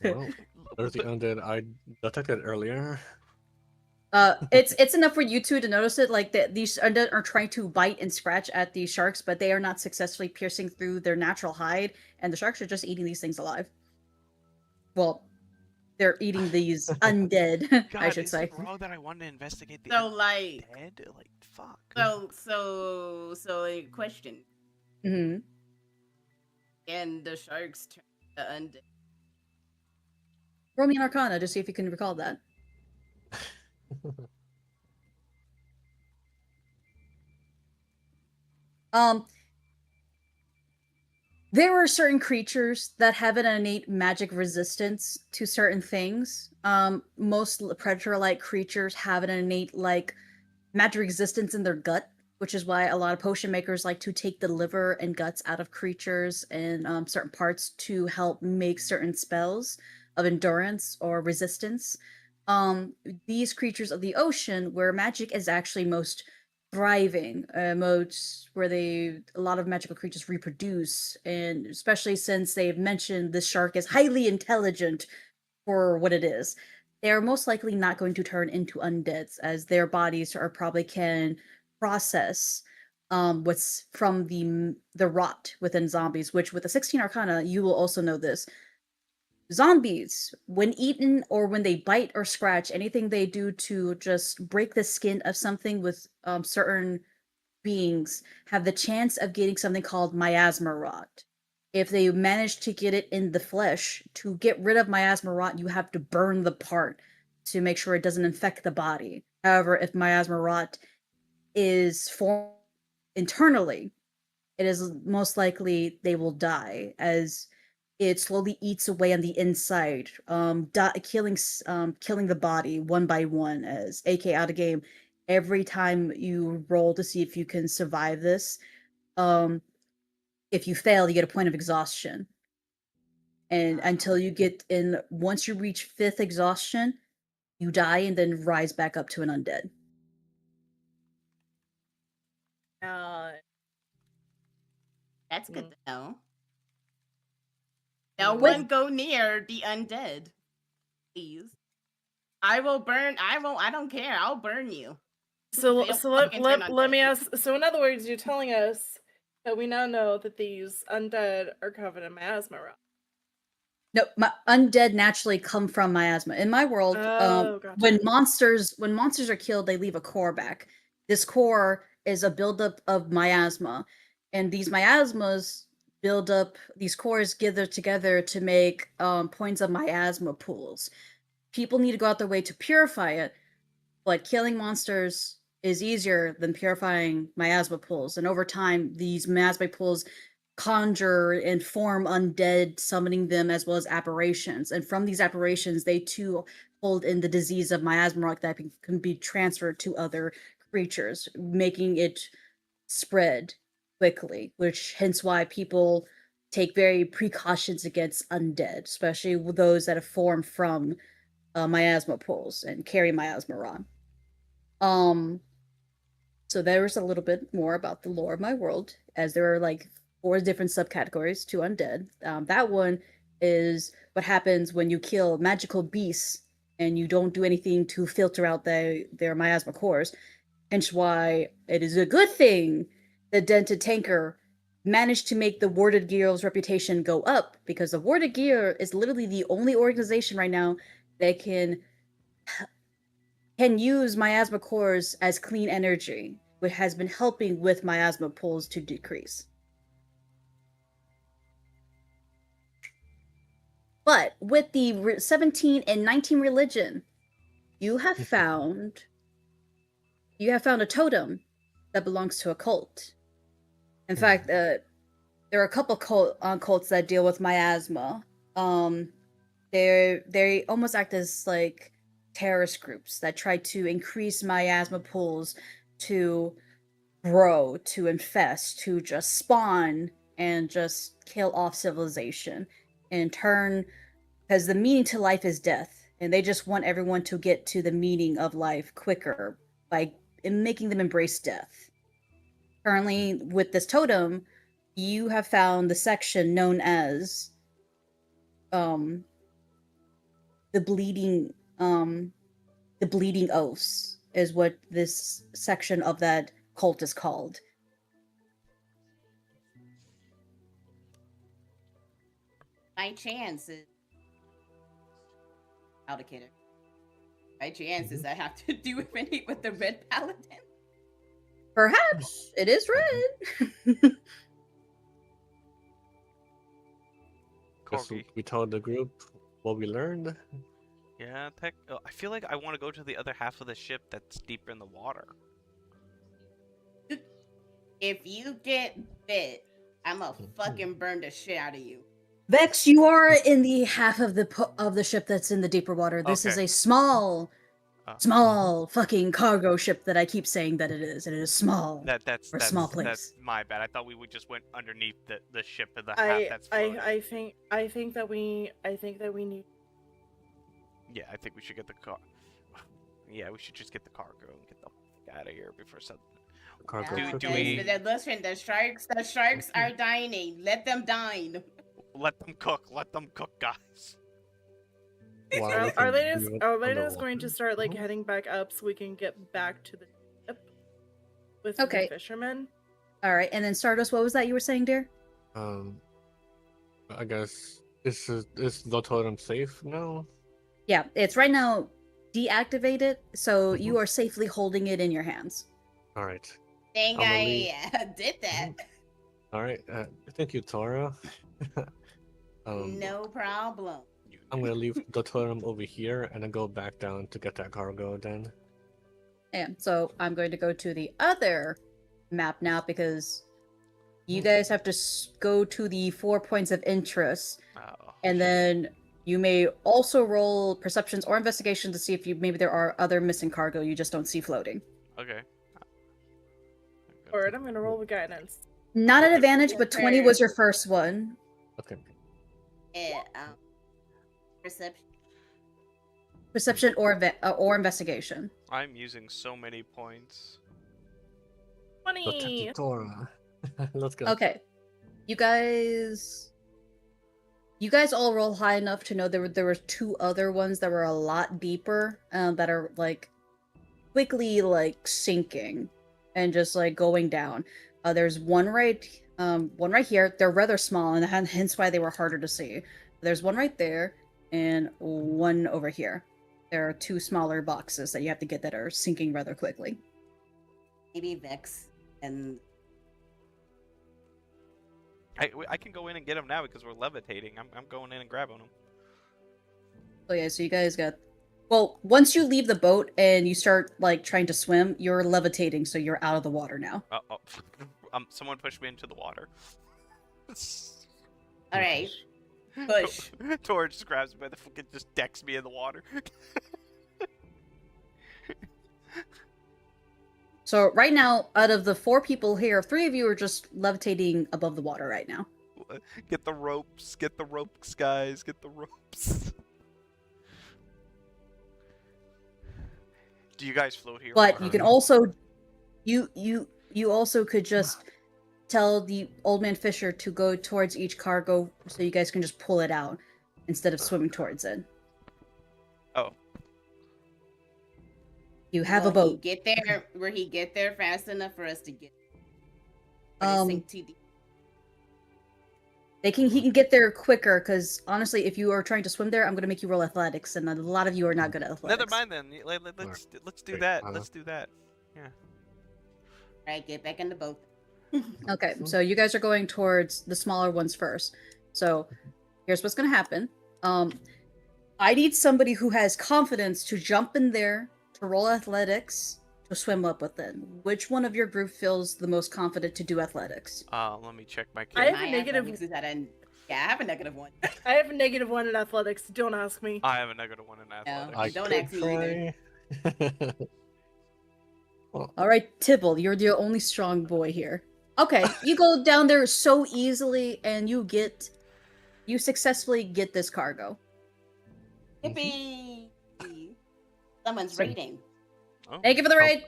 Well, there's the undead I detected earlier. it's enough for you two to notice it. Like these undead are trying to bite and scratch at these sharks, but they are not successfully piercing through their natural hide, and the sharks are just eating these things alive. Well, they're eating these undead, God, I should is say. it wrong that I wanted to investigate the So like, undead? Like, fuck. so a question. Mm-hmm. And the sharks turn to undead. Roll me an Arcana to see if you can recall that. There are certain creatures that have an innate magic resistance to certain things. Most predator-like creatures have an innate magic resistance in their gut, which is why a lot of potion makers like to take the liver and guts out of creatures and certain parts to help make certain spells of endurance or resistance. These creatures of the ocean, where magic is actually most thriving, modes where a lot of magical creatures reproduce, and especially since they've mentioned this shark is highly intelligent for what it is, they are most likely not going to turn into undeads, as their bodies are probably can process what's from the rot within zombies. Which with the 16 Arcana, you will also know this. Zombies, when eaten or when they bite or scratch, anything they do to just break the skin of something with certain beings have the chance of getting something called miasma rot. If they manage to get it in the flesh, to get rid of miasma rot, you have to burn the part to make sure it doesn't infect the body. However, if miasma rot is formed internally, it is most likely they will die, as it slowly eats away on the inside, killing the body one by one. As AK out of game, every time you roll to see if you can survive this, if you fail, you get a point of exhaustion, and until you get in, once you reach 5th exhaustion, you die and then rise back up to an undead. That's good Mm. to know. No Mm. one go near the undead, please. I will burn. I don't care. I'll burn you. So They don't let fucking turn let me undead. ask. So in other words, you're telling us that we now know that these undead are covered in miasma rot. No, undead naturally come from miasma. In my world, Oh, gotcha. when monsters are killed, they leave a core back. This core is a buildup of miasma, and these miasmas build up. These cores gather together to make points of miasma pools. People need to go out their way to purify it, but killing monsters is easier than purifying miasma pools. And over time, these miasma pools conjure and form undead, summoning them as well as apparitions. And from these apparitions, they too hold in the disease of miasma rock that can be transferred to other creatures, making it spread quickly, which hence why people take very precautions against undead, especially with those that have formed from miasma pools and carry miasma rot. So there's a little bit more about the lore of my world, as there are 4 different subcategories to undead. That one is what happens when you kill magical beasts and you don't do anything to filter out their miasma cores. Hence why it is a good thing that Dented Tanker managed to make the Warded Guild's reputation go up, because the Warded Guild is literally the only organization right now that can can use miasma cores as clean energy, which has been helping with miasma pools to decrease. But with the 17 and 19 religion, you have found a totem that belongs to a cult. In fact, there are a couple cults that deal with miasma. They almost act as like terrorist groups that try to increase miasma pools to grow, to infest, to just spawn and just kill off civilization. In turn, because the meaning to life is death, and they just want everyone to get to the meaning of life quicker by making them embrace death. Currently, with this totem, you have found the section known as the bleeding oaths is what this section of that cult is called. My chance is allocator. My chances I have to do with the red paladin. Perhaps it is red. Guess Corgi. we told the group what we learned. Yeah, I feel like I want to go to the other half of the ship that's deeper in the water. If you get bit, I'ma fucking burn the shit out of you. Vex, you are in the half of the ship that's in the deeper water. This is Okay. a small Mhm. fucking cargo ship that I keep saying that it is, and it is small. That's For a small place. that's my bad. I thought we would just went underneath the ship of the half I that's floating. I think that we need. Yeah, I think we should get the car. Yeah, we should just get the cargo and get the fuck out of here before something. Cargo Nah, ship, do guys, we- listen, the sharks are dying. Let them dine. Let them cook, guys. Wow, Are, we are can they just do it are they just underwater. going to start like Mhm. heading back up so we can get back to the ship with Okay. the fishermen? All right, and then Stardust, what was that you were saying, dear? I guess is the totem safe now? Yeah, it's right now deactivated, so Mhm. you are safely holding it in your hands. All right. Think I'ma I leave. did that. All right. Thank you, Tora. No problem. I'm gonna leave the totem over here and then go back down to get that cargo. Then. And so I'm going to go to the other map now because you guys have to go to the 4 points of interest, Oh. and then you may also roll perceptions or investigation to see if maybe there are other missing cargo you just don't see floating. Okay. Alright, I'm gonna roll with guidance. Not an Okay. advantage, but 20 was your first one. Okay. Perception. Perception or investigation. I'm using so many points. 20. Tora. Let's go. Okay. You guys all roll high enough to know there were 2 other ones that were a lot deeper, that are like quickly like sinking and just like going down. There's one right here. They're rather small, and hence why they were harder to see. There's one right there and one over here. There are 2 smaller boxes that you have to get that are sinking rather quickly. Maybe Vex and I can go in and get them now because we're levitating. I'm going in and grabbing them. So yeah, so you guys got. Well, once you leave the boat and you start like trying to swim, you're levitating, so you're out of the water now. Someone pushed me into the water. all right. Push. Tor just grabs me by the fucking, just decks me in the water. So right now, out of the 4 people here, 3 of you are just levitating above the water right now. Get the ropes, guys, get the ropes. Do you guys float here? But you can also, you also could just tell the old man Fisher to go towards each cargo, so you guys can just pull it out instead of swimming towards it. Oh. You have a Will he boat. get there? Will he get there fast enough for us to get? Or to sink too deep? He can get there quicker because honestly, if you are trying to swim there, I'm gonna make you roll athletics, and a lot of you are not good at athletics. Never mind then. Let's do Okay, that. Let's do that. Yeah. Alright, get back in the boat. Okay, so you guys are going towards the smaller ones first. So here's what's gonna happen. I need somebody who has confidence to jump in there, to roll athletics, to swim up with it. Which one of your group feels the most confident to do athletics? Let me check my I kit. have a My negative- athletics is at an... Yeah, I have a -1. I have a -1 in athletics. Don't ask me. I have a -1 in athletics. I Don't could ask me either. try. Well, All right, Tibble, you're the only strong boy here. Okay, you go down there so easily, and you successfully get this cargo. Yippee! Someone's So- raiding. Oh. Thank you for the raid.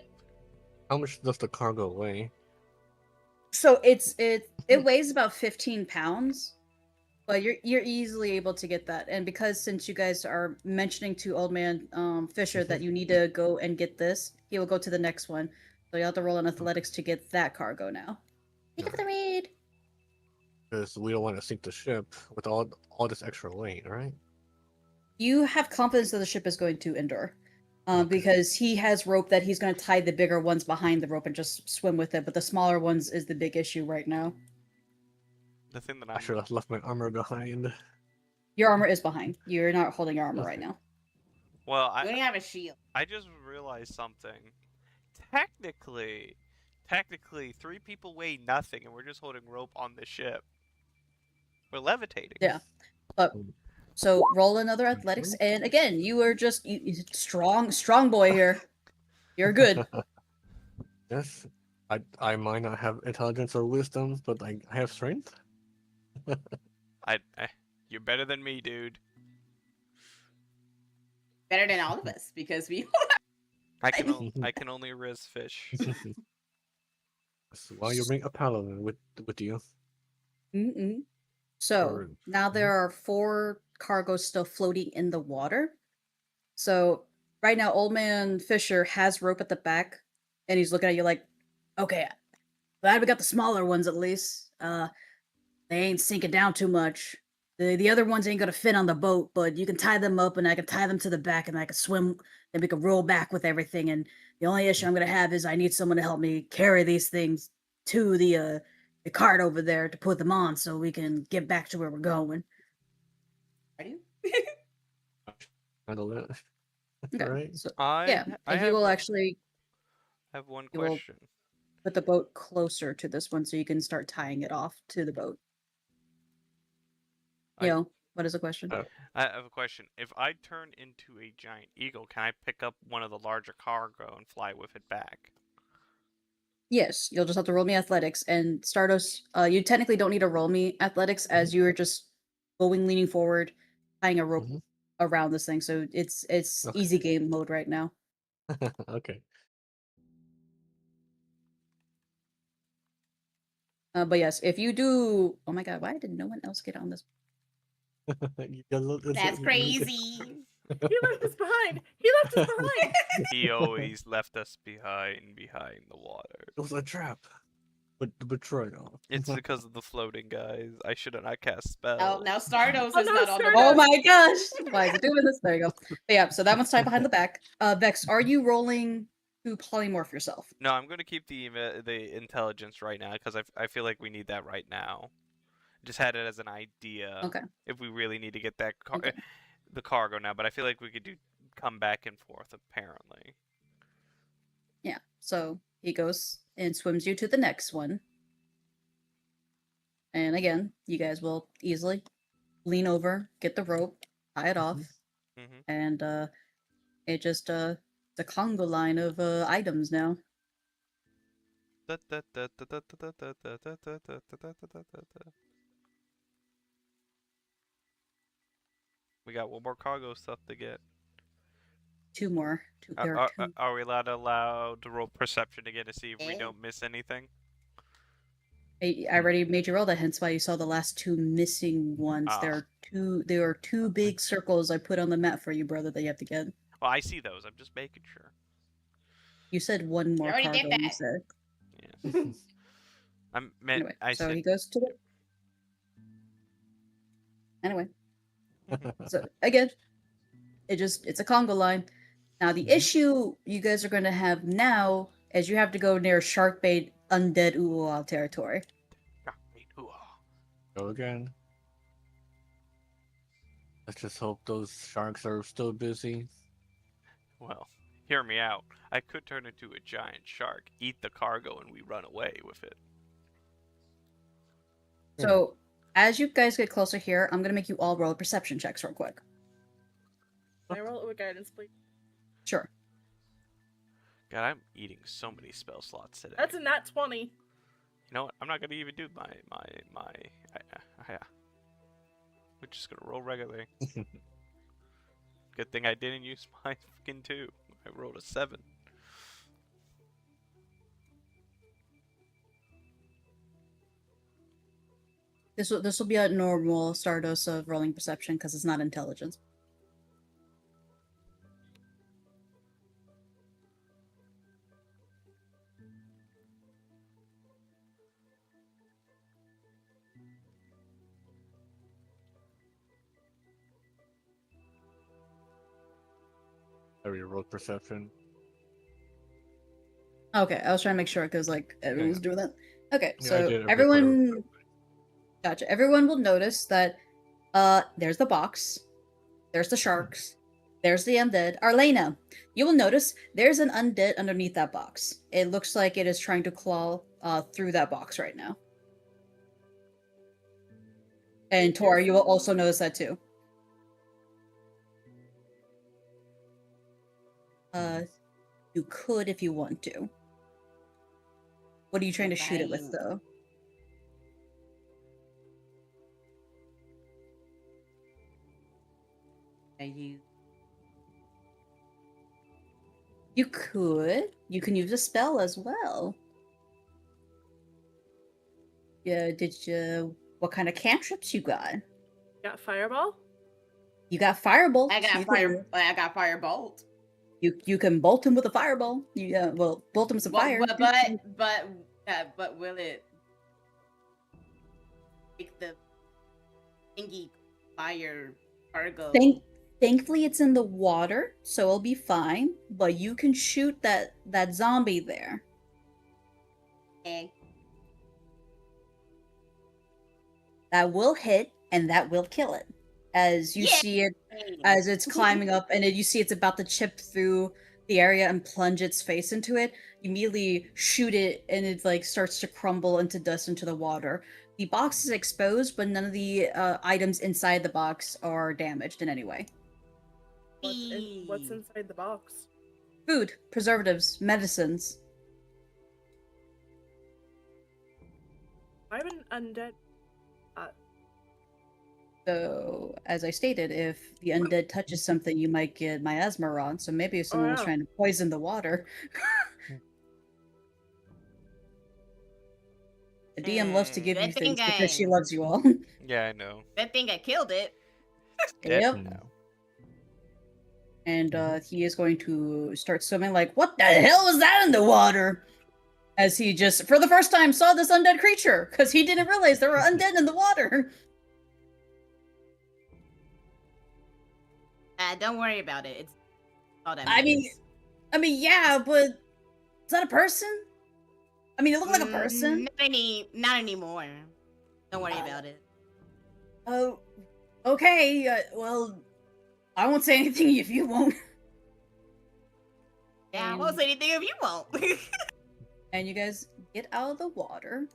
how much does the cargo weigh? So it weighs about 15 pounds, but you're easily able to get that. And because since you guys are mentioning to Old Man Fisher that you need to go and get this, he will go to the next one. So you have to roll in athletics to get that cargo now. Thank you for the raid. Because we don't want to sink the ship with all this extra weight, right? You have confidence that the ship is going to endure. Okay. Because he has rope that he's going to tie the bigger ones behind the rope and just swim with it, but the smaller ones is the big issue right now. The thing that I should have left my armor behind. Your armor is behind. You're not holding your armor right now. Well, We only have a shield. I just realized something. Technically, 3 people weigh nothing, and we're just holding rope on the ship. We're levitating. Yeah. But so roll another athletics, and again, you are just strong boy here. You're good. Yes, I might not have intelligence or wisdom, but I have strength. You're better than me, dude. Better than all of us, because we... I can only riz fish. That's why you bring a paladin with you. Mm-mm. So Or- now there are 4 cargoes still floating in the water. So right now, Old Man Fisher has rope at the back, and he's looking at you like, "Okay, glad we got the smaller ones at least. They ain't sinking down too much. The other ones ain't gonna fit on the boat, but you can tie them up, and I can tie them to the back, and I can swim, and we can roll back with everything. And the only issue I'm gonna have is I need someone to help me carry these things to the cart over there to put them on, so we can get back to where we're going." Are you? Handle it. Okay. Right? So I yeah, I and he have will one- actually have one you will- question. put the boat closer to this one, so you can start tying it off to the boat. I- You know, what is the question? I have a question. If I turn into a giant eagle, can I pick up one of the larger cargo and fly with it back? Yes, you'll just have to roll me athletics. And Stardust, you technically don't need to roll me athletics as you are just leaning forward, tying a rope Mhm. around this thing. So it's Okay. easy game mode right now. Okay. But yes, if you do, oh my god, why did no one else get on this? That's crazy. He left us behind. He left us behind. He always left us behind the water. It was a trap. But betrayal. It's because of the floating guys. I should have not cast spells. Oh, now Stardust Oh, is no, not on the Stardust! Oh boat. my gosh! Why is it doing this? There you go. But yeah, so that one's tied behind the back. Vex, are you rolling to polymorph yourself? No, I'm going to keep the intelligence right now because I feel like we need that right now. Just had it as an idea. Okay. If we really need to get that Okay. the cargo now, but I feel like we could come back and forth apparently. Yeah. So he goes and swims you to the next one. And again, you guys will easily lean over, get the rope, tie it off, Mhm. and it just the Congo line of items now. We got one more cargo stuff to get. 2 more. There are 2. Are we allowed to roll perception again to see if we Yeah. don't miss anything? I already made you roll that, hence why you saw the last 2 missing ones. Ah. There are two big circles I put on the map for you, brother, that you have to get. Well, I see those. I'm just making sure. You said 1 more already cargo, did you that. said. Yeah. I'm meant. Anyway, I so said. he goes to the Anyway, so again, it's a Congo line. Now the issue you guys are going to have now is you have to go near shark bait undead Uoa territory. Go again. Let's just hope those sharks are still busy. Well, hear me out. I could turn into a giant shark, eat the cargo, and we run away with it. So as you guys get closer here, I'm going to make you all roll perception checks real quick. Can I roll it with guidance, please? Sure. God, I'm eating so many spell slots today. That's a nat 20. You know what? I'm not gonna even do my. We're just gonna roll regularly. Good thing I didn't use my fucking 2. I rolled a 7. This will be a normal Stardust of rolling perception because it's not intelligence. I rolled perception. Okay, I was trying to make sure because like everyone was doing that. Okay, Yeah, I so did. everyone, gotcha. Everyone will notice that there's the box, there's the sharks, there's the undead. Arlena, you will notice there's an undead underneath that box. It looks like it is trying to claw through that box right now. And Tor, you will also notice that too. You could if you want to. What are you trying to shoot it with, though? Are you? You could. You can use a spell as well. Yeah, what kind of cantrips you got? Got fireball? You got firebolt. I got firebolt. You can bolt him with a fireball. Well, bolt him with some fire. But will it make the thingy fire cargo? Thankfully, it's in the water, so it'll be fine. But you can shoot that zombie there. Okay. That will hit, and that will kill it. As you see it, as it's climbing up, and you see it's about to chip through the area and plunge its face into it. You immediately shoot it, and it like starts to crumble into dust into the water. The box is exposed, but none of the items inside the box are damaged in any way. What's inside the box? Food, preservatives, medicines. I'm an undead. So, as I stated, if the undead touches something, you might get miasma on. So maybe if someone was trying to poison the water. The DM loves to give you things because she loves you all. Yeah, I know. That thing I killed it. Yep. And he is going to start swimming like, what the hell was that in the water? As he just, for the first time, saw this undead creature, because he didn't realize there were undead in the water. Don't worry about it. It's all that I mean, yeah, but is that a person? I mean, it looked like a person. Not anymore. Don't worry about it. Oh, okay. Well, I won't say anything if you won't. Yeah, I won't say anything if you won't. And you guys get out of the water.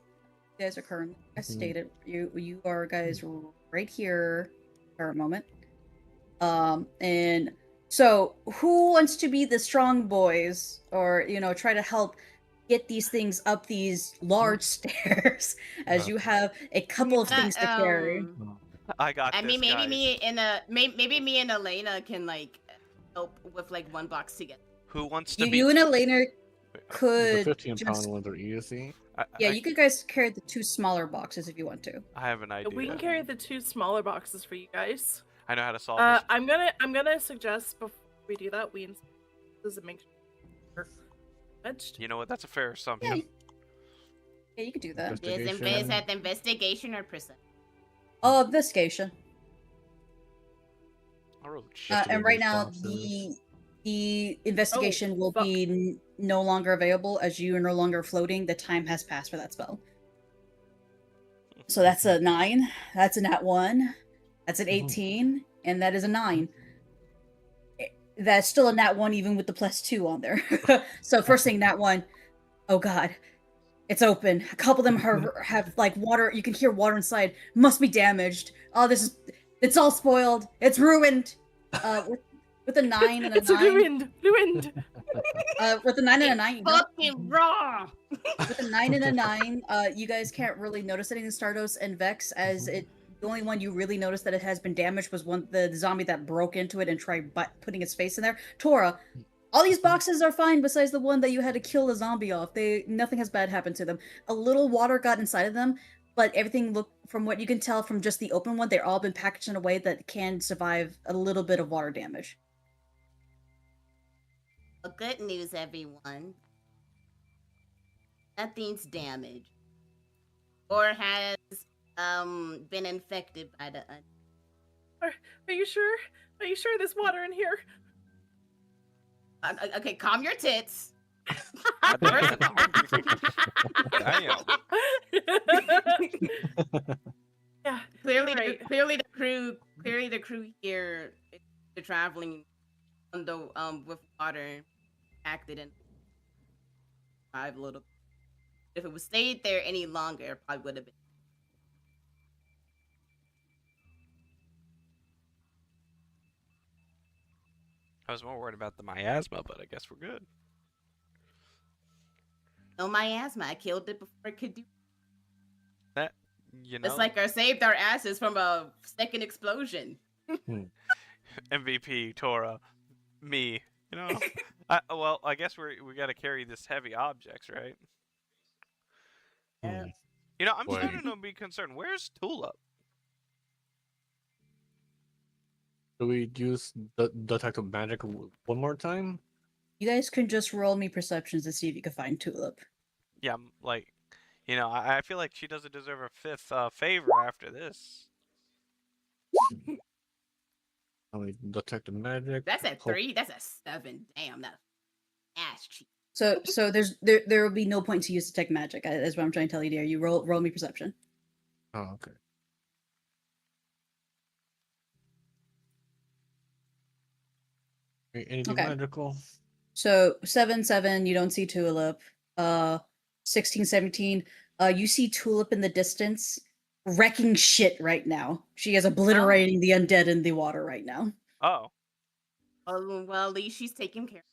You guys are currently, as stated, you are guys right here for a moment. And so who wants to be the strong boys or, try to help get these things up these large stairs as you have a couple of things to carry? I got I this, mean, maybe guys. maybe me and Elena can like help with like one box together. Who wants to be? You and Elena could The 15-pound ones are easy. you could guys carry the 2 smaller boxes if you want to. I have an idea. We can carry the 2 smaller boxes for you guys. I know how to solve this. I'm gonna suggest before we do that, we make sure. You know what? That's a fair assumption. Yeah, you could do that. Is that investigation or perception? Oh, investigation. Oh shit. Just to And get right these now, boxes. the investigation will fuck. be no longer available as you are no longer floating. The time has passed for that spell. So that's a 9. That's a nat 1. That's an 18, and that is a 9. That's still a nat 1 even with the +2 on there. So first thing, nat 1. Oh god. It's open. A couple of them have like water. You can hear water inside. Must be damaged. Oh, it's all spoiled. It's ruined. With a 9 and a It's 9. ruined. With a 9 and a It's 9. fucking raw. With a 9 and a 9, you guys can't really notice anything. Stardos and Vex, as it. The only one you really noticed that it has been damaged was the zombie that broke into it and tried putting its face in there. Tora, all these boxes are fine besides the one that you had to kill the zombie off. Nothing has bad happened to them. A little water got inside of them, but everything looked, from what you can tell from just the open one, they're all been packaged in a way that can survive a little bit of water damage. Well, good news, everyone. Nothing's damaged or has been infected by the. Are you sure? Are you sure there's water in here? Okay, calm your tits. Damn. Yeah. Clearly, right. clearly the crew here, they're traveling on the with water, acted and survived a little. If it was stayed there any longer, it probably would have been. I was more worried about the miasma, but I guess we're good. No miasma. I killed it before it could do. That, you know. It's like I saved our asses from a second explosion. MVP, Tora, me. You know. Well, I guess we got to carry this heavy objects, right? Yeah. You know, I'm Boy. starting to be concerned. Where's Tulip? Do we use the detective magic one more time? You guys can just roll me perceptions to see if you can find Tulip. Yeah, like, you know, I feel like she doesn't deserve a 5th favor after this. Only detective magic. That's a hope- 3. That's a 7. Damn, that's ass cheek. So there will be no point to use detect magic. That's what I'm trying to tell you, dear. You roll me perception. Oh, okay. Anything Okay. magical? So 7, you don't see Tulip. 16, 17, you see Tulip in the distance, wrecking shit right now. She is obliterating the undead in the water right now. Oh. Well, at least she's taking care.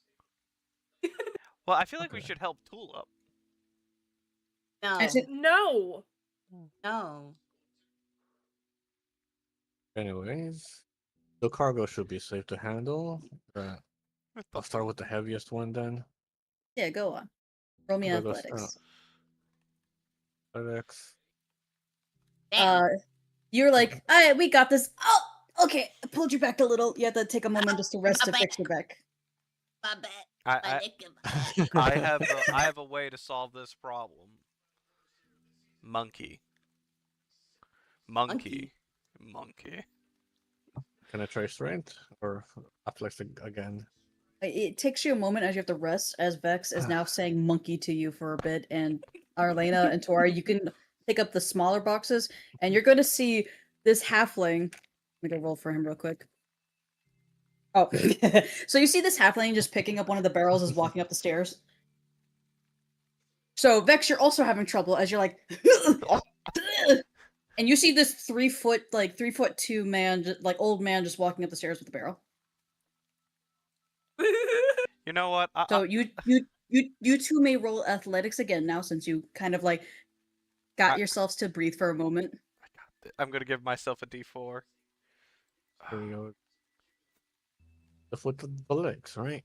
Well, I feel like we Okay. should help Tulip. No, I said- No. no. Anyways, the cargo should be safe to handle. I'll start with the heaviest one then. Yeah, go on. Roll me I'll go- athletics. Athletics. Damn. You're like, alright, we got this. Oh, okay. I pulled you back a little. You have to take a moment just to rest to fix your back. My bad. I I have a way to solve this problem. Monkey. Monkey. Can I try strength or athletics again? It takes you a moment as you have to rest, as Vex is now saying monkey to you for a bit, and Arlena and Tora, you can pick up the smaller boxes, and you're going to see this halfling. Let me go roll for him real quick. Oh, so you see this halfling just picking up one of the barrels as walking up the stairs. So Vex, you're also having trouble as you're like, and you see this 3'2" man, like old man, just walking up the stairs with the barrel. You know what? So you two may roll athletics again now, since you kind of like got yourselves to breathe for a moment. I'm gonna give myself a D4. Here we go. The foot of the legs, right?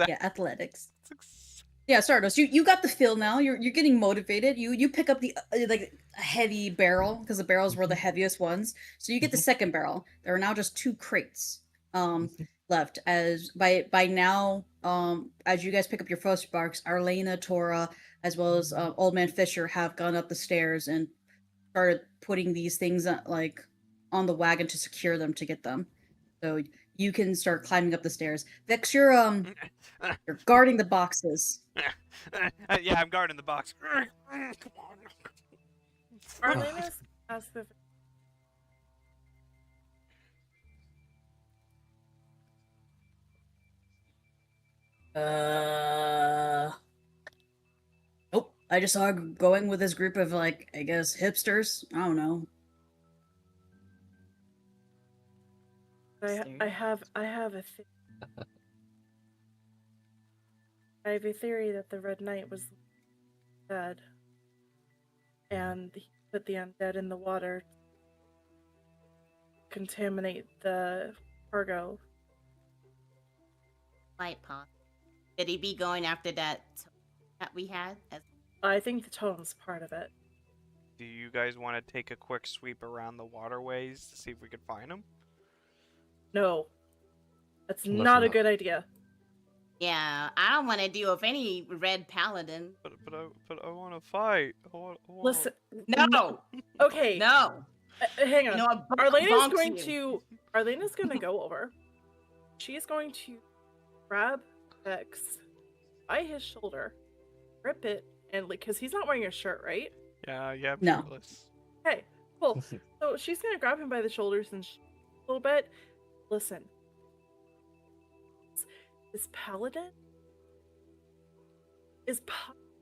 Yeah, athletics. Yeah, Stardust, you got the feel now. You're getting motivated. You pick up the like a heavy barrel because the barrels were the heaviest ones. So you get the second barrel. There are now just 2 crates left. As by now, as you guys pick up your first barks, Arlena, Tora, as well as Old Man Fisher have gone up the stairs and started putting these things like on the wagon to secure them to get them. So you can start climbing up the stairs. Vex, you're guarding the boxes. Yeah, I'm guarding the box. Arlena's asked if Nope. I just saw her going with this group of, like, I guess, hipsters. I don't know. I have a theory that the Red Knight was dead, and he put the undead in the water to contaminate the cargo. Might pop. Did he be going after that we had? I think the totem's part of it. Do you guys want to take a quick sweep around the waterways to see if we can find him? No, that's Listen not a up. good idea. Yeah, I don't want to deal with any red paladin. But I want to fight. I wanna- Listen, No, okay, no. hang You on. know what? Arlena's Bonks going to go over. She's going to grab Vex by his shoulder, grip it, and like, cause he's not wearing a shirt, right? Yeah, No. shirtless. Okay, cool. So she's gonna grab him by the shoulders and a little bit. Listen, this paladin is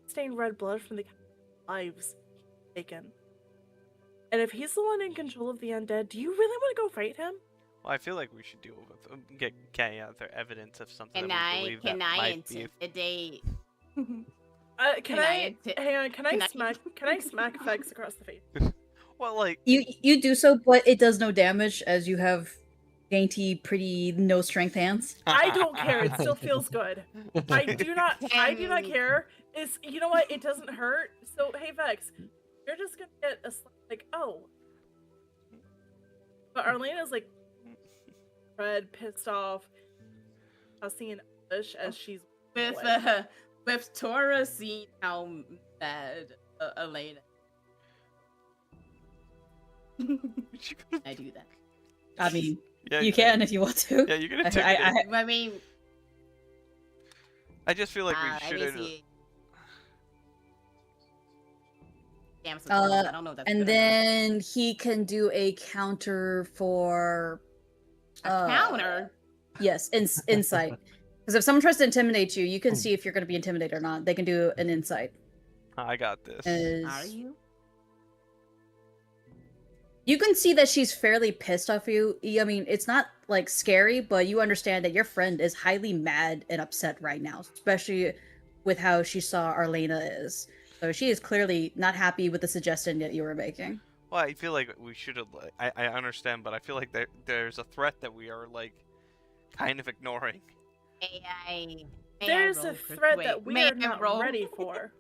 stained red blood from the lives he's taken. And if he's the one in control of the undead, do you really want to go fight him? Well, I feel like we should deal with get other evidence of something Can that we I? believe Can that I might be. intimidate? Can I hang on? can I- Can I smack Vex across the face? Well, like You do so, but it does no damage as you have dainty, pretty, no strength hands. I don't care. It still feels good. I do not Can- care. It's, you know what? It doesn't hurt. So hey Vex, you're just gonna get a like, oh. But Arlena's like red, pissed off, cussing in English as she's with Tora seeing how bad Elena. I do that. I mean, yeah, you can if you want to. Yeah, you can I- intimidate. I- I mean, I just feel like we let me shouldn't. see. Damn, Uh, I don't know if that's and good enough. then he can do a counter for A counter. Yes, insight. Because if someone tries to intimidate you, you can see if you're going to be intimidated or not. They can do an insight. I got this. Are you? You can see that she's fairly pissed off you. I mean, it's not like scary, but you understand that your friend is highly mad and upset right now, especially with how she saw Arlena is. So she is clearly not happy with the suggestion that you were making. Well, I feel like we should have. I understand, but I feel like there's a threat that we are like kind of ignoring. May there's I a roll threat persuade? that we May are I not roll? ready for.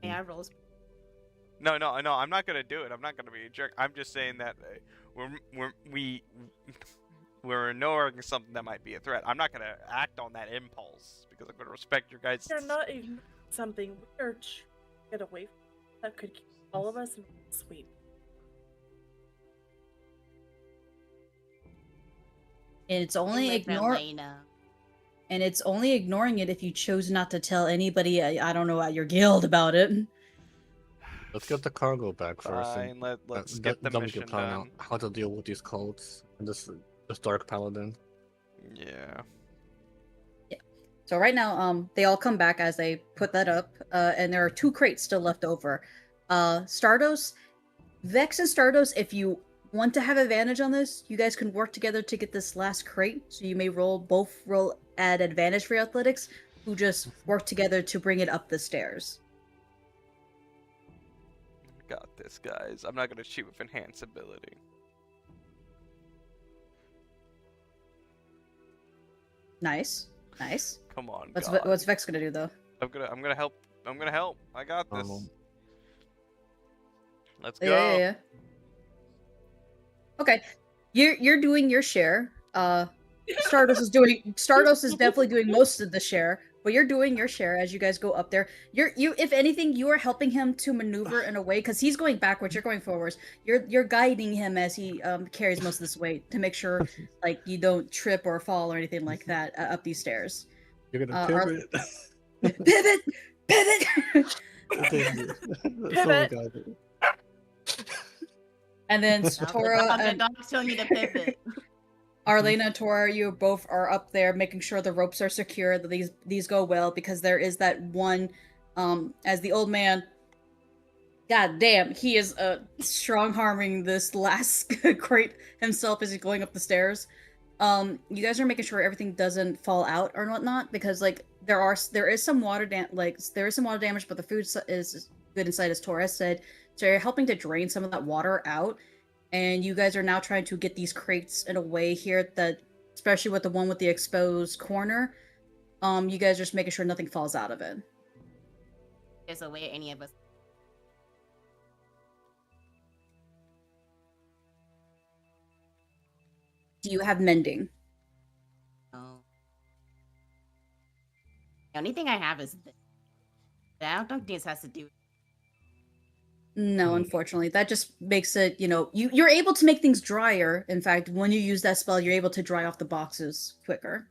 May I roll? No, I'm not gonna do it. I'm not gonna be a jerk. I'm just saying that we're ignoring something that might be a threat. I'm not gonna act on that impulse because I'm gonna respect your guys. We're not ignoring something. We are trying to get away from that could keep all of us in one sweep. And it's only With ignore Elena. and it's only ignoring it if you chose not to tell anybody, I don't know, at your guild about it. Let's get the cargo back first. Fine, And, let's get the then we mission can plan done. out how to deal with these cults and this dark paladin. Yeah. So right now, they all come back as they put that up, and there are 2 crates still left over. Stardos, Vex and Stardos, if you want to have advantage on this, you guys can work together to get this last crate. So you may both roll at advantage for your athletics, who just work together to bring it up the stairs. Got this, guys. I'm not gonna cheat with enhance ability. Nice, nice. Come on, What's God. Vex gonna do though? I'm gonna help. I'm gonna help. I got this. Let's go. Yeah. Okay, you're doing your share. Stardust is definitely doing most of the share. but you're doing your share as you guys go up there. You if anything, you are helping him to maneuver in a way because he's going backwards, you're going forwards. You're guiding him as he carries most of this weight to make sure like you don't trip or fall or anything like that up these stairs. You're gonna Arl- pivot. Pivot, pivot. Pivot. And then Now Tora the and dog's telling me to pivot. Arlena and Tora, you both are up there making sure the ropes are secure, that these go well, because there is that one, as the old man, god damn, he is strong harming this last crate himself as he's going up the stairs. You guys are making sure everything doesn't fall out or whatnot, because like there is some water damage, but the food is good inside, as Torres said. So you're helping to drain some of that water out, and you guys are now trying to get these crates in a way here that, especially with the one with the exposed corner, you guys are just making sure nothing falls out of it. There's a way any of us. Do you have mending? Oh. The only thing I have is this. I don't think this has to do. No, unfortunately. That just makes it, you're able to make things drier. In fact, when you use that spell, you're able to dry off the boxes quicker.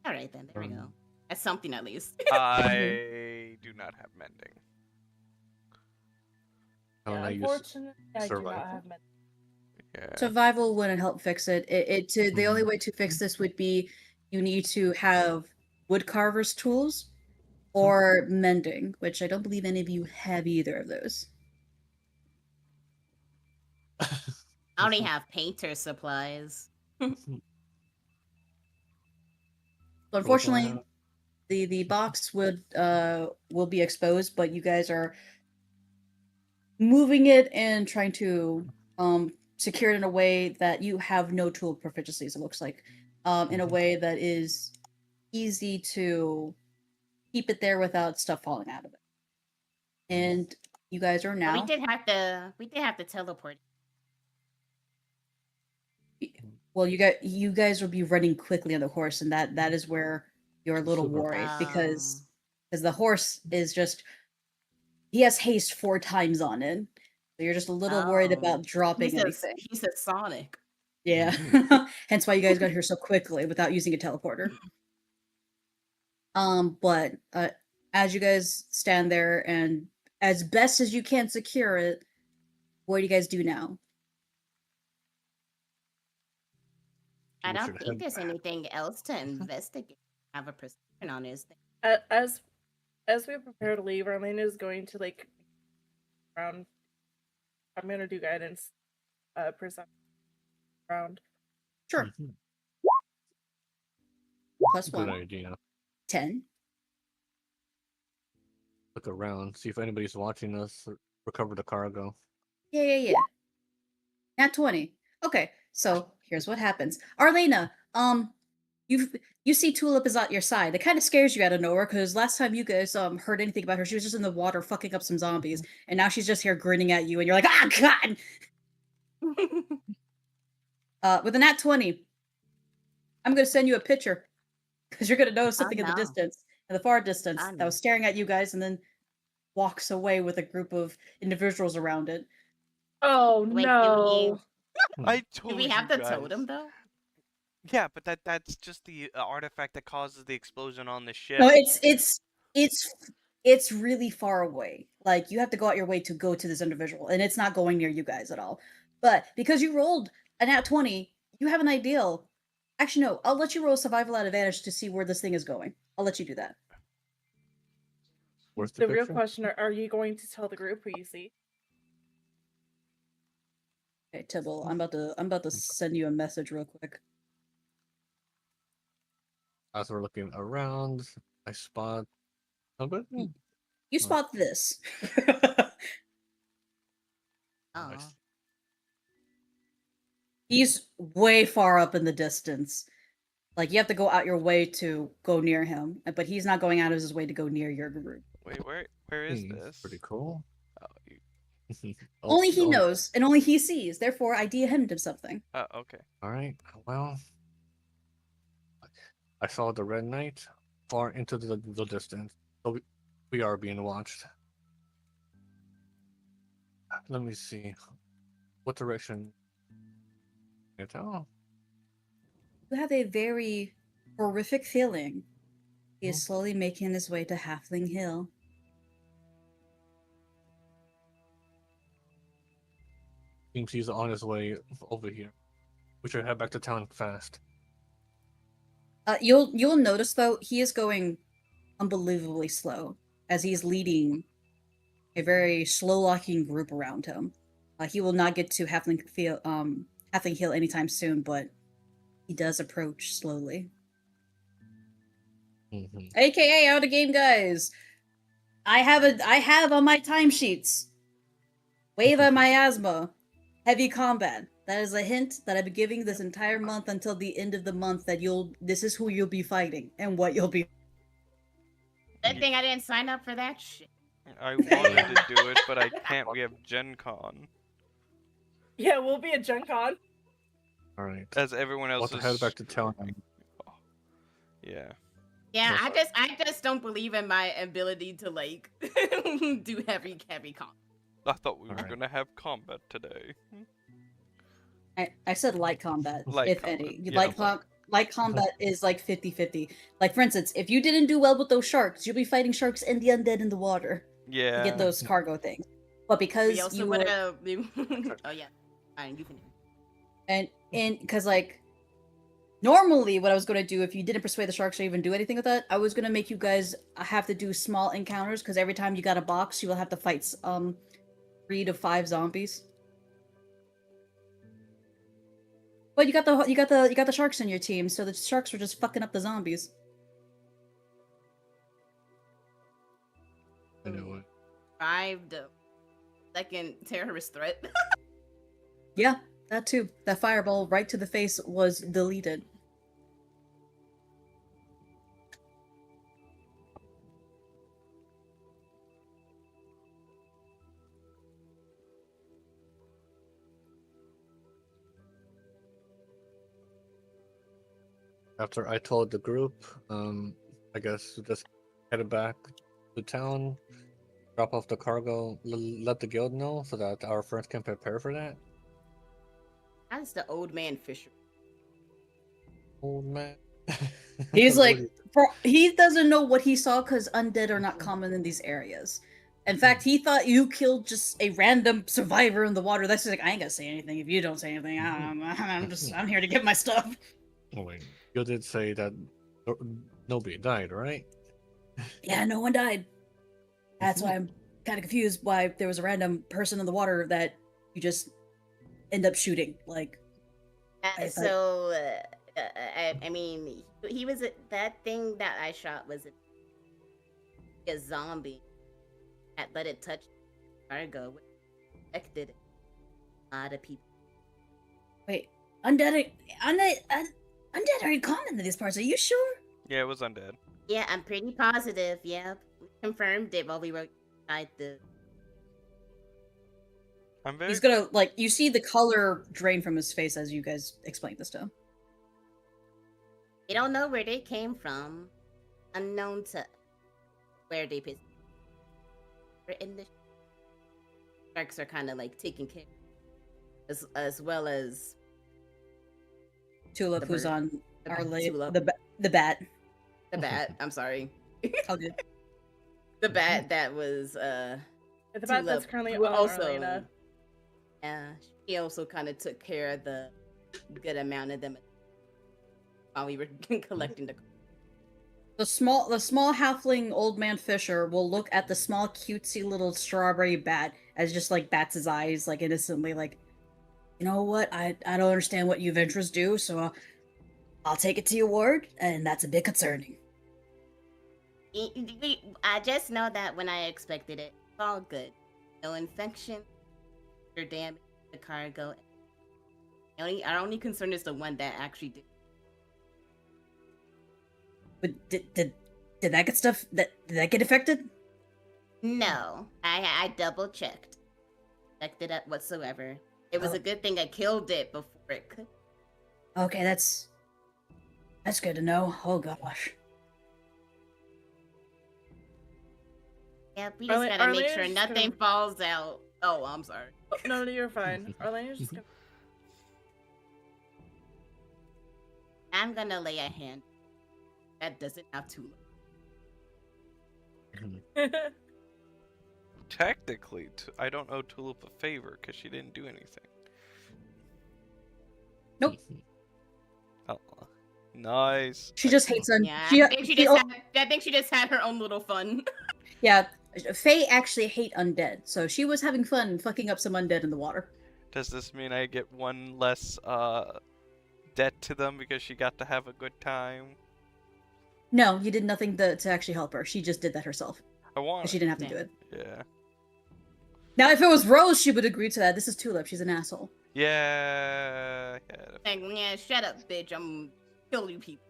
All right, then. There we go. That's something at least. I do not have mending. I use Unfortunately, I do survival? not have mending. Yeah. Survival wouldn't help fix it. The only way to fix this would be you need to have woodcarver's tools or mending, which I don't believe any of you have either of those. I only have painter supplies. So unfortunately, the box will be exposed, but you guys are moving it and trying to secure it in a way that you have no tool proficiencies, it looks like, in a way that is easy to keep it there without stuff falling out of it. And you guys are now. We did have to teleport. Well, you guys will be running quickly on the horse, and that is where you're a little Super worried fast. because the horse is just, he has haste 4 times on it. So you're just a little worried about dropping anything. He said Sonic. Yeah. Hence why you guys got here so quickly without using a teleporter. But as you guys stand there and as best as you can secure it, what do you guys do now? I We don't should think head there's back. anything else to investigate. Have a perception on this thing. As we prepare to leave, Arlene is going to around. I'm gonna do guidance, perception round. Sure. Mhm. Plus Good 1. idea. 10. Look around, see if anybody's watching us. Recover the cargo. Yeah. Nat 20. Okay, so here's what happens. Arlena, you see Tulip is at your side. It kind of scares you out of nowhere because last time you guys heard anything about her, she was just in the water fucking up some zombies, and now she's just here grinning at you, and you're like, ah, God! With a nat 20, I'm gonna send you a picture because you're gonna notice something in the no. distance, in the far distance, Oh, that no. was staring at you guys, and then walks away with a group of individuals around it. Oh Wait, no! I Do told we have you the guys. totem though? Yeah, but that's just the artifact that causes the explosion on the ship. No, it's really far away. Like you have to go out your way to go to this individual, and it's not going near you guys at all. But because you rolled a nat 20, you have an idea. Actually, no, I'll let you roll survival at advantage to see where this thing is going. I'll let you do that. Where's The the real picture? question: are you going to tell the group who you see? Okay, Tibble, I'm about to send you a message real quick. As we're looking around, I spot. Oh, but You spot this. Oh. nice. He's way far up in the distance. Like you have to go out your way to go near him, but he's not going out of his way to go near your group. Wait, where is Hmm, this? Pretty cool. Oh, Only he oh, knows, and only he sees. Therefore, idea him to something. okay. All right. Well, I saw the Red Knight far into the distance, so we are being watched. Let me see. What direction? Oh, You have a very horrific feeling. He is slowly making his way to Halfling Hill. seems he's on his way over here. We should head back to town fast. You'll notice though he is going unbelievably slow as he's leading a very slow walking group around him. He will not get to Halfling Hill anytime soon, but he does approach slowly. AKA out of game, guys. I have on my timesheets wave of miasma, heavy combat. That is a hint that I've been giving this entire month until the end of the month that this is who you'll be fighting and what you'll be. Good thing I didn't sign up for that shit. I wanted to do it, but I can't. We have Gen Con. Yeah, we'll be at Gen Con. All right. As everyone else We'll is. head back to town. Yeah. Yeah, Yes. I just don't believe in my ability to like do heavy combat. I thought we were Alright. gonna have combat today. I said light combat, Light if combat, any. yeah. Light combat is like 50-50. Like, for instance, if you didn't do well with those sharks, you'll be fighting sharks and the undead in the water to Yeah. get those cargo things. But because We also you would were, have. Oh yeah, fine, you can. and because like normally what I was going to do if you didn't persuade the sharks or even do anything with that, I was going to make you guys have to do small encounters because every time you got a box, you will have to fight 3 to 5 zombies. But you got the sharks in your team, so the sharks were just fucking up the zombies. Anyway. Survived the second terrorist threat. Yeah, that too. That fireball right to the face was deleted. After I told the group, I guess we just headed back to town, drop off the cargo, let the guild know so that our friends can prepare for that. That's the old man Fisher. Old man. He's What like, is- he doesn't know what he saw because undead are not common in these areas. In fact, he thought you killed just a random survivor in the water. That's just like, I ain't gonna say anything if you don't say anything. I'm here to get my stuff. Oh wait, you did say that nobody died, right? Yeah, no one died. That's why I'm kind of confused why there was a random person in the water that you just end up shooting. Like, I thought- So, I mean, he was that thing that I shot was a zombie that let it touch cargo, which affected a lot of people. wait, undead are common in these parts. Are you sure? Yeah, it was undead. Yeah, I'm pretty positive. Yeah, we confirmed it while we were inside the. I'm very. He's gonna like you see the color drain from his face as you guys explain this to him. We don't know where they came from. Unknown to where they pissed. We're in the sharks are kind of like taking care, as well as Tulip, The who's bird. on The our bat- late Tulip. the bat. the bat. I'm sorry, Oh, good. the bat that was The bat that's Tulip, currently who on also, Arlena. yeah, she also kind of took care of the good amount of them while we were collecting the. The small halfling old man Fisher will look at the small cutesy little strawberry bat as just like bats his eyes like innocently like, you know what, I don't understand what you Ventress do, so I'll take it to your word, and that's a bit concerning. I just know that when I expected it, it's all good. No infection, or damage to the cargo. Our only concern is the one that actually did. But did that get stuff did that get affected? No, I double checked. Checked it up whatsoever. It was Oh. a good thing I killed it before it could. Okay, that's good to know. Oh gosh. Yep, we just gotta make sure Arlene's just nothing gonna- falls out. Oh, I'm sorry. Oh, no, you're fine. Arlene's just gonna. I'm gonna lay a hand. That doesn't have to look. Technically, I don't owe Tulip a favor because she didn't do anything. Nope. Oh, nice. She just hates on. Yeah, I think she just had her own little fun. Yeah, Faye actually hate undead, so she was having fun fucking up some undead in the water. Does this mean I get one less debt to them because she got to have a good time? No, you did nothing to actually help her. She just did that herself. I want. She didn't have to do it. Yeah. Now, if it was Rose, she would agree to that. This is Tulip. She's an asshole. Yeah. Like, yeah, shut up, bitch. I'm kill you people.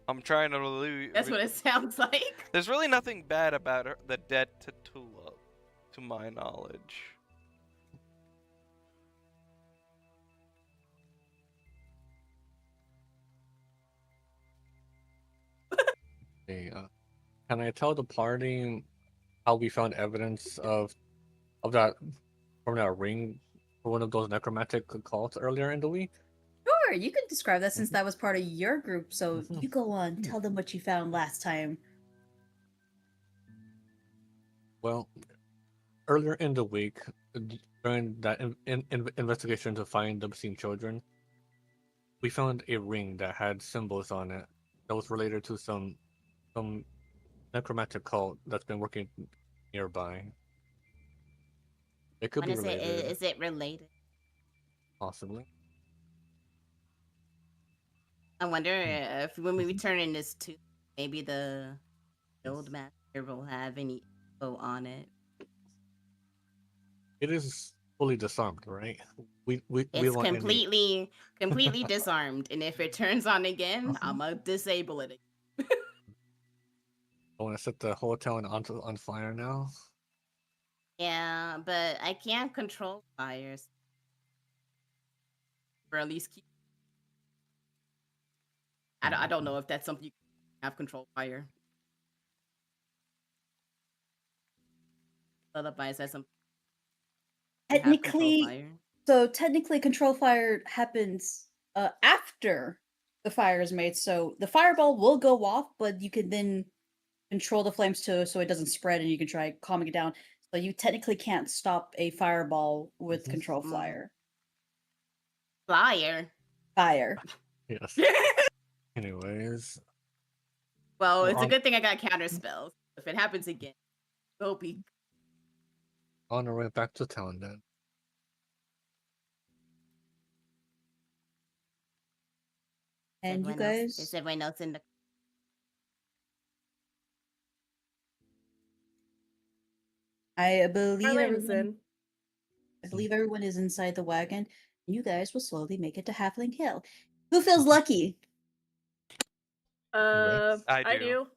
I'm trying to lose. That's what it sounds like. There's really nothing bad about the debt to Tulip, to my knowledge. Hey, can I tell the party how we found evidence of that from that ring for one of those necromantic cults earlier in the week? Sure, you can describe that since that was part of your group. So you go on, tell them what you found last time. Well, earlier in the week, during that investigation to find the missing children, we found a ring that had symbols on it that was related to some necromantic cult that's been working nearby. It could be related. Is it related? Possibly. I wonder if when we return in this to maybe the old master will have any info on it. It is fully disarmed, right? We It's want completely disarmed, and if it turns on again, I'ma disable it. I want to set the whole town on fire now. Yeah, but I can't control fires. Or at least keep. I don't know if that's something you can have control fire. Otherwise, that's something. Technically, control fire happens after the fire is made. So the fireball will go off, but you can then control the flames so it doesn't spread, and you can try calming it down. So you technically can't stop a fireball with control fire. Fire. Yes. Anyways. Well, it's a good thing I got counter spells. If it happens again, it'll be on our way back to town then. And you guys, is everyone else in the? I believe in. everyone is inside the wagon. You guys will slowly make it to Halfling Hill. Who feels lucky? I do.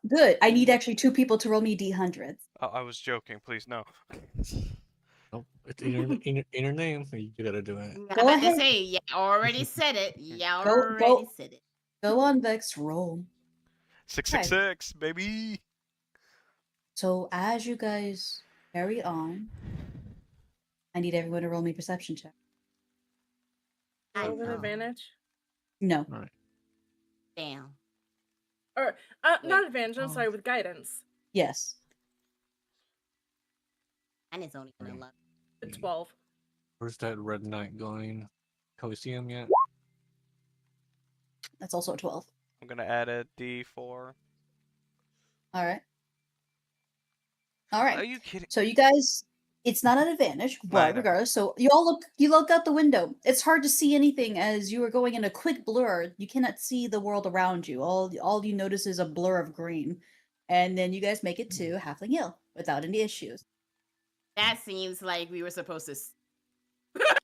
Good. I need actually 2 people to roll me D100s. I was joking. Please, no. Nope. It's in your name. You gotta do it. I'm about to say, yeah, already said it. Yeah, already said it. Go on, Vex, roll. 666, baby. So as you guys carry on, I need everyone to roll me perception check. Roll with advantage? No. All right. Damn. Or not advantage. I'm sorry, with guidance. Yes. And it's only an 11. 12. Where's that red knight going? Can we see him yet? That's also a 12. I'm gonna add a D4. All right. All right. Are you kidding? So you guys, it's not an advantage, but regardless, so you look out the window. It's hard to see anything as you are going in a quick blur. You cannot see the world around you. All you notice is a blur of green, and then you guys make it to Halfling Hill without any issues. That seems like we were supposed to.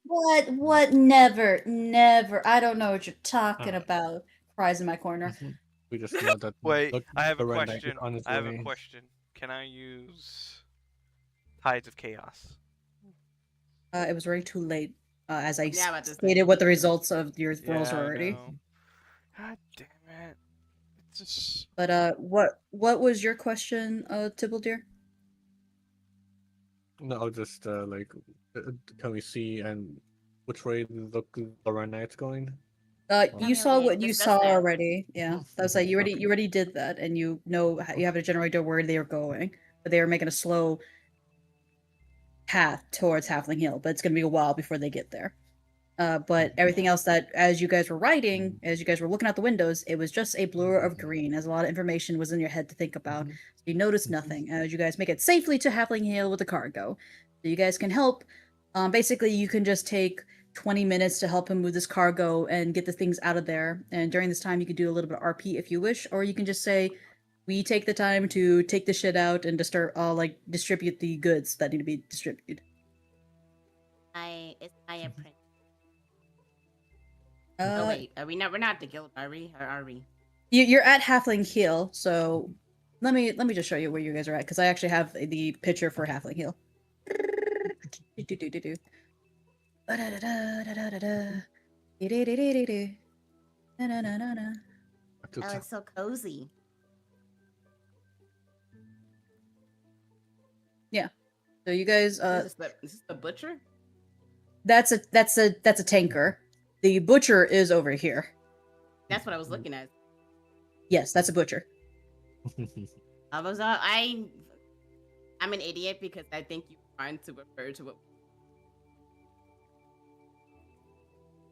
What? Never. I don't know what you're talking about. Cries in my corner. We just know that. Wait, I have a the red knight is question. on his I have way. a question. Can I use Tides of Chaos? It was already too late. As I Yeah, stated what the results of your rolls were I already. know. God damn it. But what was your question, Tibble dear? No, just like, can we see and which way the red knight's going? You Yeah, saw we what you discussed saw that. already. Yeah, that was like you Okay. already did that, and you know you have a general idea where they are going, but they are making a slow path towards Halfling Hill, but it's gonna be a while before they get there. But everything else that, as you guys were writing, as you guys were looking out the windows, it was just a blur of green, as a lot of information was in your head to think about. So you noticed nothing as you guys make it safely to Halfling Hill with the cargo. So you guys can help. Basically, you can just take 20 minutes to help him move this cargo and get the things out of there. And during this time, you could do a little bit of RP if you wish, or you can just say, "We take the time to take the shit out and to start, like, distribute the goods that need to be distributed." It's my apprentice. Uh, Oh wait, are we not? We're not at the guild, are we? Or are we? You're at Halfling Hill, so let me just show you where you guys are at, because I actually have the picture for Halfling Hill. Oh, it's so cozy. Yeah. So you guys, Is this the butcher? that's a tanker. The butcher is over here. That's what I was looking at. Yes, that's a butcher. I'm an idiot because I think you're trying to refer to what.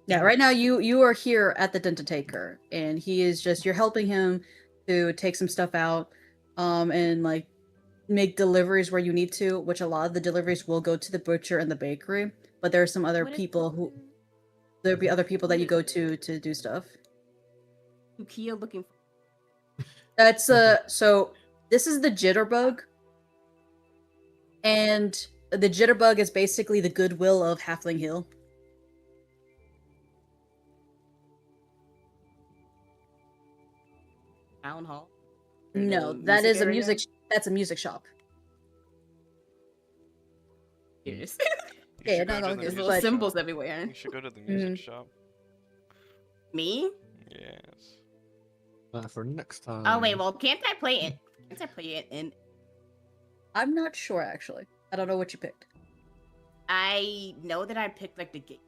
Yeah, right now you are here at the Dentataker, and he is just, you're helping him to take some stuff out, and like make deliveries where you need to, which a lot of the deliveries will go to the butcher and the bakery, but there are some other people who, there'll be other people that you go to do stuff. Kia looking for. That's so this is the jitterbug, and the jitterbug is basically the goodwill of Halfling Hill. Town hall? No, The that is a area? music. That's a music shop. Yes. You Yeah, should no, go to no, the good, There's music little but- symbols shop. everywhere. You should go to the music Mhm. shop. Me? Yes. For next time. Oh wait, well can't I play it? Can't I play it in? I'm not sure actually. I don't know what you picked. I know that I picked like the gate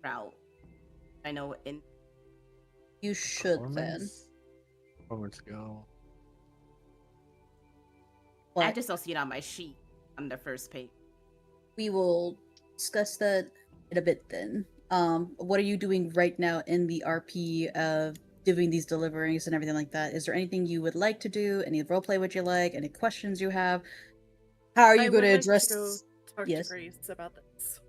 route. I know in. You should then. Performance go. I But just don't see it on my sheet on the first page. we will discuss that in a bit then. What are you doing right now in the RP of doing these deliveries and everything like that? Is there anything you would like to do? Any roleplay would you like? Any questions you have? How are you going to address? To go talk Yes. to Grace about this.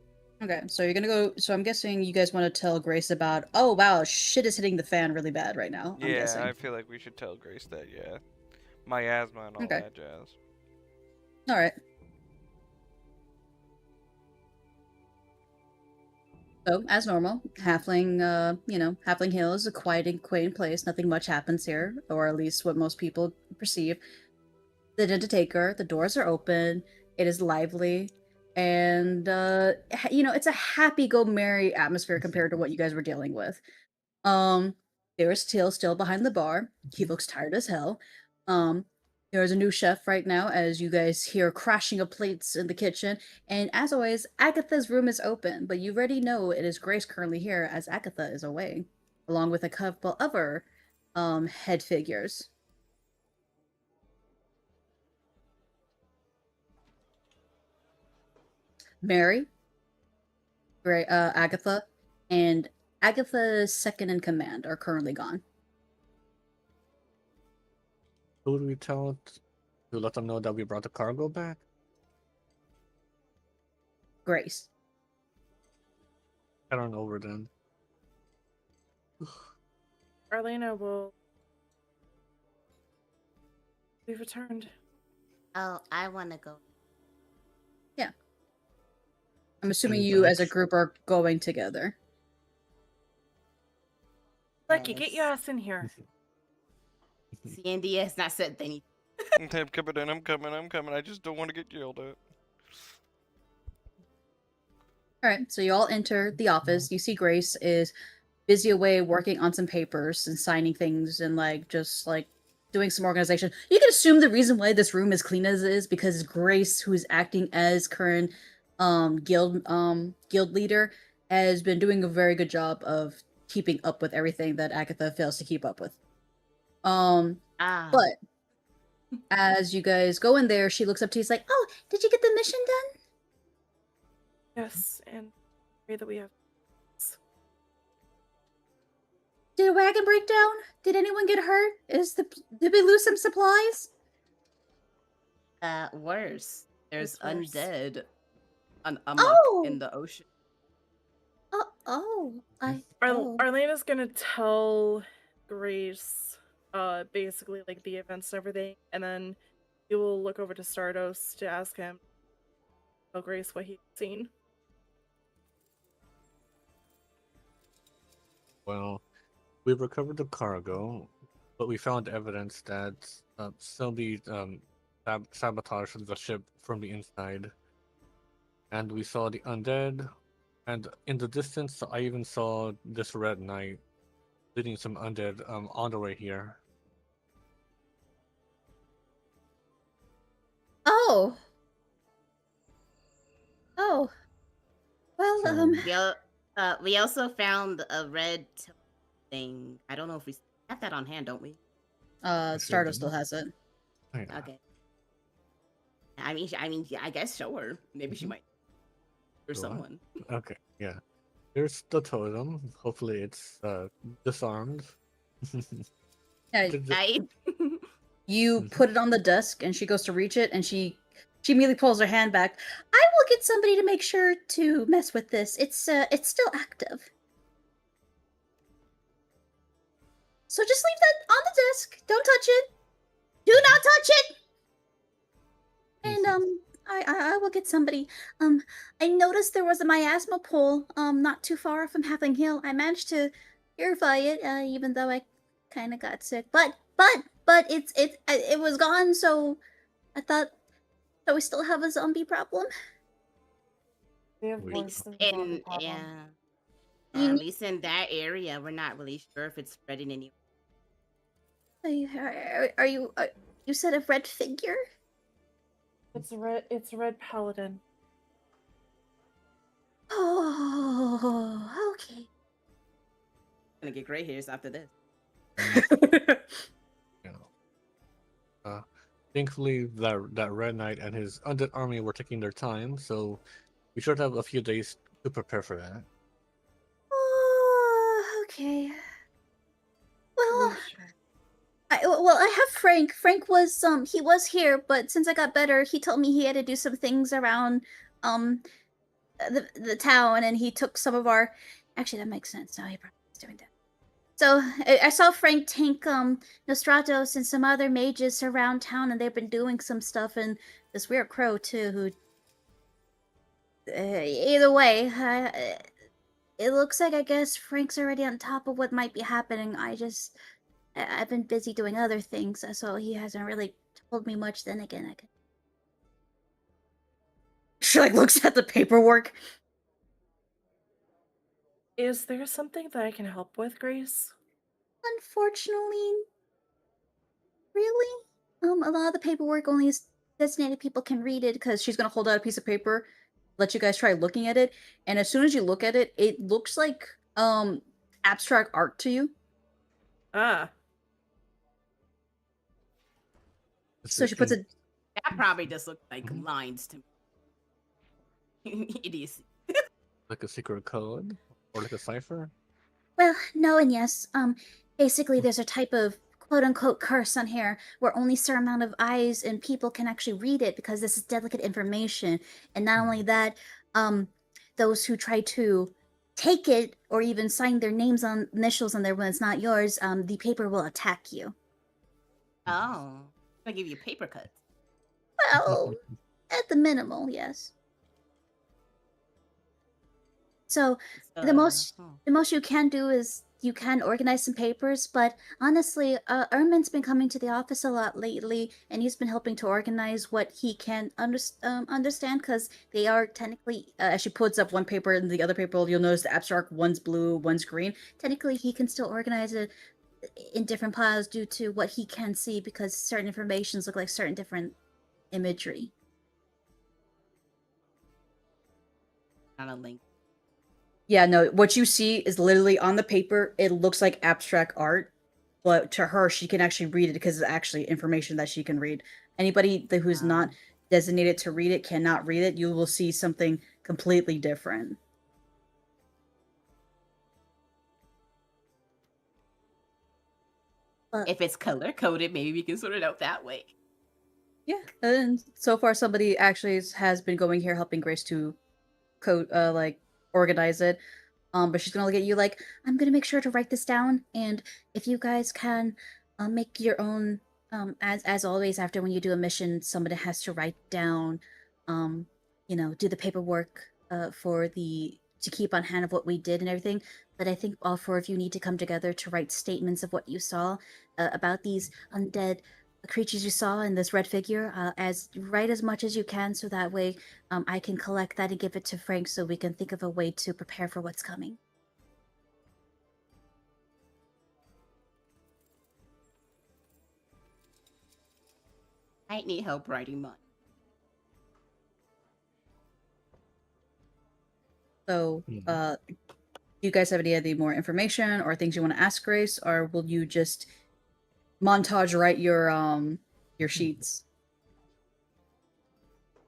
Okay, so you're gonna go. So I'm guessing you guys want to tell Grace about. Oh wow, shit is hitting the fan really bad right now. I'm Yeah, guessing. I feel like we should tell Grace that, yeah. My asthma and all Okay. that jazz. All right. So, as normal, Halfling, Halfling Hill is a quiet and quaint place. Nothing much happens here, or at least what most people perceive. The Dentataker, the doors are open, it is lively, and, it's a happy-go-merry atmosphere compared to what you guys were dealing with. There's Till still behind the bar. He looks tired as hell. There's a new chef right now, as you guys hear crashing of plates in the kitchen. And as always, Agatha's room is open, but you already know it is Grace currently here, as Agatha is away, along with a couple other head figures. Mary, Agatha, and Agatha's second in command are currently gone. Who do we tell to let them know that we brought the cargo back? Grace. Head on over then. Arlena will. We've returned. Oh, I want to go. I'm assuming And you as a Dutch. group are going together. Lucky, get your ass in here. CND has not said anything. I'm coming in, I'm coming. I just don't want to get yelled at. All right, so you all enter the office. You see Grace is busy away working on some papers and signing things and like just like doing some organization. You can assume the reason why this room is clean as it is because Grace, who's acting as current guild leader, has been doing a very good job of keeping up with everything that Agatha fails to keep up with. Ah. But as you guys go in there, she looks up to you. She's like, "Oh, did you get the mission done?" Yes, and pray that we have. Did a wagon break down? Did anyone get hurt? Did we lose some supplies? Worse. There's It's worse. undead amok Oh! in the ocean. Arlena's gonna tell Grace, basically like the events and everything, and then he will look over to Stardust to ask him, tell Grace what he's seen. Well, we recovered the cargo, but we found evidence that somebody sabotaged the ship from the inside. And we saw the undead, and in the distance, I even saw this red knight leading some undead on the way here. Oh. Oh. Well, We also found a red thing. I don't know if we have that on hand, don't we? Stardust still has it. Oh, yeah. Okay. I mean, I guess show her. Maybe she might. Or Sure. someone. Okay, yeah. There's the totem. Hopefully it's disarmed. Yeah, I you put it on the desk, and she goes to reach it, and she immediately pulls her hand back. I will get somebody to make sure to mess with this. It's still active. So just leave that on the desk. Don't touch it. Do not touch it. And I will get somebody. I noticed there was a miasma pole not too far from Halfling Hill. I managed to purify it, even though I kind of got sick. But it was gone. So I thought that we still have a zombie problem. We have Wait. worse than zombie problem. yeah. You At need- least in that area, we're not really sure if it's spreading any. Are you? You said a red figure? It's a red paladin. Oh, okay. Gonna get gray hairs after this. Yeah. Thankfully, that Red Knight and his undead army were taking their time, so we should have a few days to prepare for that. Okay. Well, Yeah, sure. I have Frank. Frank was he was here, but since I got better, he told me he had to do some things around the town, and he took some of our. Actually, that makes sense. Now he probably was doing that. So I saw Frank tank Nostratos and some other mages around town, and they've been doing some stuff, and this weird crow too. Who either way, it looks like I guess Frank's already on top of what might be happening. I've been busy doing other things, so he hasn't really told me much. Then again, I could. She like looks at the paperwork. Is there something that I can help with, Grace? Unfortunately, really, a lot of the paperwork only designated people can read it because she's gonna hold out a piece of paper, let you guys try looking at it, and as soon as you look at it, it looks like abstract art to you. Ah. So she puts it. That probably just looks like lines to me. Idiocy. Like a secret code or like a cipher. Well, no and yes. Basically, there's a type of quote-unquote curse on here where only a certain amount of eyes and people can actually read it because this is delicate information. And not only that, those who try to take it or even sign their names on initials on there when it's not yours, the paper will attack you. Oh. I'll give you paper cuts. Well, at the minimal, yes. So the most you can do is you can organize some papers, but honestly, Ermin's been coming to the office a lot lately, and he's been helping to organize what he can understand, because they are technically, as she puts up one paper and the other paper, you'll notice the abstract, one's blue, one's green. Technically, he can still organize it in different piles due to what he can see, because certain informations look like certain different imagery. Not a link. Yeah, no, what you see is literally on the paper, it looks like abstract art, but to her, she can actually read it because it's actually information that she can read. Anybody who's not designated to read it cannot read it. You will see something completely different. If it's color coded, maybe we can sort it out that way. Yeah, and so far somebody actually has been going here helping Grace to code, like organize it. But she's gonna look at you like, I'm gonna make sure to write this down, and if you guys can, make your own. As always, after when you do a mission, somebody has to write down, do the paperwork, for the to keep on hand of what we did and everything. But I think all four of you need to come together to write statements of what you saw, about these undead creatures you saw in this red figure. Write as much as you can, so that way, I can collect that and give it to Frank, so we can think of a way to prepare for what's coming. I need help writing mine. So, do you guys have any more information or things you want to ask Grace, or will you just montage write your sheets?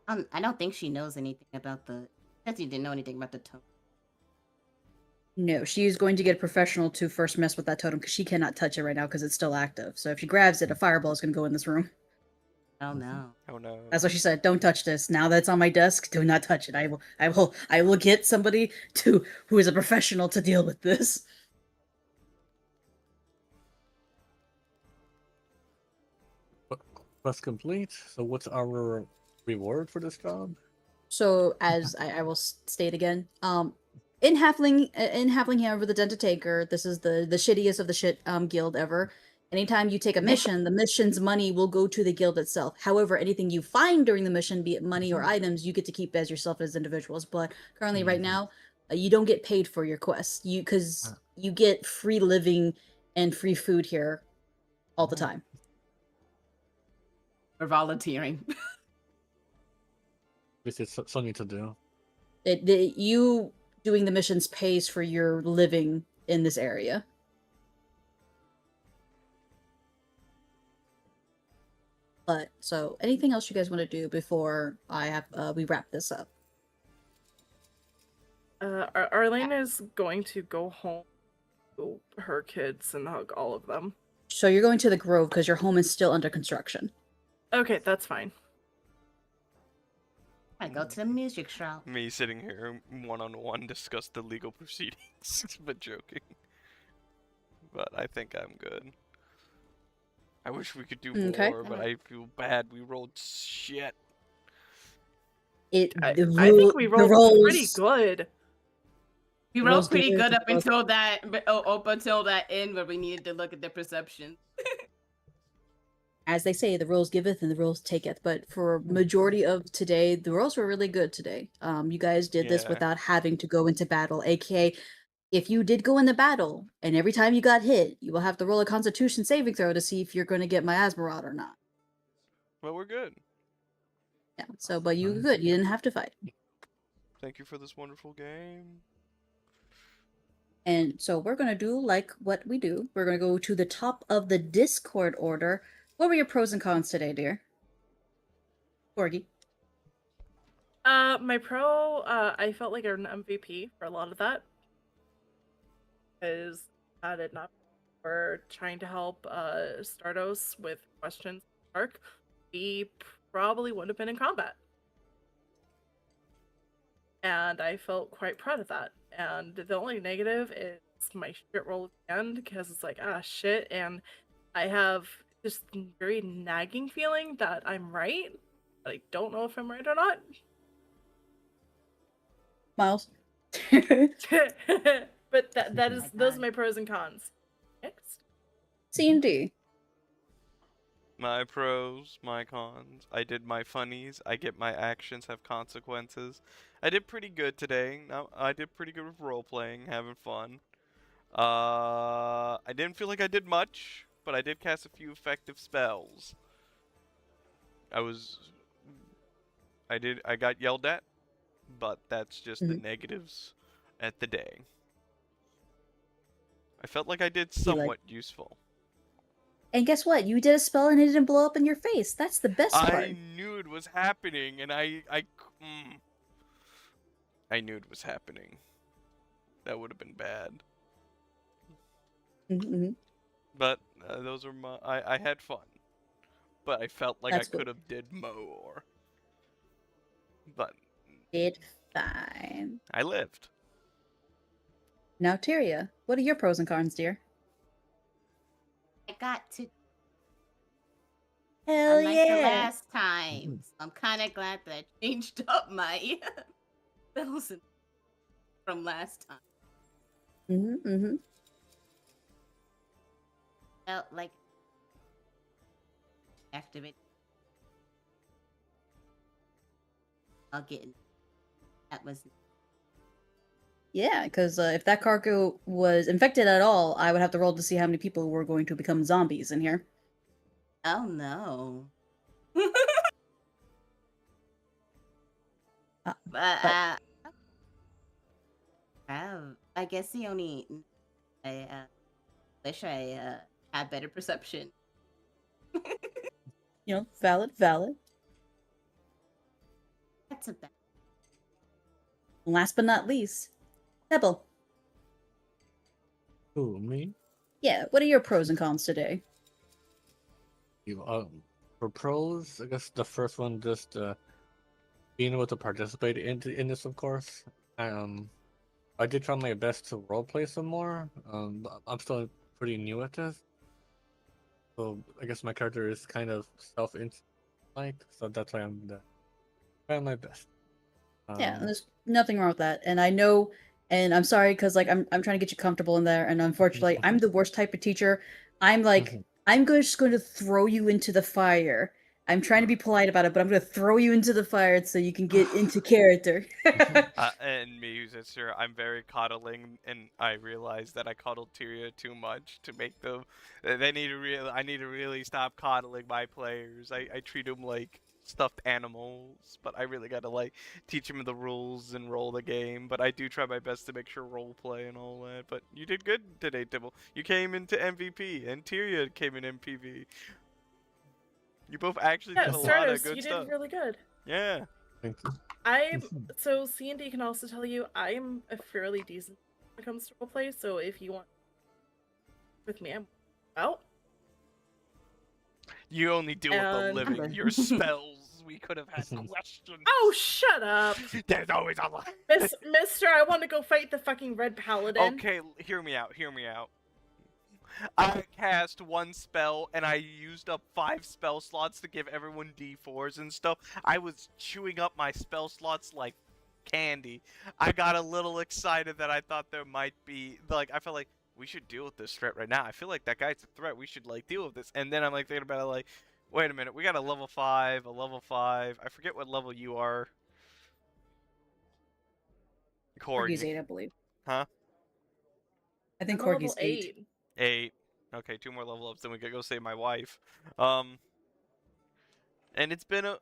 I don't think she knows anything about the. Says you didn't know anything about the tone. No, she is going to get a professional to first mess with that totem, because she cannot touch it right now because it's still active. So if she grabs it, a fireball is going to go in this room. Oh no. Oh no. That's what she said. Don't touch this. Now that it's on my desk, do not touch it. I will get somebody who is a professional to deal with this. Quest complete. So what's our reward for this job? So, as I will state again, in Halfling Hammer, the Dented Taker, this is the shittiest of the shit guild ever. Anytime you take a mission, the mission's money will go to the guild itself. However, anything you find during the mission, be it money or items, you get to keep as yourself as individuals. But currently, right now, you don't get paid for your quests. Because you get free living and free food here all the time. We're volunteering. This is something to do. You doing the missions pays for your living in this area. But, so, anything else you guys want to do before we wrap this up? Arlene is going to go home to her kids and hug all of them. So you're going to the Grove because your home is still under construction. Okay, that's fine. I go to the music shop. Me sitting here one-on-one discuss the legal proceedings, but joking. But I think I'm good. I wish we could do more, but I feel bad. We rolled shit. I think we rolled pretty good. We rolled pretty good up until that end where we needed to look at the perception. As they say, the rolls giveth and the rolls taketh. But for majority of today, the rolls were really good today. You guys did this without having to go into battle. AKA, if you did go into battle, and every time you got hit, you will have to roll a Constitution saving throw to see if you're going to get miasma rot or not. Well, we're good. Yeah. So, but you were good. You didn't have to fight. Thank you for this wonderful game. And so we're going to do like what we do. We're going to go to the top of the Discord order. What were your pros and cons today, dear? Corgi. My pro, I felt like an MVP for a lot of that. Because had it not for trying to help Stardos with questions Arc, we probably would have been in combat. And I felt quite proud of that. And the only negative is my shit roll at the end, because it's like, shit, and I have just very nagging feeling that I'm right, but I don't know if I'm right or not. Miles? But But that Oh is my those are God. my pros and cons. Next. C&D. My pros, my cons. I did my funnies. I get my actions have consequences. I did pretty good today. No, I did pretty good with role playing, having fun. I didn't feel like I did much, but I did cast a few effective spells. I got yelled at, but that's just the Mhm. negatives at the day. I felt like I did Be like, somewhat useful. and guess what? You did a spell and it didn't blow up in your face. That's the best part. I knew it was happening, and I knew it was happening. That would have been bad. Mm-hmm. But those are my. I had fun, but I felt like I That's could good. have did more. But Did fine. I lived. Now, Tyria, what are your pros and cons, dear? I got to, Hell unlike the yeah. last time. So I'm kind of glad that I changed up my spells from last time. Mm-hmm. Mm-hmm. Felt like activate. I'll get in. That was Yeah, because if that cargo was infected at all, I would have to roll to see how many people were going to become zombies in here. oh no. Uh, But but I guess the only I wish I had better perception. valid. That's a bad. Last but not least, Pebble. Who, me? Yeah, what are your pros and cons today? For pros, I guess the first one just being able to participate in this, of course. I did try my best to roleplay some more. But I'm still pretty new at this, so I guess my character is kind of like, so that's why I'm trying my best. Yeah, there's nothing wrong with that. And I know, and I'm sorry because like I'm trying to get you comfortable in there, and unfortunately, I'm the worst type of teacher. I'm like, just going to throw you into the fire. I'm trying to be polite about it, but I'm going to throw you into the fire so you can get into character. And me, who's sister, I'm very coddling, and I realize that I coddled Tyria too much to make them. They need to really. I need to really stop coddling my players. I treat them like stuffed animals, but I really gotta like teach them the rules and roll the game. But I do try my best to make sure role play and all that. But you did good today, Dibble. You came into MVP, and Tyria came in MPV. You both actually Yeah, did a lot of Stratos, good you stuff. did really good. Yeah. Thank you. So C&D can also tell you I'm a fairly decent when it comes to roleplay, so if you want with me, I'm out. You only deal with the And- living. Your spells, we could have had questions. Oh, shut up! There's always a lot. Mister, I want to go fight the fucking Red Paladin. Okay, hear me out. I cast one spell and I used up 5 spell slots to give everyone D4s and stuff. I was chewing up my spell slots like candy. I got a little excited that I thought there might be, like, I felt like we should deal with this threat right now. I feel like that guy's a threat. We should, like, deal with this. And then I'm, like, thinking about it, like, wait a minute. We got a level 5. I forget what level you are. Corgi's Corgi. 8, I believe. Huh? I think I'm level Corgi's 8. 8. Okay, 2 more level ups, then we could go save my wife. And it's been a...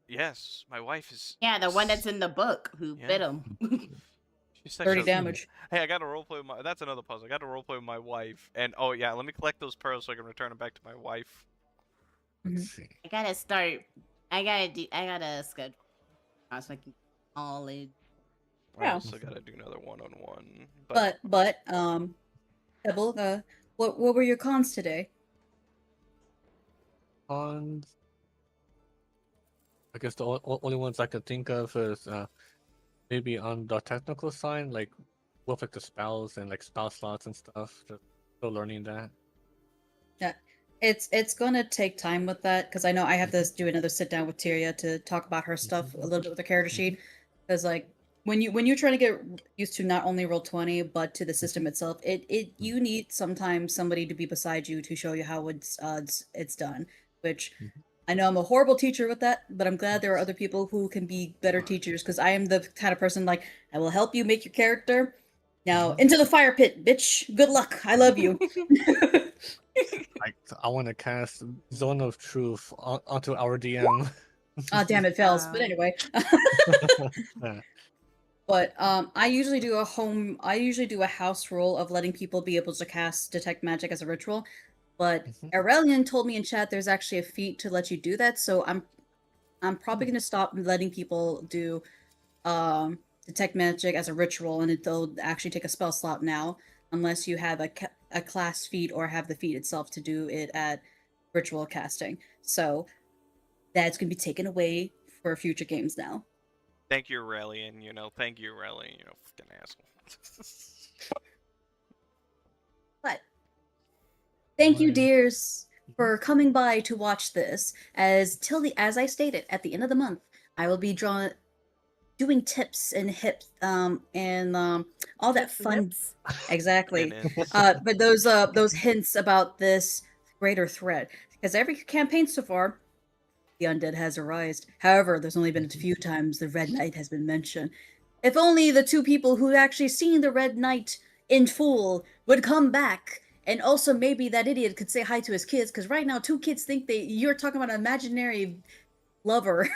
Yes, my wife is... Yeah, the one that's in the book who Yeah. bit him. She's such 30 a- damage. Hey, I got to roleplay with my... That's another puzzle. I got to roleplay with my wife. And, oh yeah, let me collect those pearls so I can return them back to my wife. Let's see. I gotta start. I gotta schedule so I can all in. I Yeah. also got to do another one-on-one. But Pebble, what were your cons today? Cons. I guess the only ones I could think of is maybe on the technical side, like with like the spells and like spell slots and stuff. Just still learning that. Yeah, it's gonna take time with that because I know I have to do another sit down with Tyria to talk about her stuff a little bit with the character sheet because like when you're trying to get used to not only Roll20 but to the system itself, you need sometimes somebody to be beside you to show you how it's done. Which I know I'm a horrible teacher with that, but I'm glad there are other people who can be better teachers because I am the kind of person like I will help you make your character. Now into the fire pit, bitch. Good luck. I love you. I want to cast Zone of Truth onto our DM. Oh damn, it fails. But Wow. anyway. Yeah. But I usually do a house rule of letting people be able to cast detect magic as a ritual. But Aurelian told me in chat there's actually a feat to let you do that, so I'm probably gonna stop letting people do detect magic as a ritual, and they'll actually take a spell slot now, unless you have a class feat or have the feat itself to do it at ritual casting. So that's gonna be taken away for future games now. Thank you, Aurelian. Thank you, Aurelian. Fucking asshole. But thank you, Right. dears, for coming by to watch this. As I stated at the end of the month, I will be doing tips and hips and all that Tips and fun hips? exactly. Minutes. But those hints about this greater threat, because every campaign so far, the undead has arisen. However, there's only been a few times the Red Knight has been mentioned. If only the two people who actually seen the Red Knight in full would come back, and also maybe that idiot could say hi to his kids, because right now 2 kids think you're talking about an imaginary lover.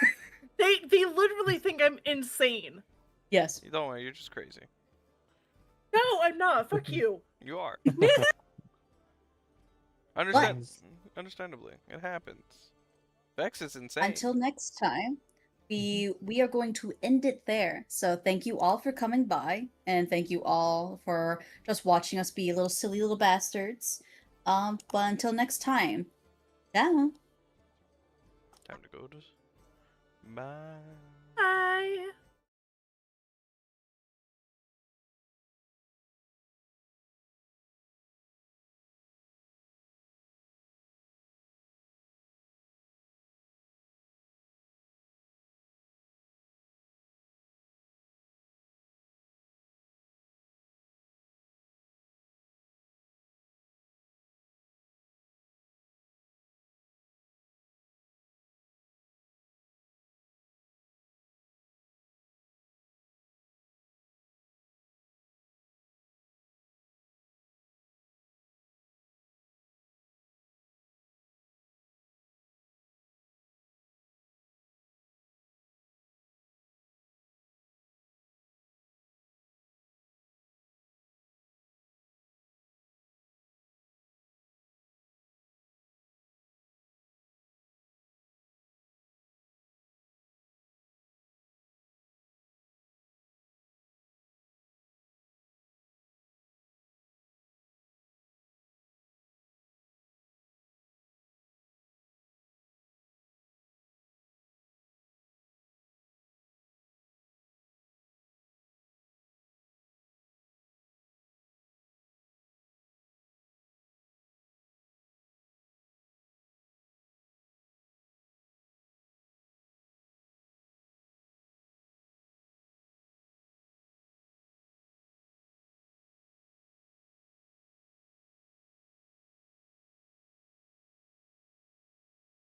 They literally think I'm insane. Yes. Don't worry, you're just crazy. No, I'm not. Fuck you. You are. But Understandably, it happens. Vex is insane. until next time, we are going to end it there. So thank you all for coming by, and thank you all for just watching us be little silly little bastards. But until next time, ciao. Time to go to. Bye. Bye.